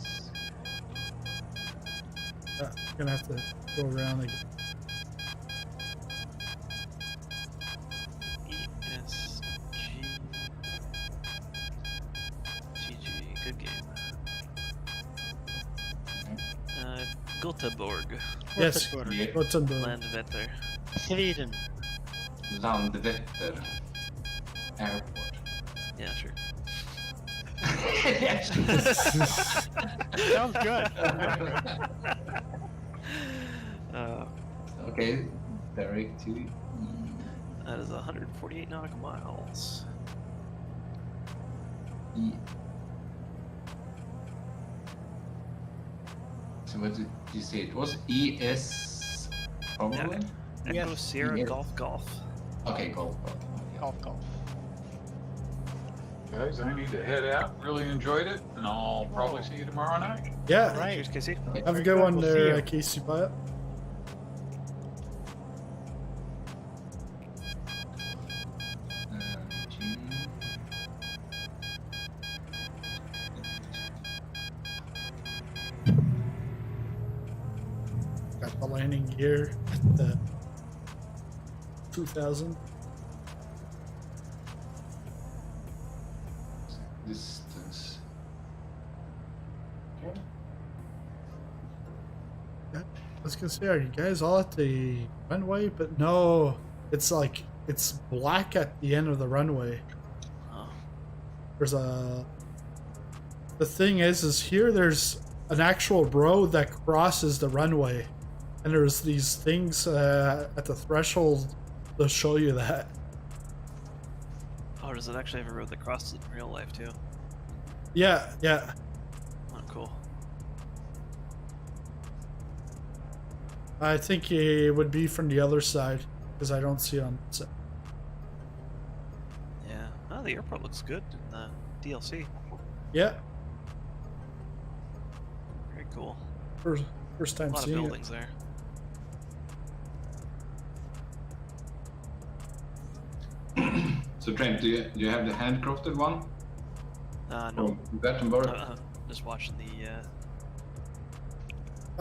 Gonna have to go around again. ESG. GG, good game. Göteborg, Yes, Göteborg. Notodden. Landvetter. Sweden. Landvetter Airport. Yeah, sure. Sounds good. Okay, Derek to That is 148 nautical miles. E. So what did you say? It was ES probably? Echo Yes. Sierra Yes. Golf Golf. Okay, golf. Golf. Guys, I need to head out. Really enjoyed it, and I'll probably see you tomorrow night. Yeah, Right. Cheers, Casey. have a Very good one We'll see there, you. Casey Pyatt. Got the landing gear at the 2000. Distance. I was gonna say, are you guys all at the runway? But no, it's like it's black at the end of the runway. Oh, There's a. The thing is here there's an actual road that crosses the runway, and there's these things at the threshold to show you that. oh, does it actually have a road that crosses it in real life too? Yeah, yeah. Oh, cool. I think it would be from the other side because I don't see it on. Yeah. Oh, the airport looks good in the DLC. Yeah, Very cool. first A time lot of seeing it. buildings there. So Trent, do you have the handcrafted one No. from Gothenburg? Just watching the.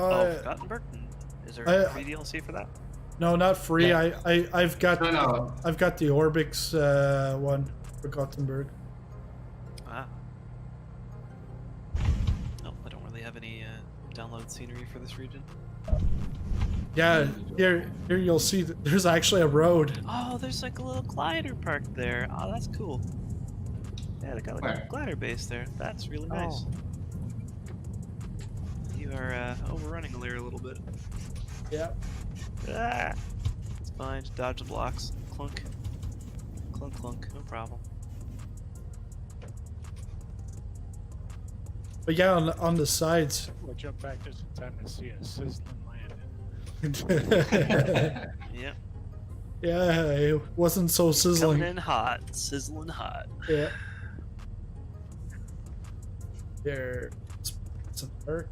Uh, Gothenburg. Is there I- a free DLC for that? No, not free. Yeah. I've got No. I've got the ORBX one for Gothenburg. Ah. Nope, I don't really have any download scenery for this region. Yeah, here you'll see that there's actually a road. Oh, there's like a little glider parked there. Oh, that's cool. Yeah, they got like a Where? glider base there. That's really nice. You are overrunning there a little bit. Yeah. Ah, it's fine. Just dodge the blocks. Clunk. Clunk, clunk. No problem. But yeah, on the sides. We'll jump back just in time to see a sizzling Yeah, Yep. it wasn't so Coming sizzling. in hot. Sizzling hot. Yeah. There. It's a dark.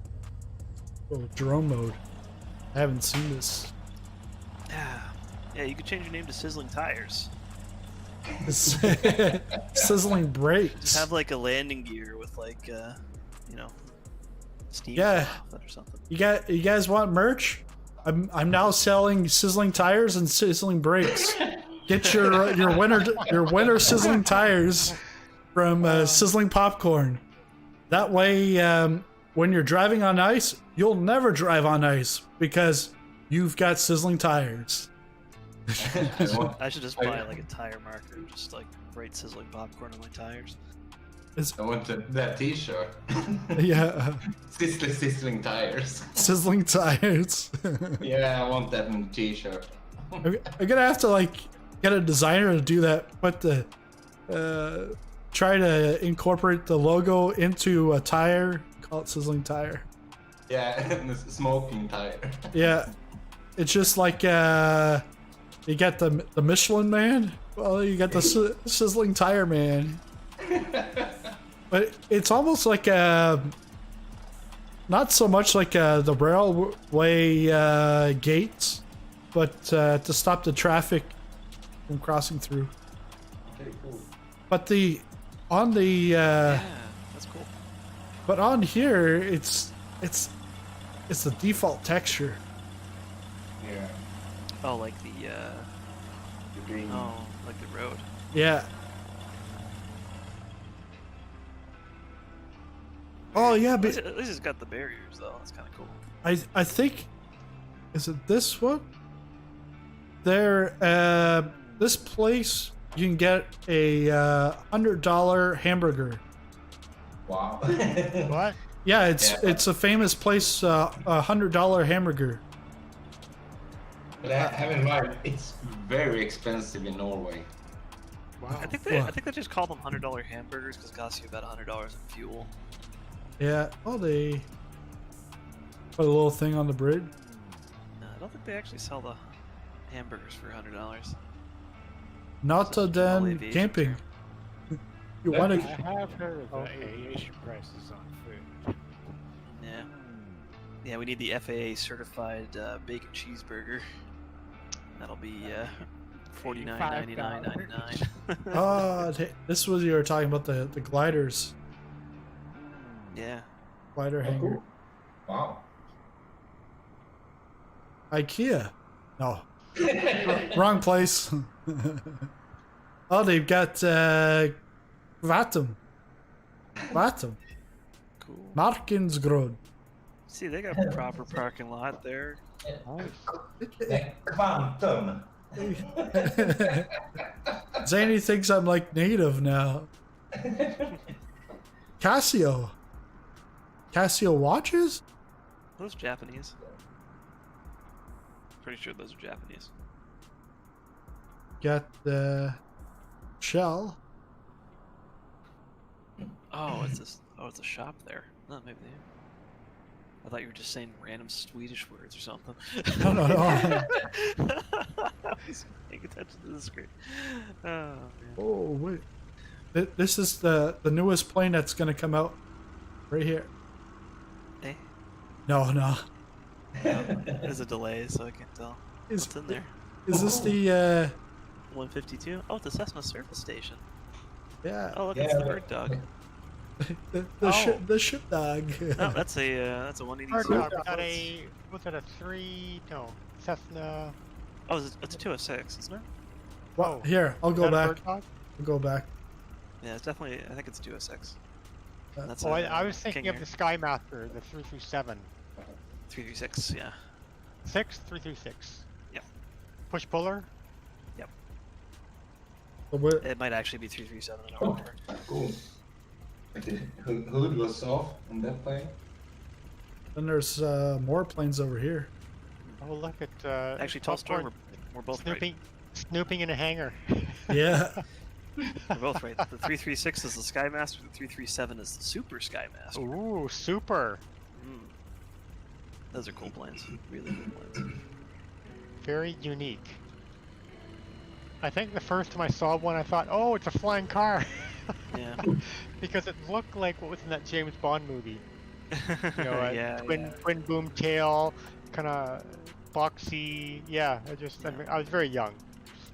Oh, drone mode. I haven't seen this. Yeah, you could change your name to Sizzling Tires. Sizzling brakes. Just have like a landing gear with like, you know, steam Yeah. off it or something. You guys want merch? I'm now selling sizzling tires and sizzling brakes. Get your winter sizzling tires from Sizzling Popcorn. That way, when you're driving on ice, you'll never drive on ice because you've got sizzling tires. I should just buy like a tire marker and just like write Sizzling Popcorn on my tires. I want that T-shirt. Yeah, Sizzling tires. sizzling tires. Yeah, I want that in the T-shirt. I'm gonna have to like get a designer to do that. Put the try to incorporate the logo into a tire. Call it sizzling tire. Yeah, the smoking tire. Yeah, it's just like you get the Michelin Man. Well, you got the sizzling tire man. But it's almost like not so much like the railway gates, but to stop the traffic from crossing through. Okay, cool. But on the Yeah, that's cool. but on here it's it's the default texture. Yeah. Oh, like the green. oh, like the road. Yeah. Oh yeah, At but least it's got the barriers though. That's kind of cool. I think, is it this one? There, this place you can get a $100 hamburger. Wow. What? Yeah, it's Yeah. it's a famous place, a $100 hamburger. But have in mind, it's very expensive in Norway. Wow. I think they just call them $100 hamburgers because it costs you about $100 in fuel. Yeah. Oh, they put a little thing on the bridge. No, I don't think they actually sell the hamburgers for $100. Notodden aviation camping. term. You That want I to? have heard of the Okay. aviation prices on food. Yeah. Yeah, we need the FAA certified bacon cheeseburger. That'll be $49.99.99. Oh, this was you were talking about the gliders, Yeah. glider hanger. Wow. IKEA. No, wrong place. Oh, they've got Vatum. Cool. Markinsgrod. See, they got a proper parking lot there. Quantum. Zany thinks I'm like native now. Casio watches? Are those Japanese? Pretty sure those are Japanese. Got the Shell. Oh, it's this. Oh, it's a shop there. No, maybe they. I thought you were just saying random Swedish words or something. No. I was paying attention to the screen. Oh, man. Oh wait, this is the newest plane that's gonna come out right here. Eh? No. There's a delay, so I can't tell. Is What's in there? is this the 152? Oh, it's the Cessna Surface Station. yeah Oh, look, Yeah, it's the but- bird dog. the ship dog? No, that's a 186. Hard dog. Was that a 3? No. Cessna. Oh, it's a 206, isn't it? Well, here I'll Is go that a back. bird dog? I'll go back. Yeah, it's definitely. I think it's 206. That's Oh, a I was thinking King of Air. the Skymaster, the 337. 336. Yeah. 336. Yep. Push puller. So what- It might actually be 337. I don't Oh, remember. cool. Like the hood was off on that plane. Then there's more planes over here. Oh, look at Actually, Tolstoy, Popcorn we're both snooping in a hangar. Yeah. right. We're both right. The 336 is the Skymaster. The 337 is the Super Skymaster. Ooh, super. Mm. Those are cool planes. Really cool planes. Very unique. I think the first time I saw one, I thought, oh, it's a flying car. Yeah. Because it looked like what was in that James Bond movie. You know, yeah. twin boom tail, kind of boxy. Yeah, I was very young.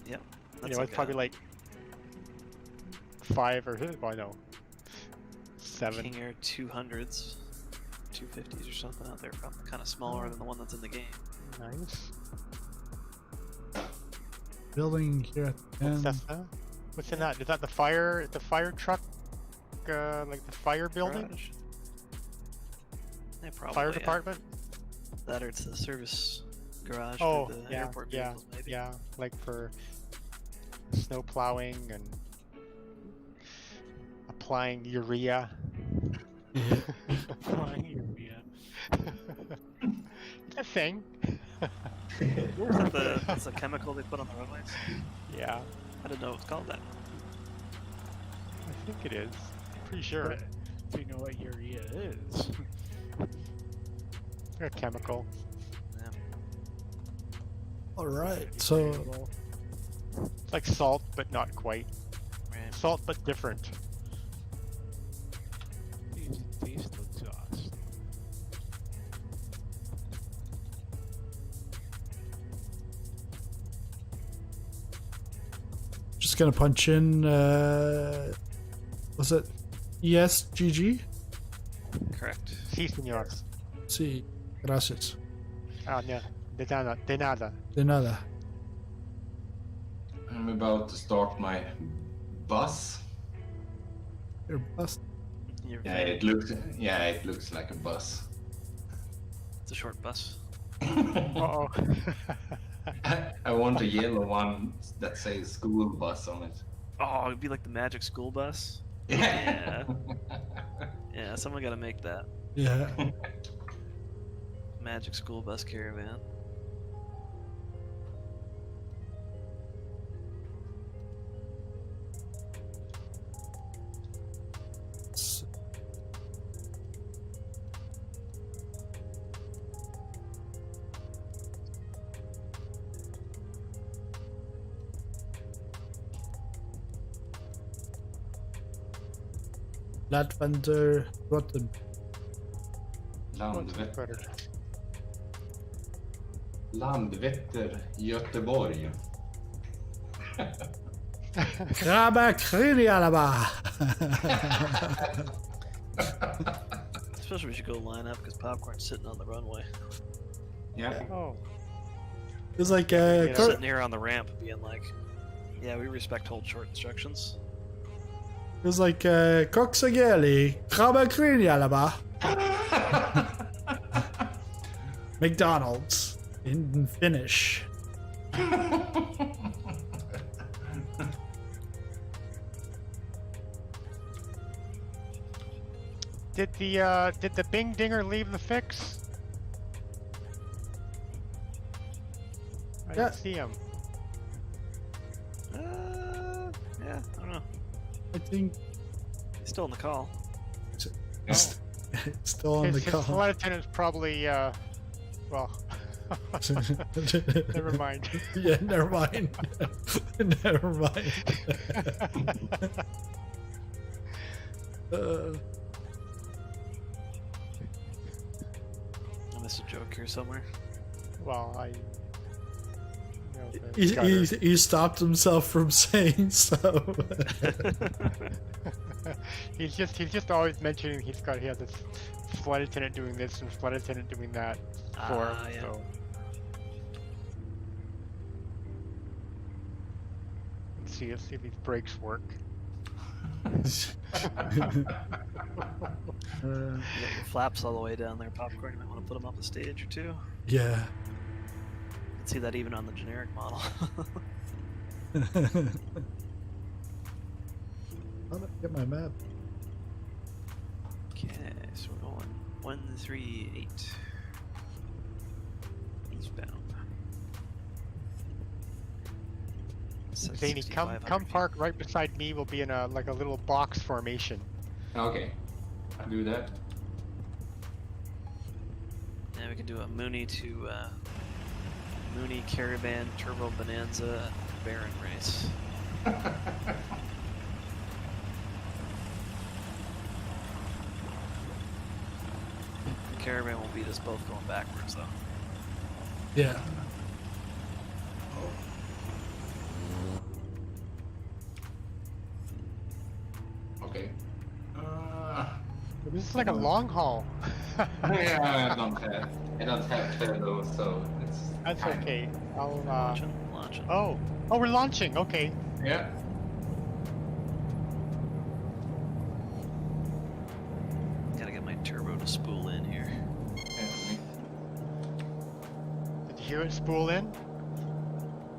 Yep. You know, I was probably like 5 or well, no, 7. King Air 200s, 250s or something out there, probably kind of smaller than the one that's in the game. Nice. Building here at the end. Cessna? What's in that? Is that the fire truck? Like the fire building? Garage? Yeah, probably. Fire yeah. department? That or it's the service garage Oh, for the yeah, airport yeah, vehicles, maybe. yeah. Like for snow plowing and applying urea. Flying urea. It's a thing. That's a chemical they put on the runways? Yeah, I didn't know it was called that. I think it is. Pretty sure. But do you know what urea is? A chemical. Yeah. All right. So It's like salt, but not quite. Right. Salt, but different. Diesel exhaust. just gonna punch in. Was it ESGG? Correct. Si, senor. See, Gracias. Oh, yeah. De nada. De nada. De nada. I'm about to start my bus. Your bus. Your Yeah, van. it looks like a bus. It's a short bus. Uh-oh. I want a yellow one that says school bus on it. Oh, it'd be like the magic school bus. Yeah. Yeah, someone gotta make that. Yeah. Magic school bus caravan. Lavender Rotten. Landvetter, Göteborg. Rabakridialaba. Especially we should go line up because Popcorn's sitting on the runway. Yeah. Oh. It's like Sitting here on the ramp being like, yeah, we respect hold short instructions. it was like Coxageli. Rabakridialaba. McDonald's in Finnish. Did the Bing Dinger leave the fix? I Yeah. didn't see him. Yeah, I don't know. I think He's still in the call. it's still on the His call. flight attendant's probably well. Never mind. Yeah, never mind. Never mind. I missed a joke here somewhere. Well, I. He stopped himself from saying so. he's just always mentioning he has this flight attendant doing this and flight attendant doing that for him. Yeah. So. Let's see if these brakes work. You got your flaps all the way down there, Popcorn. You might want to put them up a stage or two. Yeah. You can see that even on the generic model. How do I get my map? Okay, so we're going 138 eastbound. Zany, come park right beside me. We'll be in a little box formation. Okay, I'll do that. Yeah, we can do a Mooney to Mooney Caravan Turbo Bonanza Baron race. The Caravan will beat us both going backwards though. Yeah. Okay. This is like a long haul. Yeah, I don't have those, so it's. That's fine. okay. I'll Launching. Oh, we're launching. Okay. Yeah. Gotta get my turbo to spool in here. That's me. Did you hear it spool in?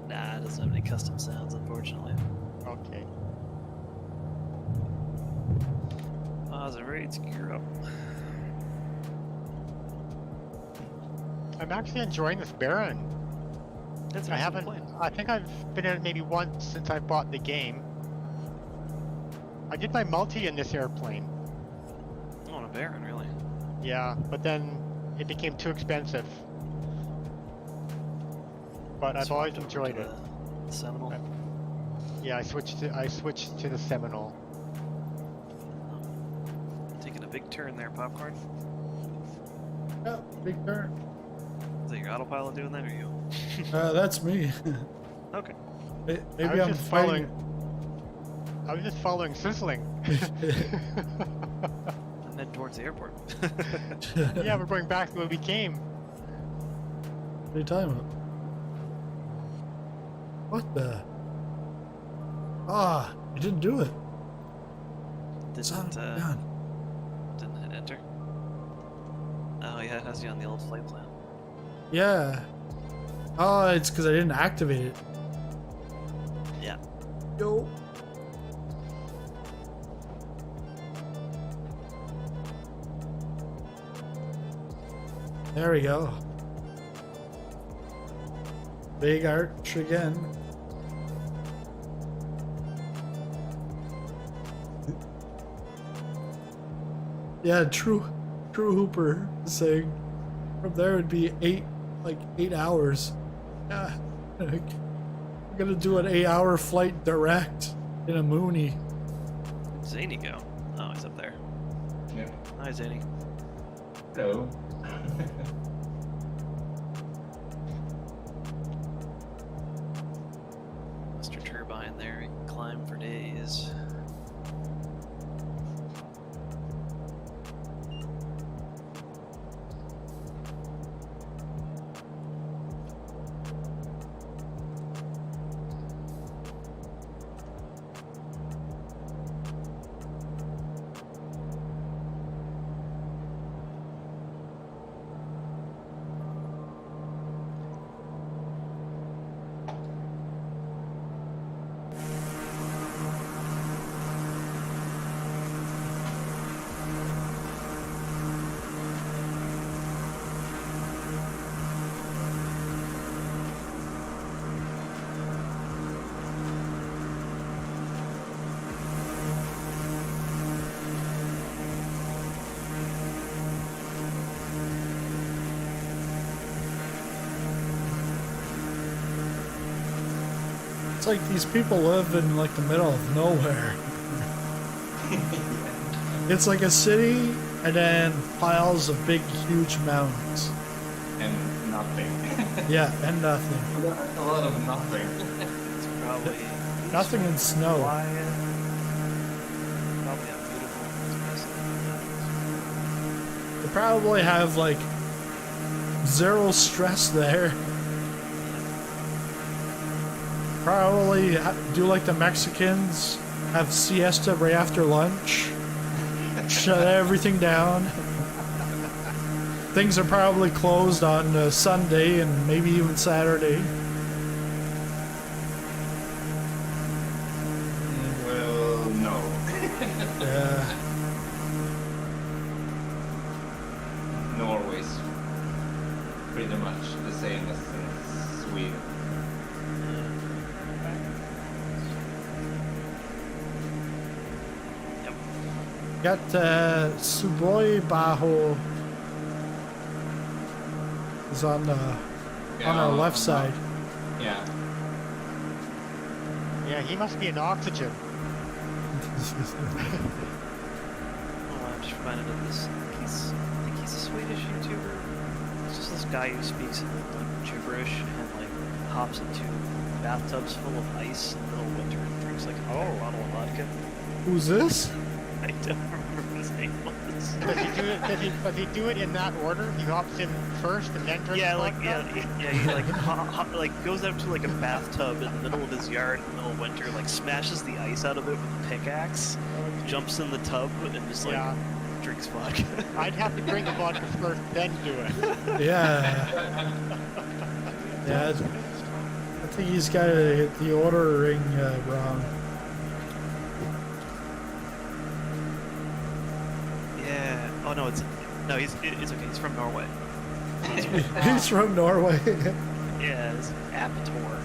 Nah, it doesn't have any custom sounds, unfortunately. Okay. Oh, is it ready to gear up? I'm actually enjoying this Baron. That's I haven't. I think I've been in it maybe once since I bought the game. I did my multi in this airplane. Oh, a Baron, really? Yeah, but then it became too expensive. But I've always Swapped over enjoyed to it. the Seminole. Yeah, I switched to the Seminole. Taking a big turn there, Popcorn. Yeah, big turn. Is that your autopilot doing that, or you? That's me. Okay. Maybe I'm fighting. I was just following Sizzling. I'm heading towards the airport. Yeah, we're going back to where we came. What are you talking about? What the? Ah, I didn't do it. Son Didn't, of a gun. didn't hit enter? Oh yeah, it has you on the old flight plan. Yeah. Oh, it's because I didn't activate it. Yeah. Yo. There we go. Big arch again. Yeah, true Hooper is saying from there would be 8 hours. Yeah. I'm gonna do an 8-hour flight direct in a Mooney. Where'd Zany go? Oh, he's up there. Yeah. Hi, Zany. Hello. Mr. Turbine there, he can climb for days. It's like these people live in like the middle of nowhere. It's like a city and then piles of big, huge mountains. And nothing. Yeah, and nothing. A lot of nothing. It's probably Nothing in snow. quiet. Probably unbeautiful. It's basically They probably have like zero stress there. Probably do like the Mexicans, have siesta right after lunch, shut everything down. Things are probably closed on Sunday and maybe even Saturday. Well, no. Yeah. Norway's pretty much the same as in Sweden. Got Suboi Bajo is on our left side. Yeah. Yeah, he must be in oxygen. Oh, I'm just reminded of this. I think he's a Swedish YouTuber. It's just this guy who speaks in like gibberish and like hops into bathtubs full of ice in the middle of winter and drinks like a entire bottle of vodka. Who's this? I don't remember what his name was. Does he do it in that order? He hops in first and then drinks Yeah, vodka? he like like goes out to like a bathtub in the middle of his yard in the middle of winter, like smashes the ice out of it with a pickaxe, jumps in the tub and just like Yeah. drinks vodka. I'd have to drink the vodka first, then do it. Yeah. Yeah. I think he's got the ordering wrong. Yeah. Oh no, it's okay. He's from Norway. He's from Norway. Yeah, it's Apator.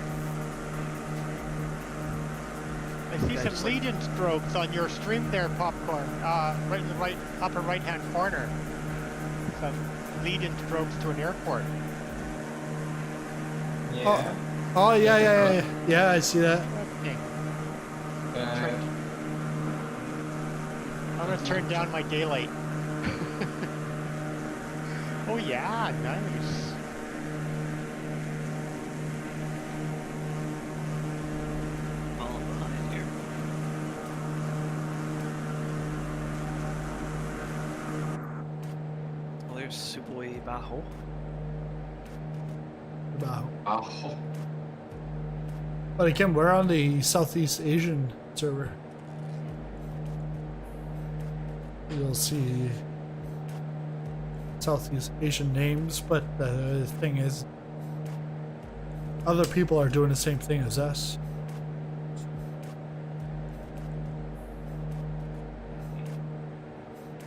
I see some lead-in strokes on your stream there, Popcorn. Right in the upper right-hand corner. Some lead-in strokes to an airport. Yeah. Oh yeah. Yeah, I see that. Okay. Uh, I'm gonna turn down my daylight. Oh yeah, nice. Falling behind here. Well, there's Suboi Bajo. Wow. Oh, But again, we're on the Southeast Asian server. You'll see Southeast Asian names, but the thing is, other people are doing the same thing as us.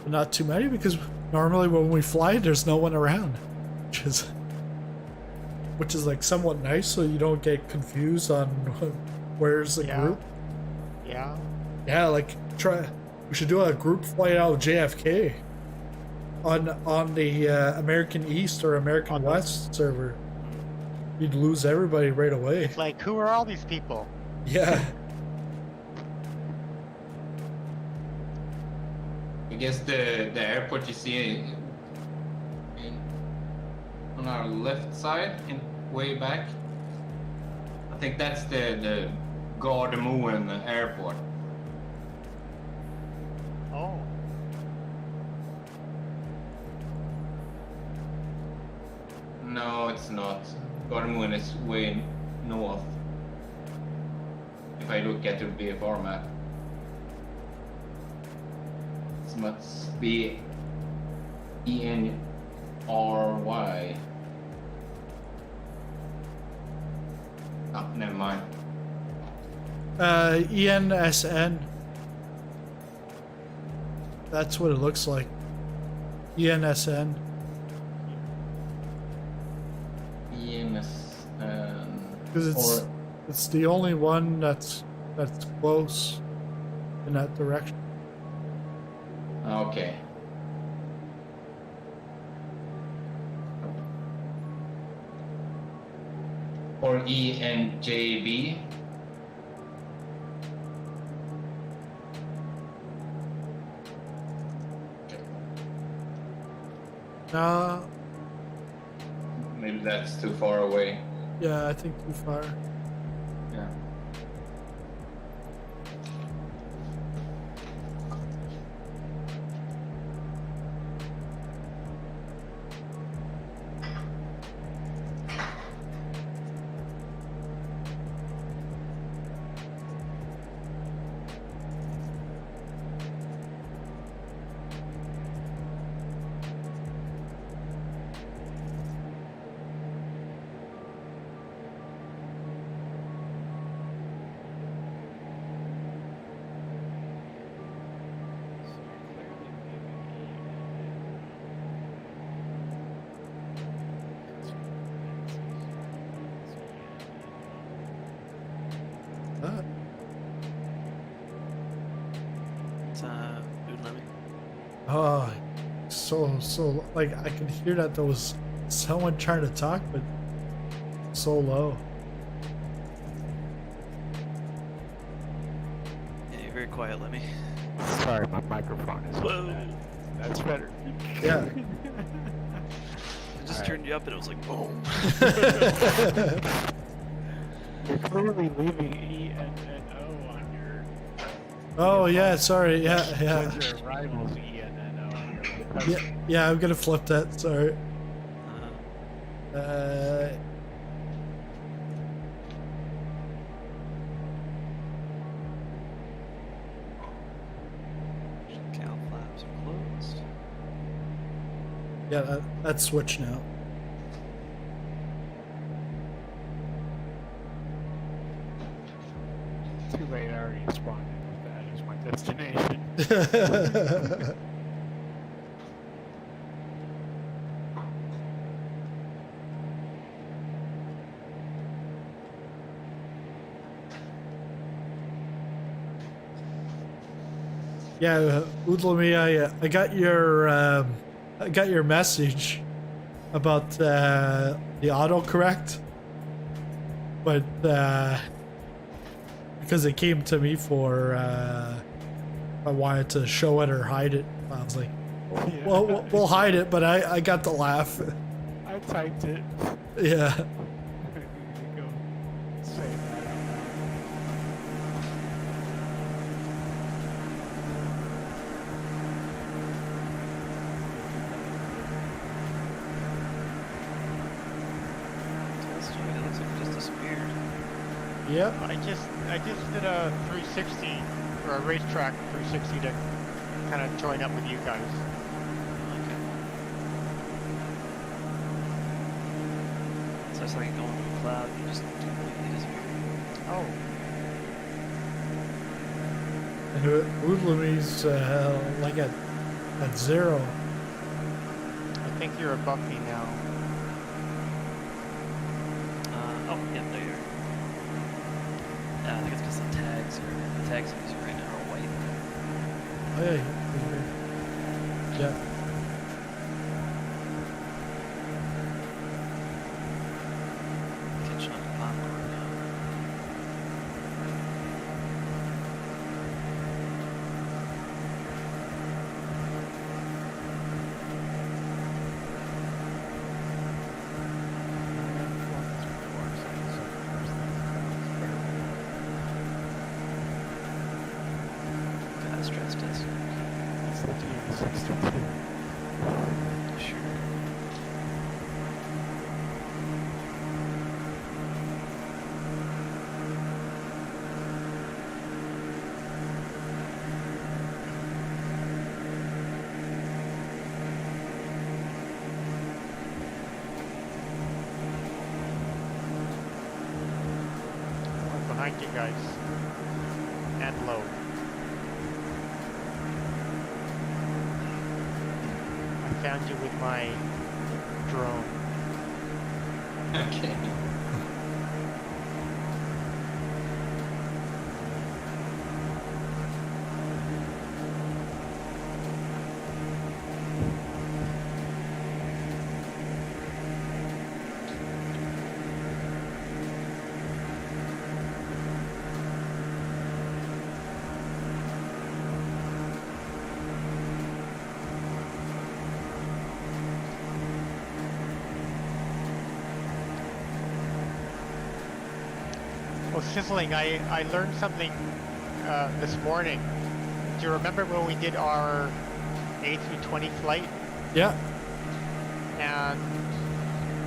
But not too many, because normally when we fly, there's no one around, which is like somewhat nice, so you don't get confused on where's the group. Yeah. Yeah, like we should do a group flight out of JFK on the American East or American West server. You'd lose everybody right away. It's like, who are all these people? Yeah. I guess the airport you see on our left side, way back. I think that's the Gardermoen Airport. Oh. No, it's not. Gardermoen is way north. If I look at the VFR map. It must be ENRY. Oh, never mind. ENSN. That's what it looks like. ENSN. Because it's the only one that's close in that direction. Okay. Or ENJB. Maybe that's too far away. Yeah, I think too far. Yeah. Oh, so like I could hear that there was someone trying to talk, but so low. Yeah, you're very quiet, Lemmy. Sorry, my microphone is on that. That's better. Yeah. I just turned you up and it was like boom. You're clearly leaving ENNO on your. Oh yeah, sorry. Yeah. When's your arrivals ENNO on your. Yeah, I'm gonna flip that. Sorry. Cow flaps are closed. Yeah, that's switched now. Too late, I already responded with that as my destination. Yeah, Udlami, I got your message about the autocorrect, but because it came to me for I wanted to show it or hide it. I was like, well, we'll hide it, but I got the laugh. I typed it. Yeah. Go say that. Test Yep. I just did a 360 or a racetrack 360 to kind of join up with you guys. Okay. So it's like going to a cloud, you just completely disappear. Oh, And Oodlemi's like at 0. I think you're above me now. Oh, yeah, there you are. I think it's because the tags I'm using right now are white. Oh yeah. Yeah. Catching up to popcorn now. Got stress test. It's the GM62. Sure. I'm behind you guys. And low. I found you with my drone. Okay. Well, Sizzling, I learned something this morning. Do you remember when we did our A320 flight? Yeah. And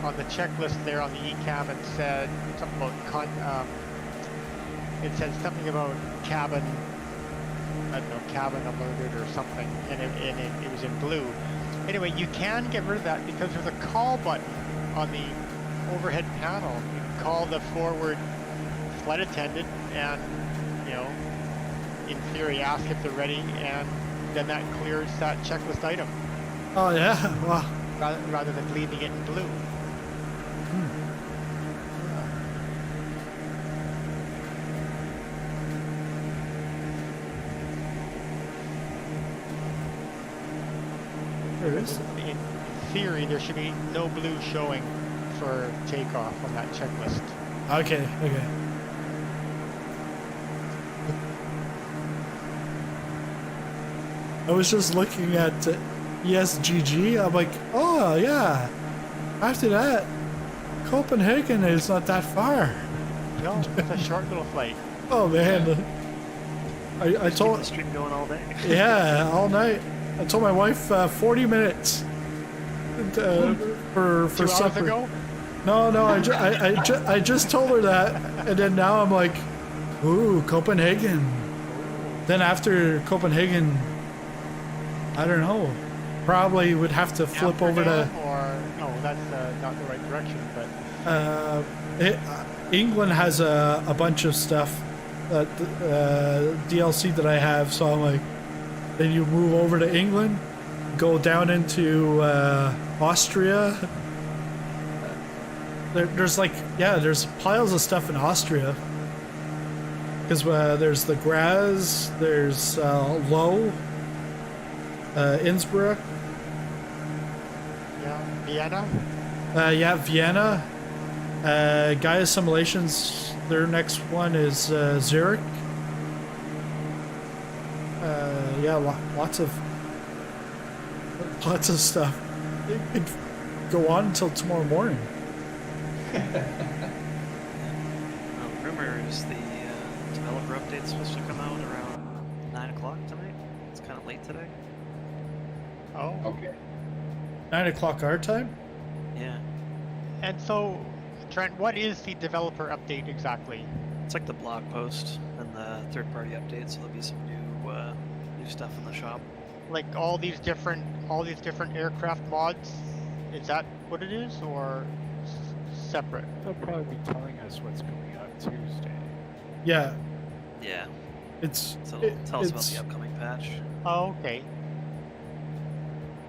on the checklist there on the ECAB it said something about it said something about cabin, I don't know, cabin alerted or something, and it was in blue. Anyway, you can get rid of that because there's a call button on the overhead panel. You can call the forward flight attendant and, you know, in theory ask if they're ready, and then that clears that checklist item Oh yeah. Wow. rather than leaving it in blue. There it is. In theory, there should be no blue showing for takeoff on that checklist. Okay. Okay. I was just looking at ESGG. I'm like, oh yeah. After that, Copenhagen is not that far. No, it's a short little flight. Oh man. I Keep the told stream going all day. yeah, all night. I told my wife 40 minutes for 2 hours supper. ago? No, I just told her that, and then now I'm like, ooh, Copenhagen. Then after Copenhagen, I don't know. Probably would have to flip over to Amsterdam, or no, that's not the right direction, but England has a bunch of stuff DLC that I have, so I'm like, then you move over to England, go down into Austria. There's like, yeah, there's piles of stuff in Austria. Because there's the Graz, there's Low, Innsbruck. yeah, Vienna. Yeah, Vienna. Gaia Simulations, their next one is Zurich. Yeah, lots of stuff. It could go on until tomorrow morning. Rumors the developer update's supposed to come out around 9 o'clock tonight. It's kind of late today. Oh, Okay. 9 o'clock our time? Yeah. and so, Trent, what is the developer update exactly? It's like the blog post and the third-party updates. So there'll be some new stuff in the shop. Like all these different aircraft mods. Is that what it is, or separate? They'll probably be telling us what's coming out Tuesday. Yeah, Yeah. it's So it- tell us about it's- the upcoming patch. Oh, okay.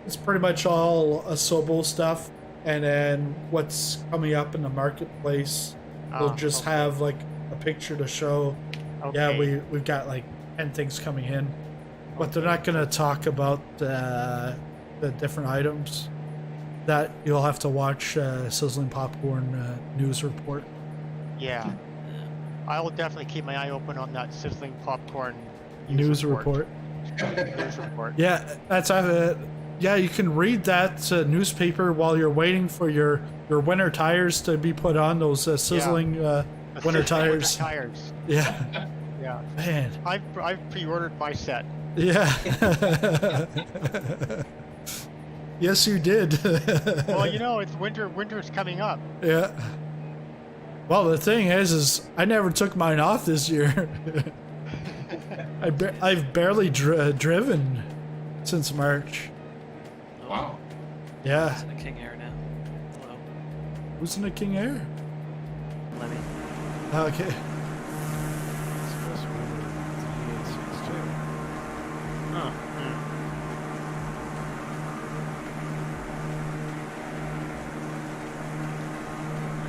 It's pretty much all Asobo stuff, and then what's coming up in the marketplace. We'll just okay. have like a picture to show. Okay. Yeah, we've got like 10 things coming in, but they're not gonna talk about the different items. That you'll have to watch Sizzling Popcorn news report. Yeah. I will definitely keep my eye open on that Sizzling Popcorn News report. News report. Yeah, that's yeah. You can read that newspaper while you're waiting for your winter tires to be put on. Those sizzling winter tires. Tires. Yeah, Yeah. man. I've pre-ordered my set. Yeah. Yes, you did. Well, you know, it's winter. Winter's coming up. Yeah. Well, the thing is I never took mine off this year. I've barely driven since March. Wow. Yeah. It's in a King Air now. Hello. Who's in a King Air? Lenny. Okay. It's supposed to be the EA6 too. Huh.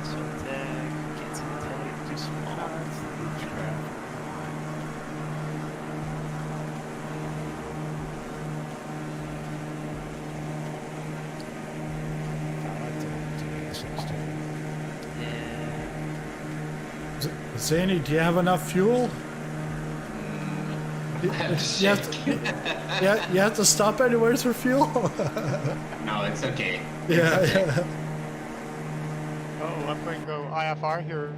So the tag. Can't see the tag. Too small. It's the Beechcraft. I like the EA6 too. Yeah. Zany, do you have enough fuel? You have to stop anywhere for fuel? No, it's okay. Yeah. Oh, I'm going to go IFR here.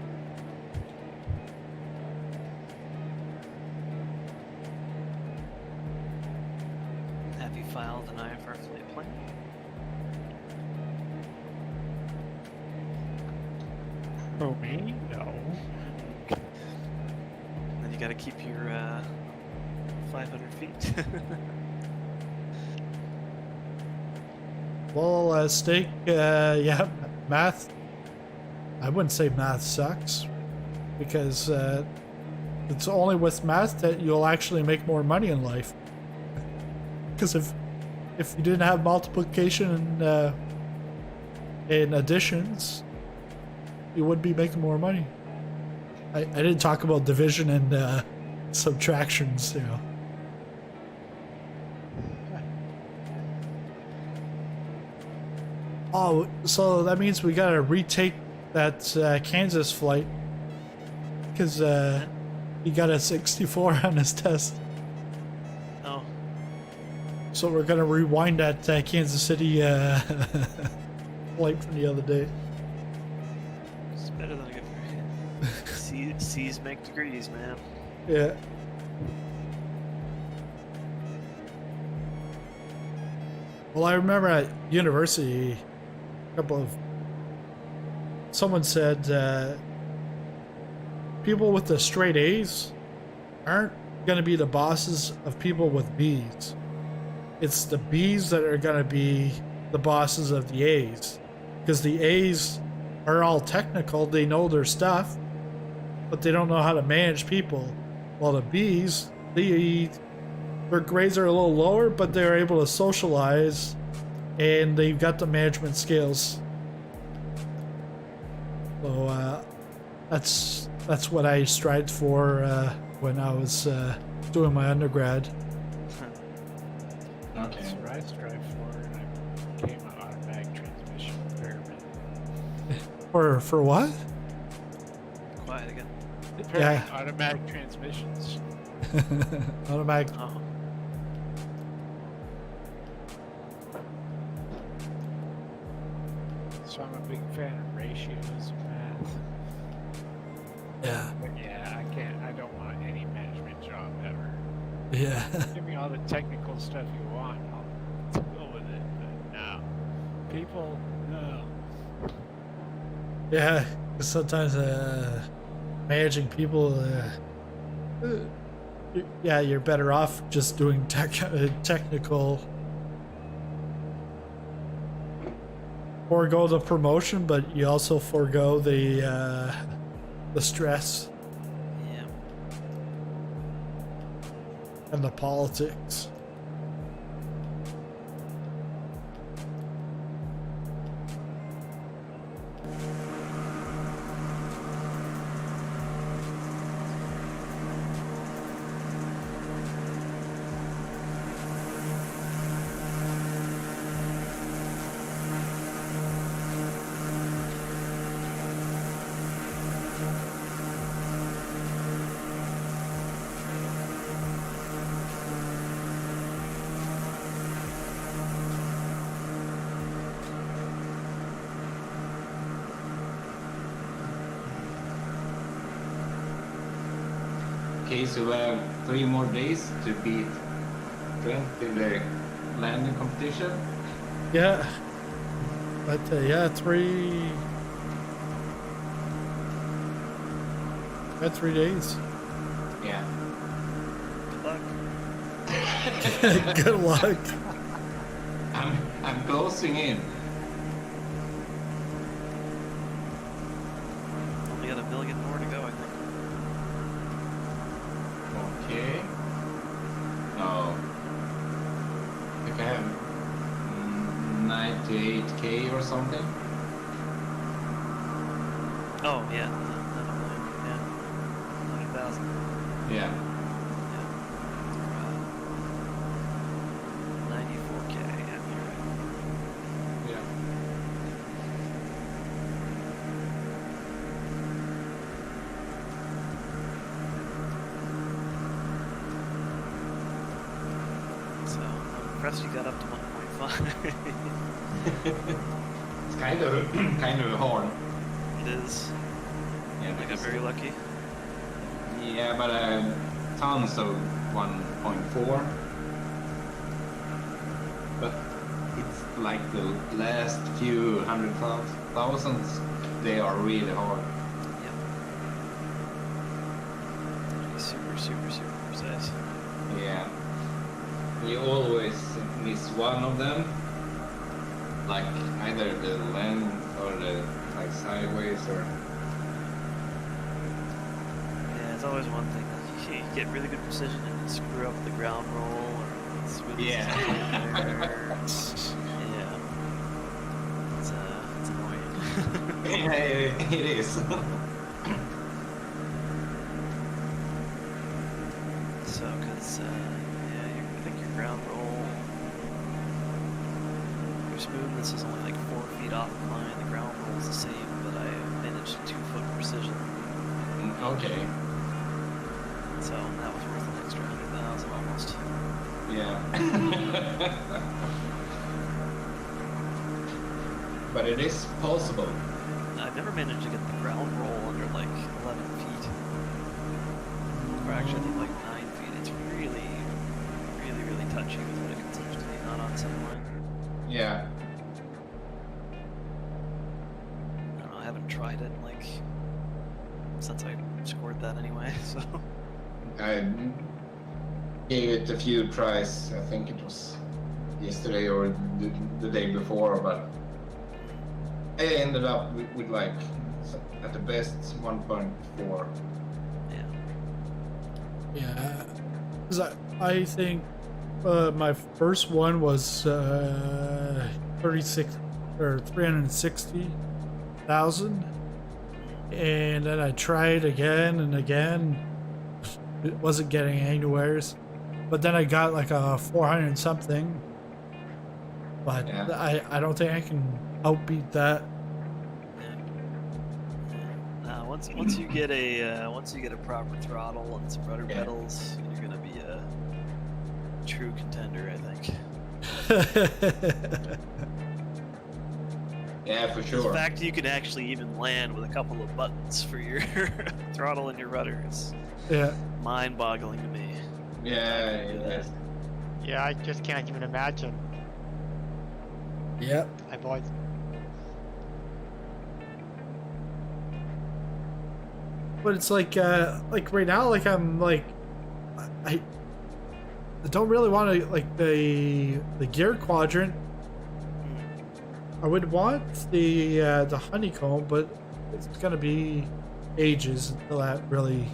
Have you filed an IFR flight plan? Oh, me? No. Then you got to keep your 500 feet. Well, Steak, yeah, math. I wouldn't say math sucks, because it's only with math that you'll actually make more money in life. Because if you didn't have multiplication and additions, you would be making more money. I didn't talk about division and subtractions, you know. Oh, so that means we gotta retake that Kansas flight, because he got a 64 on his test. Oh. So we're gonna rewind that Kansas City flight from the other day. It's better than a good C's make degrees, man. Yeah. Well, I remember at university, someone said people with the straight A's aren't going to be the bosses of people with B's. It's the B's that are going to be the bosses of the A's, because the A's are all technical, they know their stuff, but they don't know how to manage people. While the B's, their grades are a little lower, but they're able to socialize, and they've got the management skills. So that's what I strived for when I was doing my undergrad. Okay. That's what I strive for, and I became an automatic transmission repairman. For what? Quiet again. Yeah. Automatic transmissions. Automatic. Oh. So I'm a big fan of ratios and math. Yeah. But yeah, I don't want any management job ever. Yeah. Give me all the technical stuff you want, I'll deal with it. But no. People, no. Yeah. 'Cause sometimes managing people, yeah, you're better off just doing technical. Forego the promotion, but you also forego the stress Yeah. and the politics. Okay, so we have 3 more days to beat Trent in the landing competition. Yeah, but yeah, 3 days. Yeah. Good luck. Good luck. I'm closing in. Only got 1 million more to go, I think. Okay. No. I think I have 98k or something. Oh, yeah. Another million. Yeah. 100,000. Yeah. 94k. Yeah, you're right. Yeah. So I'm impressed you got up to 1.5. It's kind of hard. It is. Yeah, I got because, very lucky. yeah, but tons of 1.4. But it's like the last few 100,000, they are really hard. Yep. Super, super, super precise. Yeah. You always miss one of them, like either the length or the like sideways or. Yeah, it's always one thing that you get really good precision and you screw up the ground roll or it's really Yeah. yeah. It's annoying. Yeah, it is. So, cause yeah, I think your ground roll, your smoothness is only like 4 feet off of mine. The ground roll is the same, but I managed 2-foot precision. Okay. So that was worth an extra 100,000 almost. Yeah. But it is possible. I've never managed to get the ground roll under like 11 feet. Or actually, I think like 9 feet. It's really, really, really touchy with what it considers to be not on center line. Yeah. I don't know, I haven't tried it like since I scored that anyway, so. I gave it a few tries. I think it was yesterday or the day before, but I ended up with like at the best 1.4. Yeah. Yeah, 'cause I think my first one was 36 or 360,000, and then I tried again and again. It wasn't getting anywheres, but then I got like a 400 something. But Yeah. I don't think I can outbeat that. Once you get a proper throttle and some rudder Yeah. pedals, you're gonna be a true contender, I think. Yeah, for The sure. fact you can actually even land with a couple of buttons for your throttle and your rudder is Yeah. mind-boggling to me. Yeah, it is. Yeah, I just can't even imagine. Yep. I've always. But it's like right now, like I'm like, I don't really want to like the gear quadrant. I would want the honeycomb, but it's gonna be ages until that really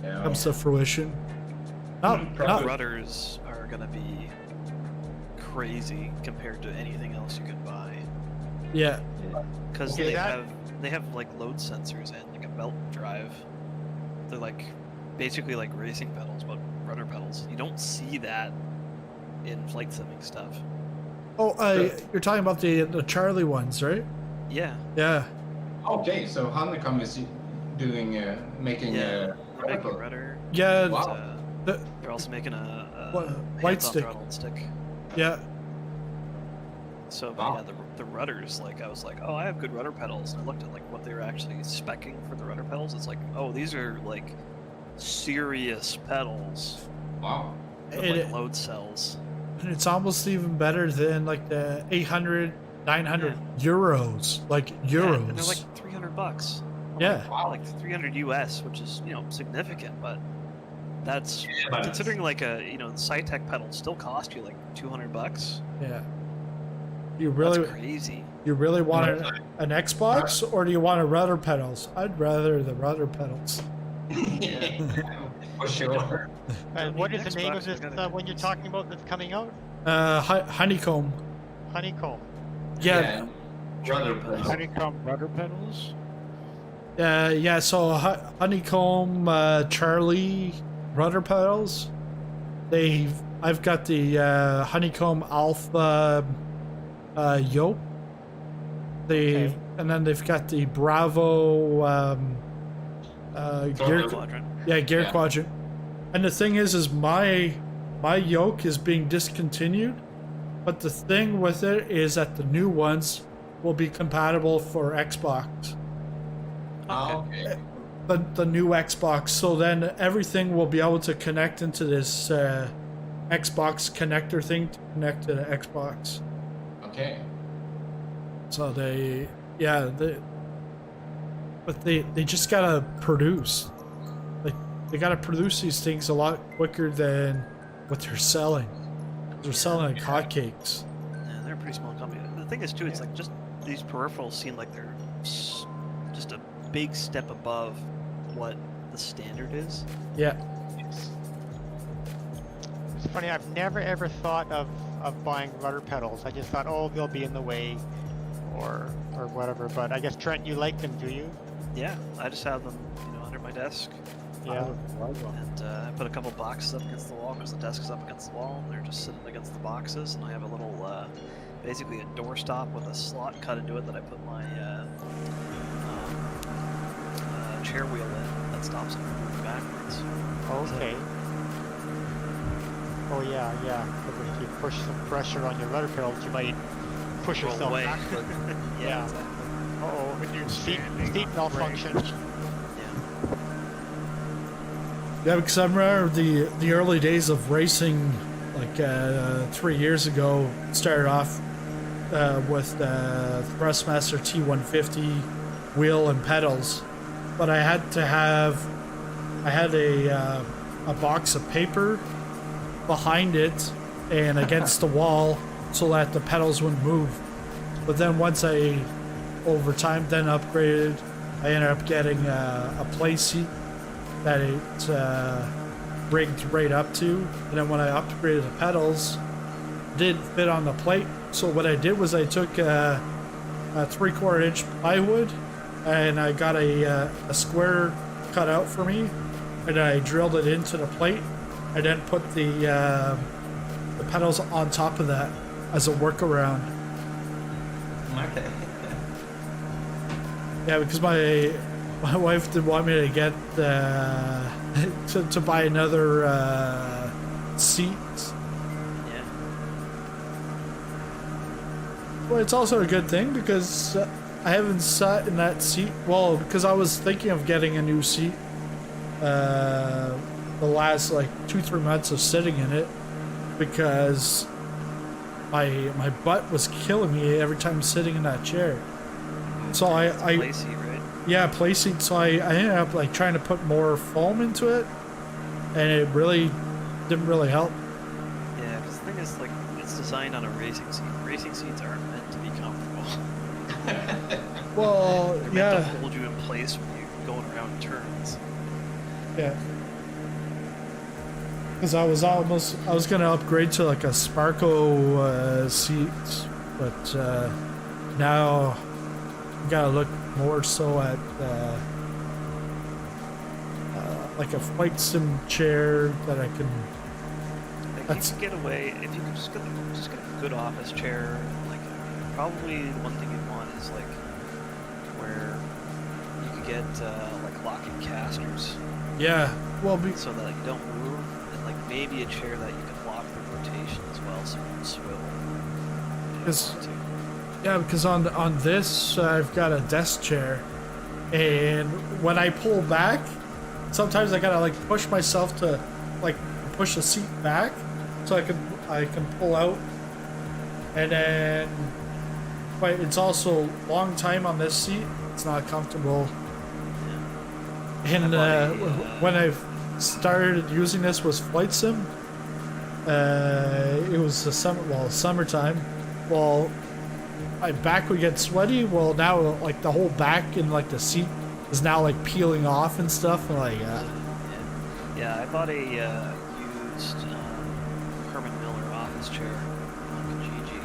comes to fruition. Not rudders are gonna be crazy compared to anything else you could buy. Yeah. Because Okay, they have like load sensors and like a belt drive. They're like basically like racing pedals, but rudder pedals. You don't see that in flight simming stuff. Oh, you're talking about the Charlie ones, right? Yeah. Yeah. Okay, so Honeycomb is doing making They're making rudder. a rudder. Yeah. Wow. They're also making a White hands-off stick. throttle and stick. Yeah. So but Wow. yeah, the rudders, like I was like, oh, I have good rudder pedals, and I looked at like what they were actually speccing for the rudder pedals. It's like, oh, these are like serious pedals Wow. with And like load cells. And it's almost even better than like the 800, 900 euros, like euros. Yeah, and they're like $300. Yeah. Like 300 US, which is significant, but that's but considering like a Cytec pedals still cost you like $200. Yeah. You really, That's crazy. you really want an Xbox, or do you want a rudder pedals? I'd rather the rudder pedals. For sure. And what is the name of Xbox, this we're gonna one you're talking about that's coming out? Honeycomb. Honeycomb. Yeah. Rudder pedals. Honeycomb rudder pedals. Yeah. So Honeycomb, Charlie, rudder pedals. I've got the Honeycomb Alpha, Yoke. Okay. And then they've got the Bravo, gear Quadrant. gear Yeah. quadrant. And the thing is my yoke is being discontinued, but the thing with it is that the new ones will be compatible for Xbox. Okay. The new Xbox, so then everything will be able to connect into this Xbox connector thing to connect to the Xbox. Okay. So they just gotta produce. Like they gotta produce these things a lot quicker than what they're selling. They're selling like hotcakes. Yeah, they're a pretty small company. The thing is, too, it's like just these peripherals seem like they're just a big step above what the standard is. Yeah. It's funny, I've never ever thought of buying rudder pedals. I just thought, oh, they'll be in the way or whatever. But I guess, Trent, you like them, do you? Yeah, I just have them, under my desk. Yeah. And I put a couple boxes up against the wall because the desk is up against the wall, and they're just sitting against the boxes. And I have a little, basically a doorstop with a slot cut into it that I put my chair wheel in that stops it from moving backwards. Okay. Oh yeah. Because if you push some pressure on your rudder pedals, you might push Roll yourself away. backward. Yeah, Exactly. When Uh-oh. you're Seat standing on malfunction. range. Yeah. Yeah, because I remember the early days of racing, like 3 years ago, started off with the Thrustmaster T150 wheel and pedals, but I had a box of paper behind it and against the wall so that the pedals wouldn't move. But then once over time then upgraded, I ended up getting a play seat that it rigged right up to, and then when I upgraded the pedals, it didn't fit on the plate. So what I did was I took a 3/4 inch plywood, and I got a square cut out for me, and I drilled it into the plate, and then put the pedals on top of that as a workaround. Okay. Yeah, because my wife didn't want me to get to buy another seat. Yeah. Well, it's also a good thing because I haven't sat in that seat. Well, because I was thinking of getting a new seat the last like 2-3 months of sitting in it, because my butt was killing me every time sitting in that chair. So I Play seat, right? Yeah, play seat. So I ended up like trying to put more foam into it, and it really didn't really help. Yeah, because the thing is, like, it's designed on a racing seat. Racing seats aren't meant to be comfortable. Well, They're yeah, meant to hold you in place when you're going around turns. yeah. Because I was gonna upgrade to like a Sparko seat, but now I gotta look more so at like a flight sim chair that I can. Like, you can get away if you can just get a good office chair. Like, probably the one thing you'd want is like where you could get like locking casters. Yeah, well, So that like you don't move, and like maybe a chair that you can lock the rotation as well, so you don't swivel. Because yeah, because on this I've got a desk chair, and when I pull back, sometimes I gotta like push myself to like push the seat back so I can pull out, and then but it's also long time on this seat. It's not comfortable. And when I started using this was flight sim. It was the summertime. Well, my back would get sweaty. Well, now like the whole back and like the seat is now like peeling off and stuff. And like, yeah, I bought a used Herman Miller office chair on Kijiji.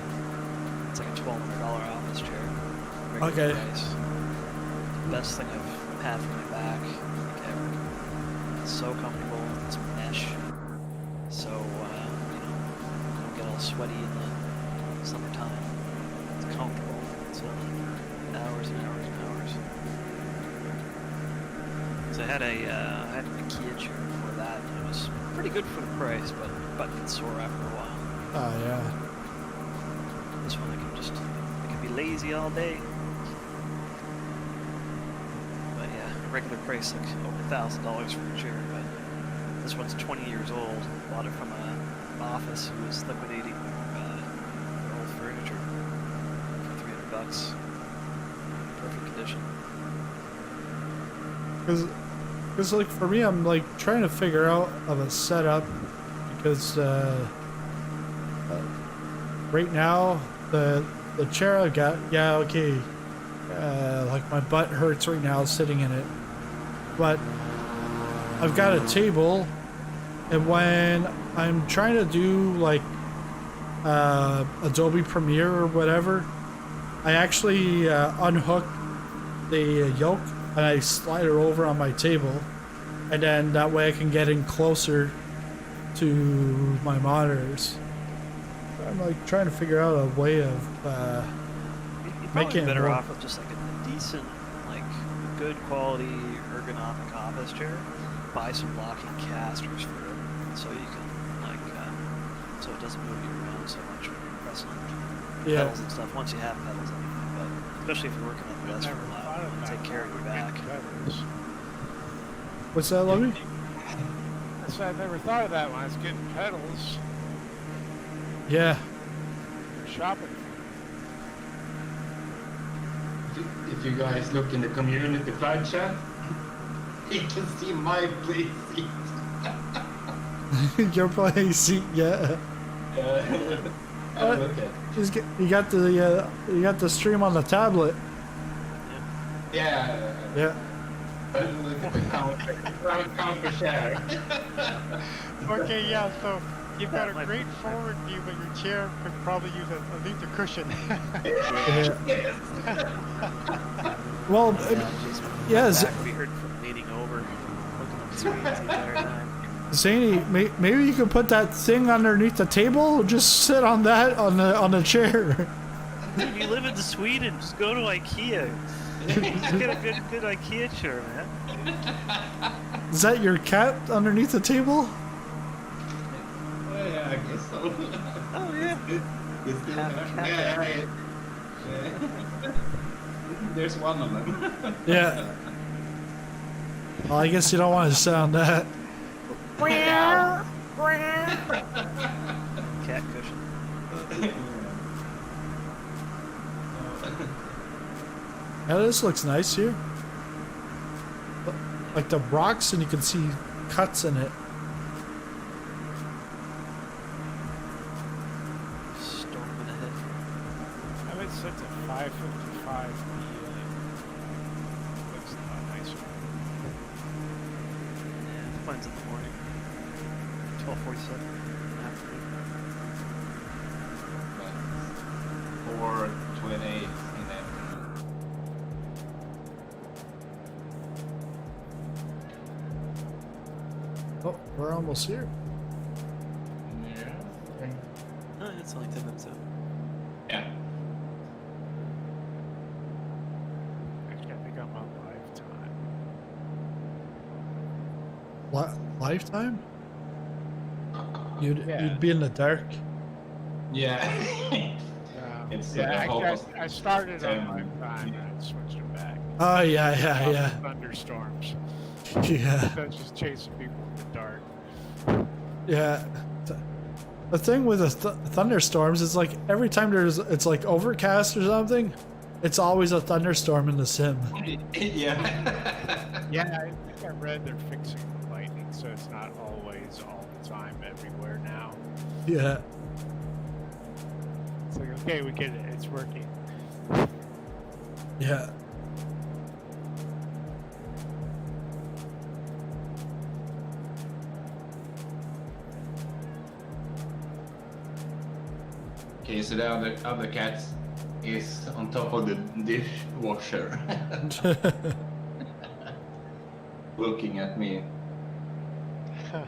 It's like a $1,200 office chair. Regular Okay. price. Best thing I've had for my back like ever. It's so comfortable. It's mesh. So you know, don't get all sweaty in the summertime. It's comfortable. It's only for hours and hours and hours. So I had an IKEA chair before that, and it was pretty good for the price, but butt gets sore after a while. oh yeah. This one I can be lazy all day. But yeah, regular price like over $1,000 for a chair, but this one's 20 years old. Bought it from an office who was liquidating their old furniture for $300. Perfect condition. Because like for me, I'm like trying to figure out of a setup because right now the chair I got, yeah, okay, like my butt hurts right now sitting in it, but I've got a table, and when I'm trying to do like Adobe Premiere or whatever, I actually unhook the yoke and I slide her over on my table, and then that way I can get in closer to my monitors. I'm like trying to figure out a way of You'd making probably it better work. off with just like a decent, like good quality ergonomic office chair. Buy some locking casters for it, so you can like so it doesn't move you around so much when you're pressing Yeah. pedals and stuff. Once you have pedals, anyway. But especially if you're working on the desk for a while, you want to take care of your back. What's that, Lovey? I said I never thought of that when I was getting pedals Yeah. for shopping. If you guys look in the community flight chat, you can see my play seat. Your play seat, yeah. Have a look at it. You got the stream on the tablet. Yeah. Yeah. Look at the count per share. Okay, yeah, so you've got a great forward view, but your chair could probably use a length of cushion. Yeah. Well, yes. Back we heard from leaning over, looking at the screens the entire time. Zany, maybe you could put that thing underneath the table. Just sit on that on the chair. If you live in Sweden, just go to IKEA. Just get a good IKEA chair, man. Is that your cat underneath the table? Yeah, I guess so. Oh yeah. You still Have a have- cat. yeah, yeah. There's one of them. Yeah. Well, I guess you don't want to sit on that. Cat cushion. Yeah, this looks nice here. like the rocks, and you can see cuts in it. Storming ahead. I have it set to 555 p.m. Looks a lot nicer. Yeah, mine's in the morning. 12:47 afternoon. 4:28 in the afternoon. Oh, we're almost here. Yeah. Oh, it's only 10 minutes out. Yeah. Actually, I think I'm on lifetime. Lifetime? Yeah. You'd be in the dark. Yeah. It's Yeah, almost I started on 10. lifetime and I switched it back. Oh yeah. Thunderstorms. Yeah. That's just chasing people in the dark. Yeah. The thing with the thunderstorms is like every time it's like overcast or something, it's always a thunderstorm in the sim. Yeah. Yeah, I think I read they're fixing the lightning, so it's not always all the time everywhere now. Yeah. It's like, okay, we get it. It's working. Yeah. Okay, so the other cat is on top of the dishwasher, looking at me. I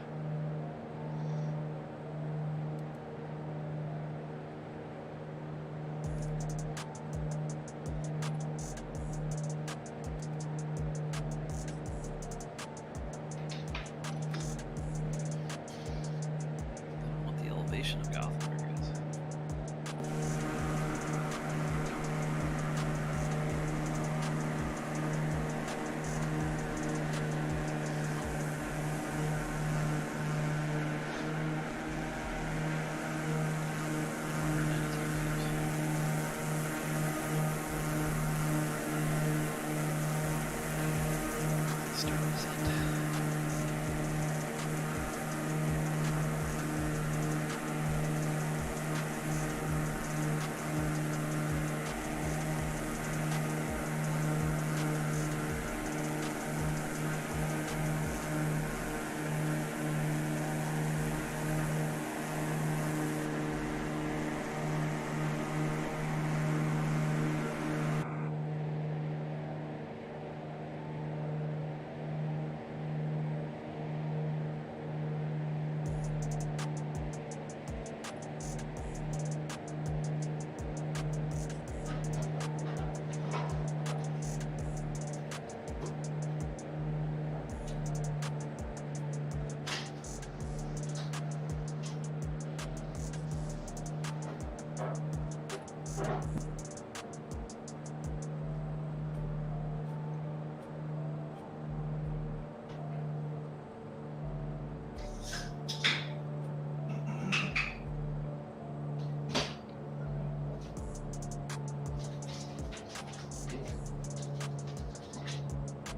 don't want the elevation of Gothenburg is. Start descent.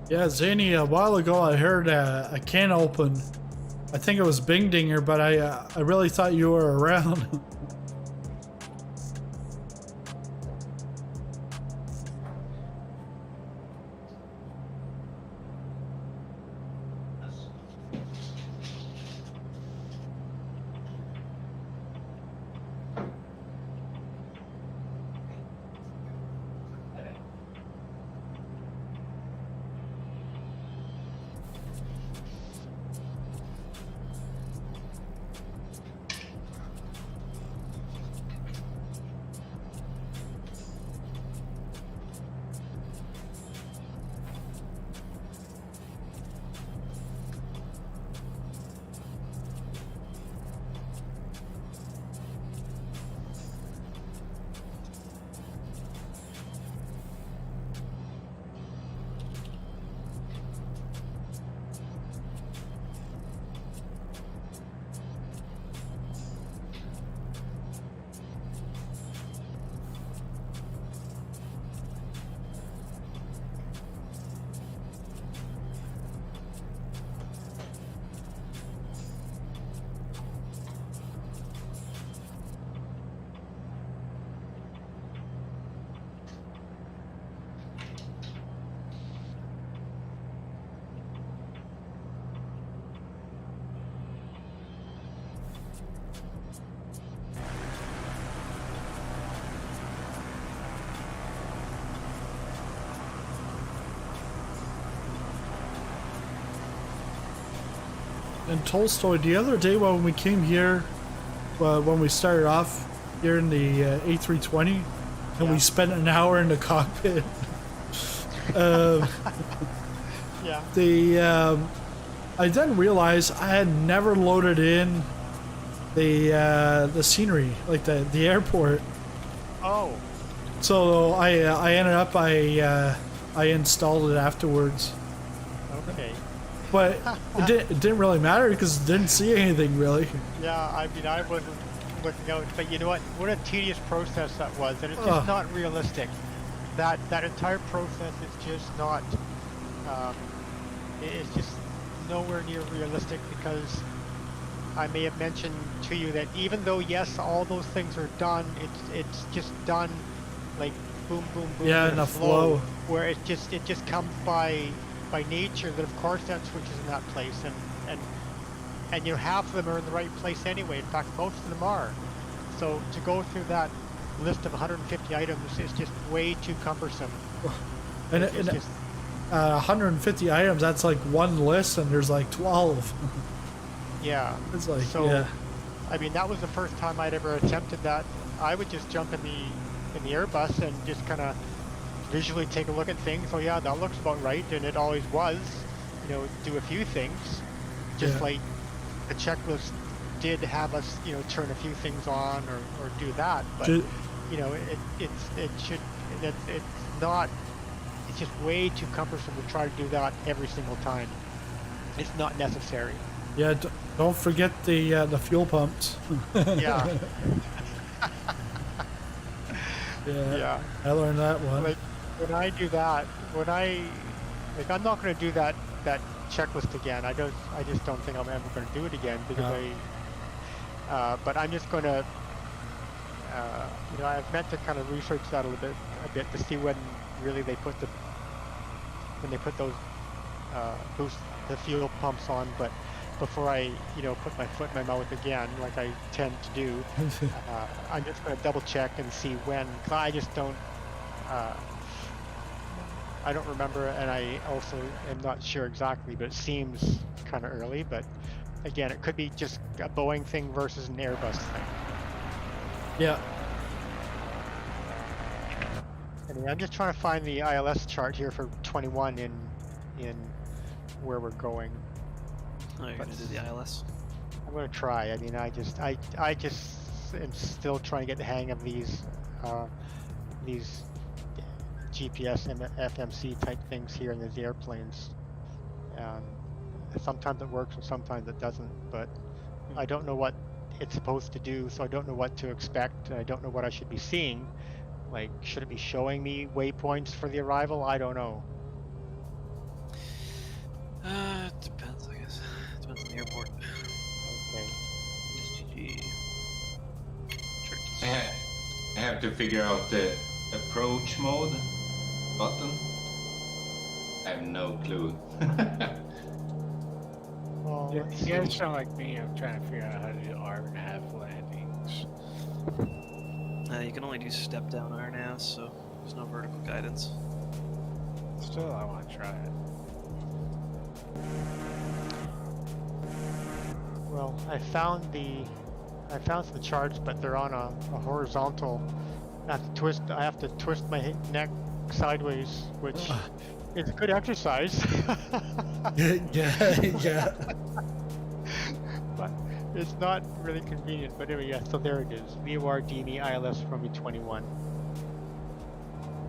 Yeah, Zany, a while ago I heard a can open. I think it was Bing Dinger, but I really thought you were around. And Tolstoy, the other day when we came here, when we started off here in the A320, and we spent an hour in the cockpit. Yeah. I then realized I had never loaded in the scenery, like the airport. Oh. So I ended up I installed it afterwards. Okay. But it didn't really matter because it didn't see anything really. Yeah, I mean, I wasn't looking out, but you know what a tedious process that was, and it's just not realistic. That entire process is just not, it's just nowhere near realistic, because I may have mentioned to you that even though, yes, all those things are done, it's just done like boom, boom, boom. Yeah, in a flow. Where it just comes by nature that of course that switches in that place, and you know, half of them are in the right place anyway. In fact, most of them are. So to go through that list of 150 items is just way too cumbersome. And, It's and just, 150 items, that's like one list, and there's like 12. yeah. It's like, So, yeah. I mean, that was the first time I'd ever attempted that. I would just jump in the Airbus and just kind of visually take a look at things. Oh yeah, that looks about right, and it always was. You know, do a few things, just like the checklist did have us, you know, turn a few things on or do that. But you know, it's not. It's just way too cumbersome to try to do that every single time. It's not necessary. Yeah, don't forget the fuel pumps. Yeah. Yeah. I learned that one. Like when I do that, I'm not going to do that checklist again. I just don't think I'm ever going to do it again, because but I'm just going to, you know, I've meant to kind of research that a bit to see when really they put those boost the fuel pumps on, but before I, you know, put my foot in my mouth again, like I tend to do, I'm just going to double check and see when. 'Cause I just don't, I don't remember, and I also am not sure exactly, but it seems kind of early. But again, it could be just a Boeing thing versus an Airbus thing. Yeah. Anyway, I'm just trying to find the ILS chart here for 21 in where we're going. Oh, you're gonna do the ILS? I'm gonna try. I mean, I just am still trying to get the hang of these GPS and FMC type things here in these airplanes. Sometimes it works and sometimes it doesn't, but I don't know what it's supposed to do, so I don't know what to expect. I don't know what I should be seeing. Like, should it be showing me waypoints for the arrival? I don't know. It depends, I guess. Depends on the airport. Okay. SGG. I have to figure out the approach mode button. I have no clue. Well, You let's guys see. sound like me. I'm trying to figure out how to do R&A landings. You can only do step down RNAVs, so there's no vertical guidance. Still, I want to try it. Well, I found some charts, but they're on a horizontal. I have to twist my neck sideways, which is a good exercise. yeah. But it's not really convenient. But anyway, yeah, so there it is. VOR DME ILS from me 21.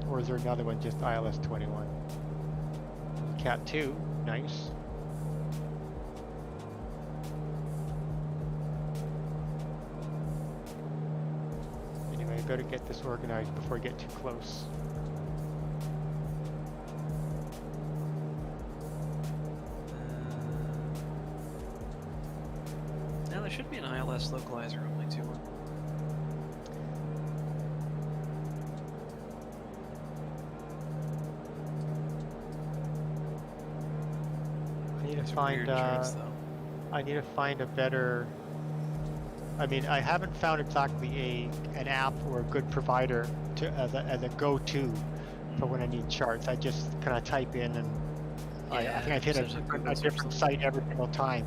Or is there another one, just ILS 21? Cat 2, nice. Anyway, I better get this organized before I get too close. Now there should be an ILS localizer only too. I need to These are find weird charts, though. I need to find a better. I mean, I haven't found exactly an app or a good provider to as a go-to for when I need charts. I just kind of type in, and I think I've hit a different site every single time.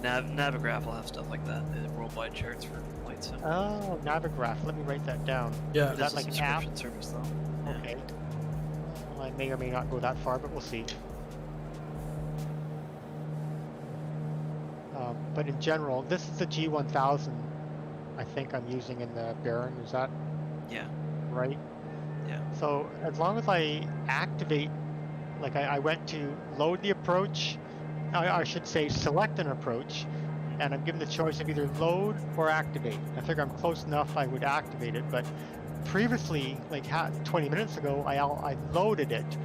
Navigraph will have stuff like that. Worldwide charts for flight sim. Oh, Navigraph. Let me write that down. Yeah. Is It is that like a an app? subscription service though. Yeah. Okay. Well, I may or may not go that far, but we'll see. But in general, this is the G1000 I think I'm using in the Baron. Is that Yeah. right? Yeah. So as long as I activate, like I went to load the approach, I should say select an approach, and I'm given the choice of either load or activate. I figure I'm close enough I would activate it, but previously, like 20 minutes ago, I loaded it,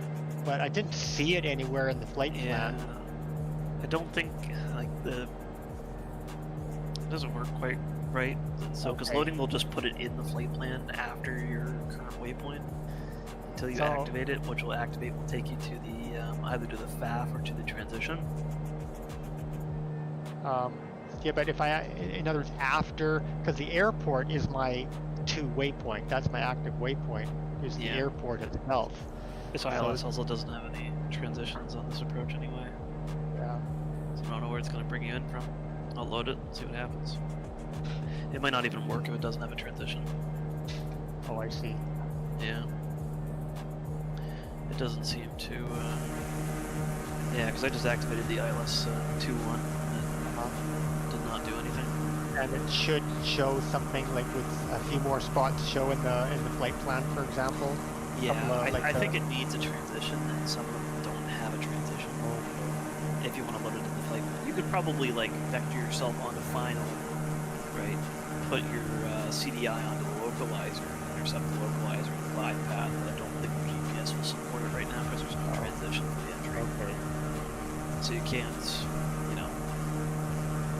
but I didn't see it anywhere in the flight plan. I don't think like it doesn't work quite right. So because Okay. loading will just put it in the flight plan after your current waypoint until you activate it, which will activate will take you to the either to the FAF or to the transition. Yeah, but if in other words, after, because the airport is my waypoint. That's my active waypoint. Is the Yeah. airport itself. This ILS also doesn't have any transitions on this approach anyway, Yeah. so I don't know where it's going to bring you in from. I'll load it and see what happens. It might not even work if it doesn't have a transition. Oh, I see. Yeah. It doesn't seem to, yeah, because I just activated the ILS 2.1 and did not do anything. And it should show something like with a few more spots to show in the flight plan, for example. Yeah, Couple of, I think it needs a transition, and some of them don't have a transition. If you want to load it in the flight plan, you could probably like vector yourself onto final, right? Put your CDI onto the localizer, intercept the localizer and the glide path. But I don't think the GPS will support it right now because there's no transition for the entry. Okay. So you can't, you know,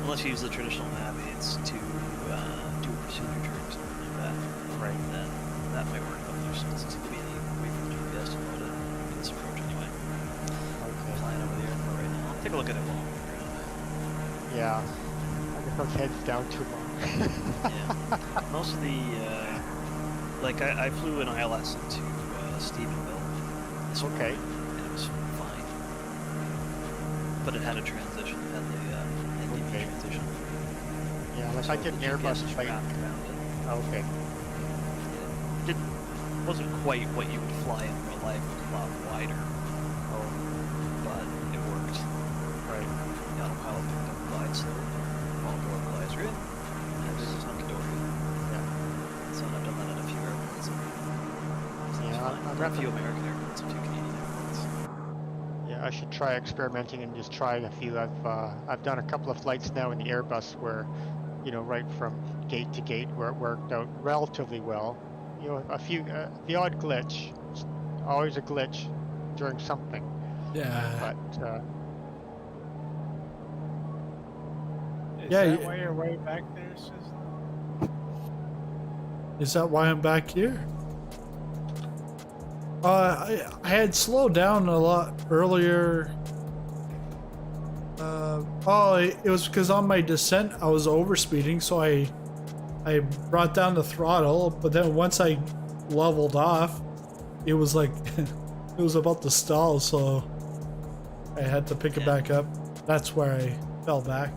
unless you use the traditional nav aids to do a procedure turn or something like that. Right. Then that might work, but there doesn't seem to be any way for the GPS to load it for this approach anyway. Okay. Flying over the airport right now. I'll take a look at it while I'm on the ground. Yeah. I guess those heads down too long. Yeah. Most of the, like I flew an ILS into Stephenville. Okay. And it was fine. But it had a transition. It had the NDB Okay. transition. Yeah, like So I did an the Airbus GPS is flight. wrapped around it. Okay. It wasn't quite what you would fly in real life. It was a lot wider. Oh, But it worked. right. The autopilot picked up glide slope, followed the localizer in, and it was hunky-dory. Yeah. So I've done that at a few airports. Yeah, A few American airports, a few Canadian airports. Yeah, I should try experimenting and just try a few. I've done a couple of flights now in the Airbus where, you know, right from gate to gate where it worked out relatively well. You know, a few, the odd glitch, always a glitch during something. Yeah. But Is Yeah, that y- why you're way back there, Sizzling? Is that why I'm back here? I had slowed down a lot earlier. It was because on my descent I was overspeeding, so I brought down the throttle. But then once I leveled off, it was like it was about to stall, so I had to pick it back up. That's where I fell back.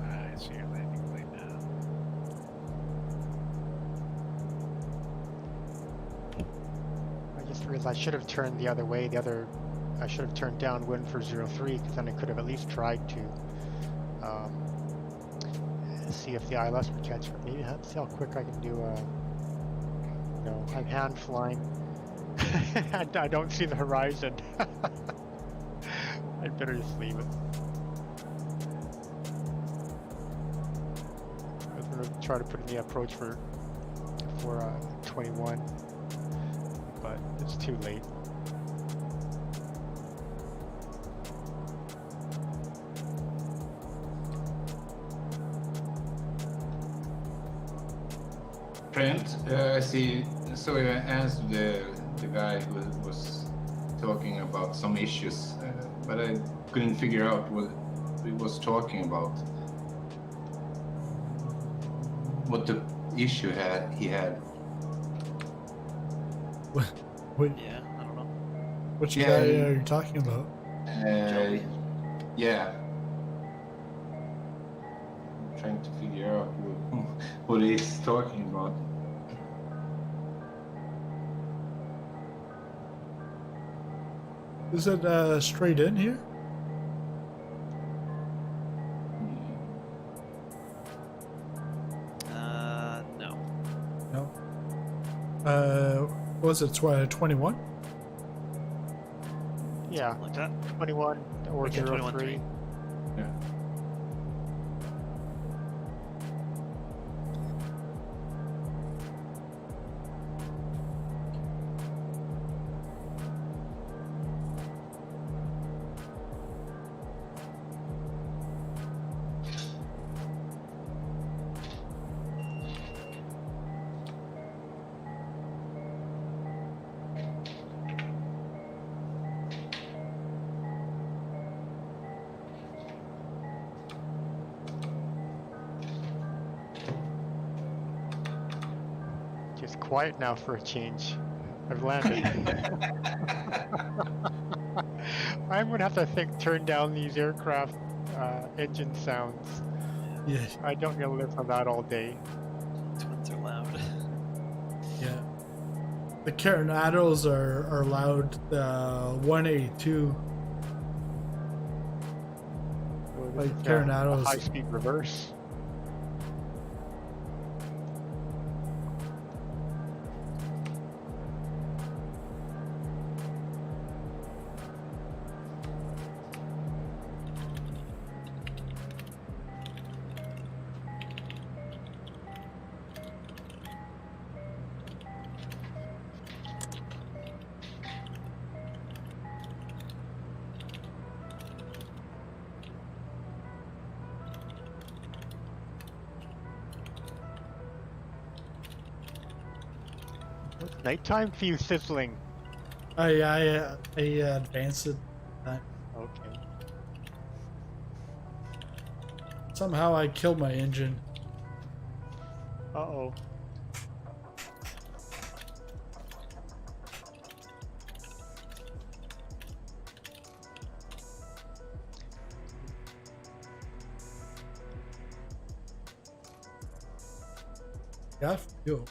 I see your landing plate now. I just realized I should have turned the other way. I should have turned downwind for 03 because then I could have at least tried to see if the ILS would catch it. Maybe see how quick I can do no, I'm hand flying. And I don't see the horizon. I'd better just leave it. I was going to try to put in the approach for 21, but it's too late. Trent, see, so you answered the guy who was talking about some issues, but I couldn't figure out what he was talking about. What the issue he had. Wait, Yeah, I don't know. which Yeah, guy he- are you talking about? Joey. Yeah. I'm trying to figure out what he's talking about. Is it straight in here? No. No. What was it 21? Yeah, Like that. 21 or Okay, 21, 03. Yeah. Just quiet now for a change. I've landed. I'm gonna have to turn down these aircraft engine sounds. Yeah. I don't get to live on that all day. Twins are loud. Yeah. The Carenados are loud. 182. So this Like is, Carenados. a high-speed reverse. It's nighttime for you, sizzling. I advanced it. Okay. Somehow I killed my engine. Uh-oh. Yeah, fuel.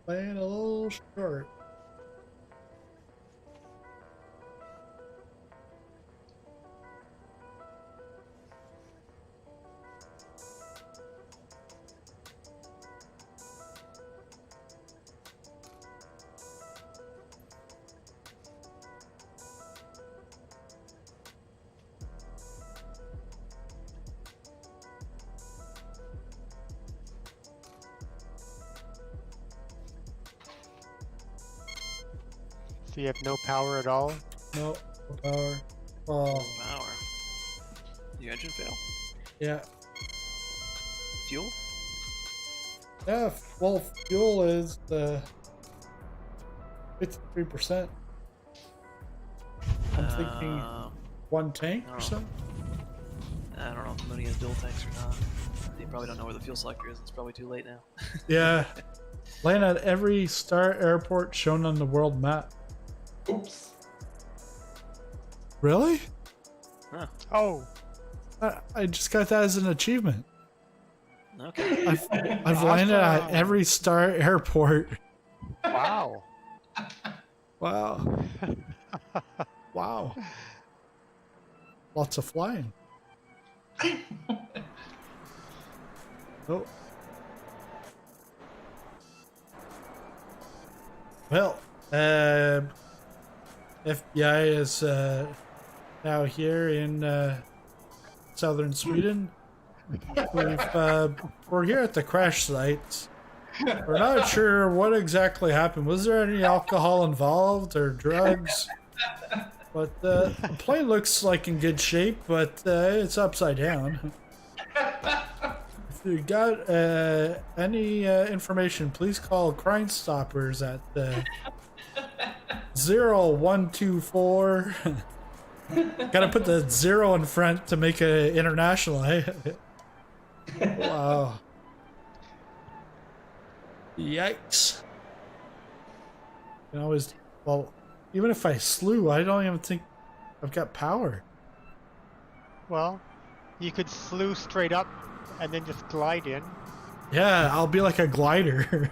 Laying a little short. So you have no power at all? No power. Oh, Power. Your engine fail. yeah. Fuel? Yeah, well, fuel is 53%. I'm thinking one tank or oh. something. I don't know if Mooney has dual tanks or not. You probably don't know where the fuel selector is. It's probably too late now. Yeah. Land at every star airport shown on the world map. Oops. Really? Huh. Oh, I just got that as an achievement. Okay. I've landed at Awesome. every star airport. wow. Wow. Wow. Lots of flying. Oh. Well, FBI is now here in southern Sweden. We're here at the crash site. We're not sure what exactly happened. Was there any alcohol involved or drugs? But the plane looks like in good shape, but it's upside down. If you got any information, please call Crime Stoppers at 0124. Gotta put the 0 in front to make it international, eh? Wow. Yikes. You can always, well, even if I slew, I don't even think I've got power. Well, you could slew straight up and then just glide in. Yeah, I'll be like a glider.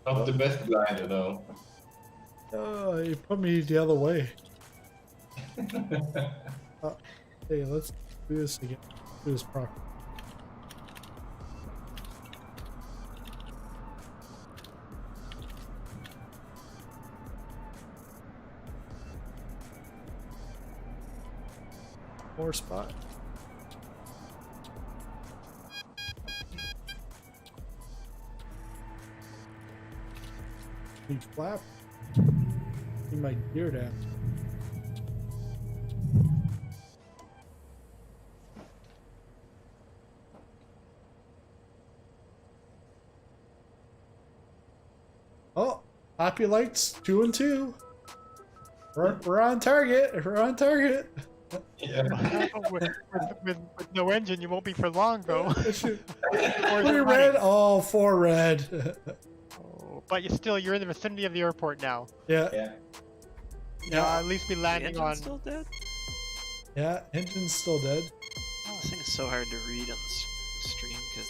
Not the best glider though. Oh, you put me the other way. Hey, let's do this again. Do this properly. More spot. Need flap. Need my gear down. Oh, happy lights 2 and 2. We're on target. We're on target. Yeah. with no engine, you won't be for long, though. 3 red. Oh, 4 red. Oh, but you're in the vicinity of the airport now. Yeah. At least be The landing engine's on. still dead? Yeah, engine's still dead. Oh, this thing is so hard to read on the stream because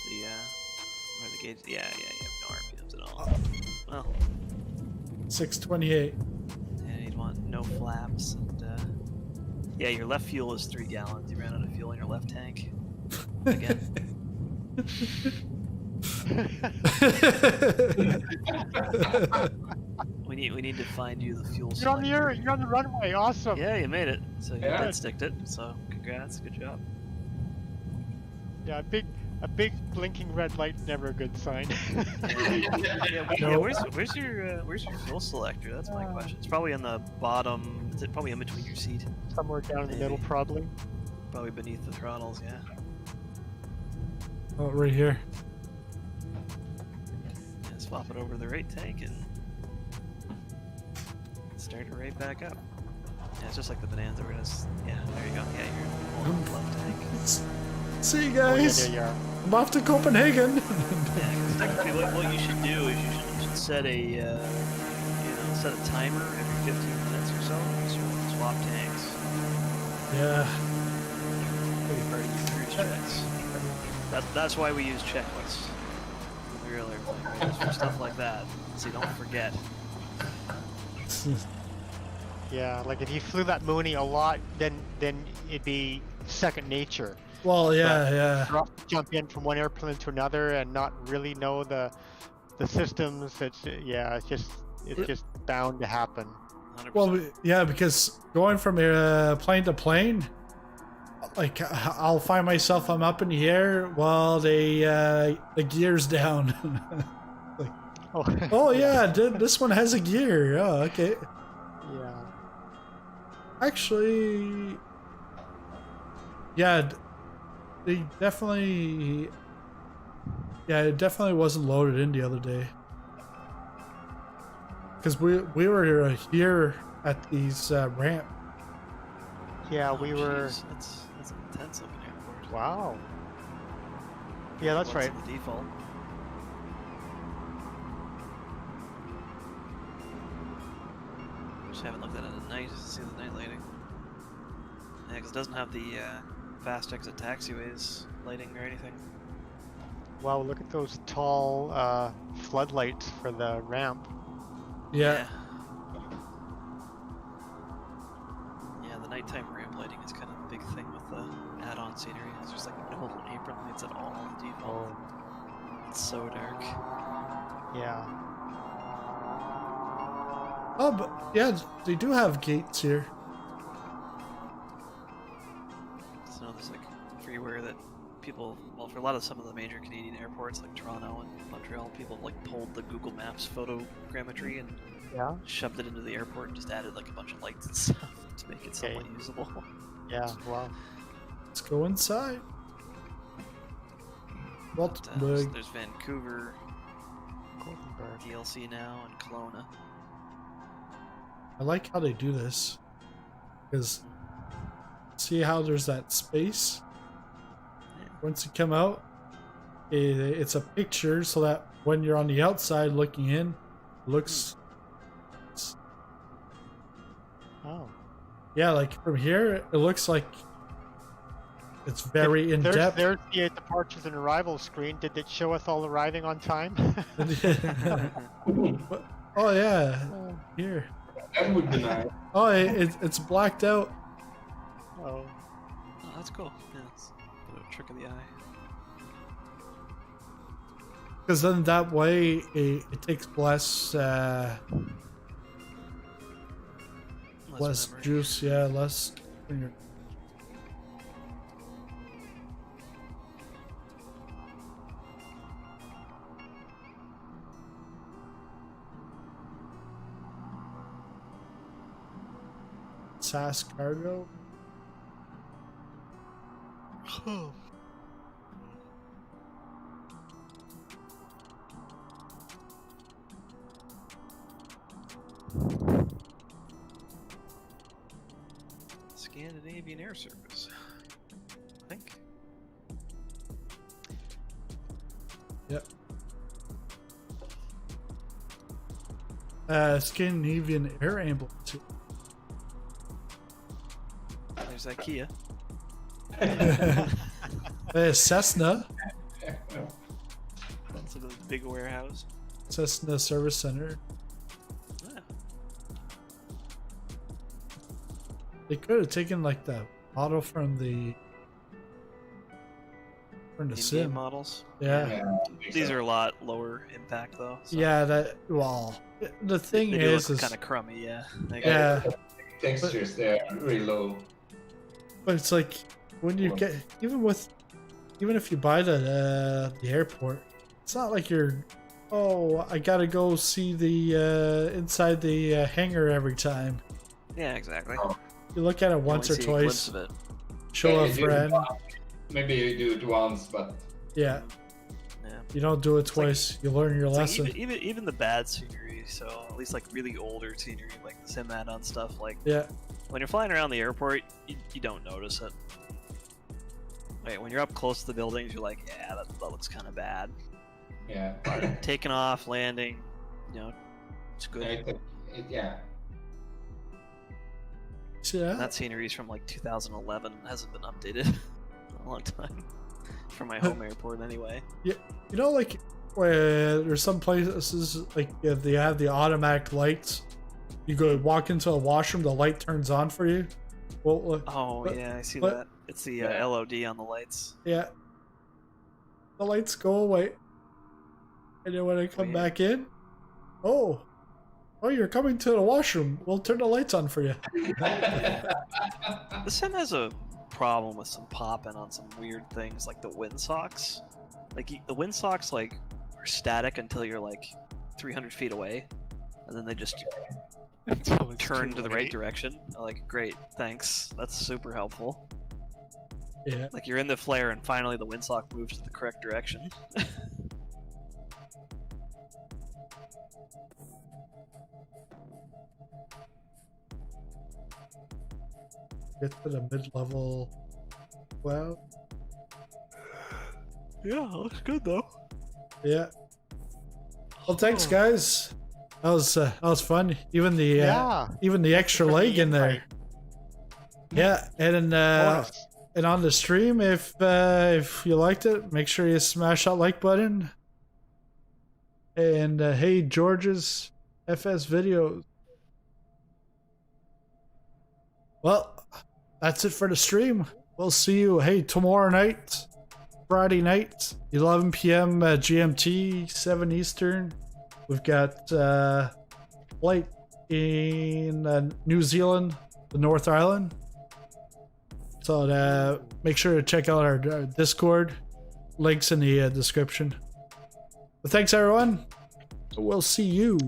where the gauge. Yeah, you have no RPMs at all. Well, 628. yeah, you'd want no flaps and yeah, your left fuel is 3 gallons. You ran out of fuel in your left tank. Again. we need to find you the fuel. You're on selector. you're on the runway. Awesome. Yeah, you made it. So you Yeah. red sticked it. So congrats, good job. Yeah, a big blinking red light, never a good sign. Yeah, where's your fuel selector? That's my question. It's probably on the bottom. Is it probably in between your seat? Somewhere down in the middle, Maybe. probably. Probably beneath the throttles. Yeah. Oh, right here. Yeah, swap it over to the right tank and start it right back up. Yeah, it's just like the Bonanza. We're just there you go. Yeah, you're on the left tank. See you Oh, yeah, guys. there you are. I'm off to Copenhagen. Yeah, 'cause technically, what you should do is you should set a set a timer every 15 minutes or so. So swap tanks. Yeah. Be part of your cruise checks. That's why we use checklists. We really are just for stuff like that, so you don't forget. Yeah, like if you flew that Mooney a lot, then it'd be second nature. Well, yeah. Jump in from one airplane to another and not really know the systems. It's just bound to happen. 100%. Well, yeah, because going from plane to plane, like I'll find myself I'm up in the air while the gear's down. Oh yeah, this one has a gear. Oh, okay. Yeah. Actually, yeah, they definitely. Yeah, it definitely wasn't loaded in the other day. Because we were here at these ramp. Yeah, we were. Jeez, that's intense of an airport. Wow. Yeah, that's What's right. the default? Just haven't looked at it at night just to see the night lighting. Yeah, because it doesn't have the fast exit taxiways lighting or anything. Wow, look at those tall floodlights for the ramp. Yeah. Yeah, the nighttime ramp lighting is kind of a big thing with the add-on scenery. It's just like no apron lights at all on default. It's so dark. Yeah. Oh, but yeah, they do have gates here. So there's like freeware that people, well, for a lot of some of the major Canadian airports like Toronto and Montreal, people like pulled the Google Maps photogrammetry and Yeah. shoved it into the airport and just added like a bunch of lights and stuff to make it somewhat usable. Yeah. Well. Let's go inside. But, so Waltenburg. there's Vancouver, Gothenburg. DLC now, and Kelowna. I like how they do this. Because see how there's that space? Once you come out, it's a picture so that when you're on the outside looking in, it looks... Oh. Yeah, like from here, it looks like it's very in depth. There's the departures and arrivals screen. Did it show us all arriving on time? Oh yeah, here. That would be nice. Oh, it's blacked out. Oh. Oh, that's cool. Yeah, it's a bit of a trick of the eye. Because then that way it takes less less memory. juice. Yeah, less. When you're... SAS cargo. Scandinavian Air Service, I think. Yep. Scandinavian Air Ambulance. There's IKEA. Cessna. That's a big warehouse. Cessna Service Center. Yeah. They could have taken like the model from the In-game sim. models. Yeah. These are a lot lower impact though. So Yeah, that well the thing they do is look kind of crummy, yeah. yeah, Textures there are really low. but it's like when you get even if you buy the airport, it's not like you're I gotta go see the inside the hangar every time. Yeah, exactly. You look at it You once or only see a glimpse twice, of it. show a you do it friend. once. Maybe you do it once, but Yeah, Yeah. you don't do it twice. You learn your It's lesson. like even the bad scenery, so at least like really older scenery, like the sim add-on stuff, like Yeah, when you're flying around the airport, you don't notice it. Right, when you're up close to the buildings, you're like, yeah, that looks kind of bad. yeah. Taking off, landing, it's good. Yeah. see that? That scenery's from like 2011, hasn't been updated in a long time. For my home airport, anyway. You know, like where there's some places like if they have the automatic lights, you go walk into a washroom, the light turns on for you. Well, Oh yeah, I see but- that. It's the LOD on the lights. yeah, the lights go away, and then when I come yeah. back in, oh, you're coming to the washroom. We'll turn the lights on for you. The sim has a problem with some popping on some weird things, like the windsocks. Like the windsocks, like are static until you're like 300 feet away, and then they just turn to the right direction. I'm like, great, thanks. That's super helpful. Yeah, Like you're in the flare, and finally the windsock moves to the correct direction. get to the mid-level. Well, Yeah, looks good though. yeah. Well, thanks, guys. That was fun. Even the Yeah. even the extra For the leg in there. invite. Yeah, and Bonus. and on the stream, if you liked it, make sure you smash that like button. And hey, George's FS videos. Well, that's it for the stream. We'll see you, hey, tomorrow night, Friday night, 11 p.m. GMT, 7 Eastern. We've got flight in New Zealand, the North Island. So make sure to check out our Discord. Links in the description. But thanks everyone. We'll see you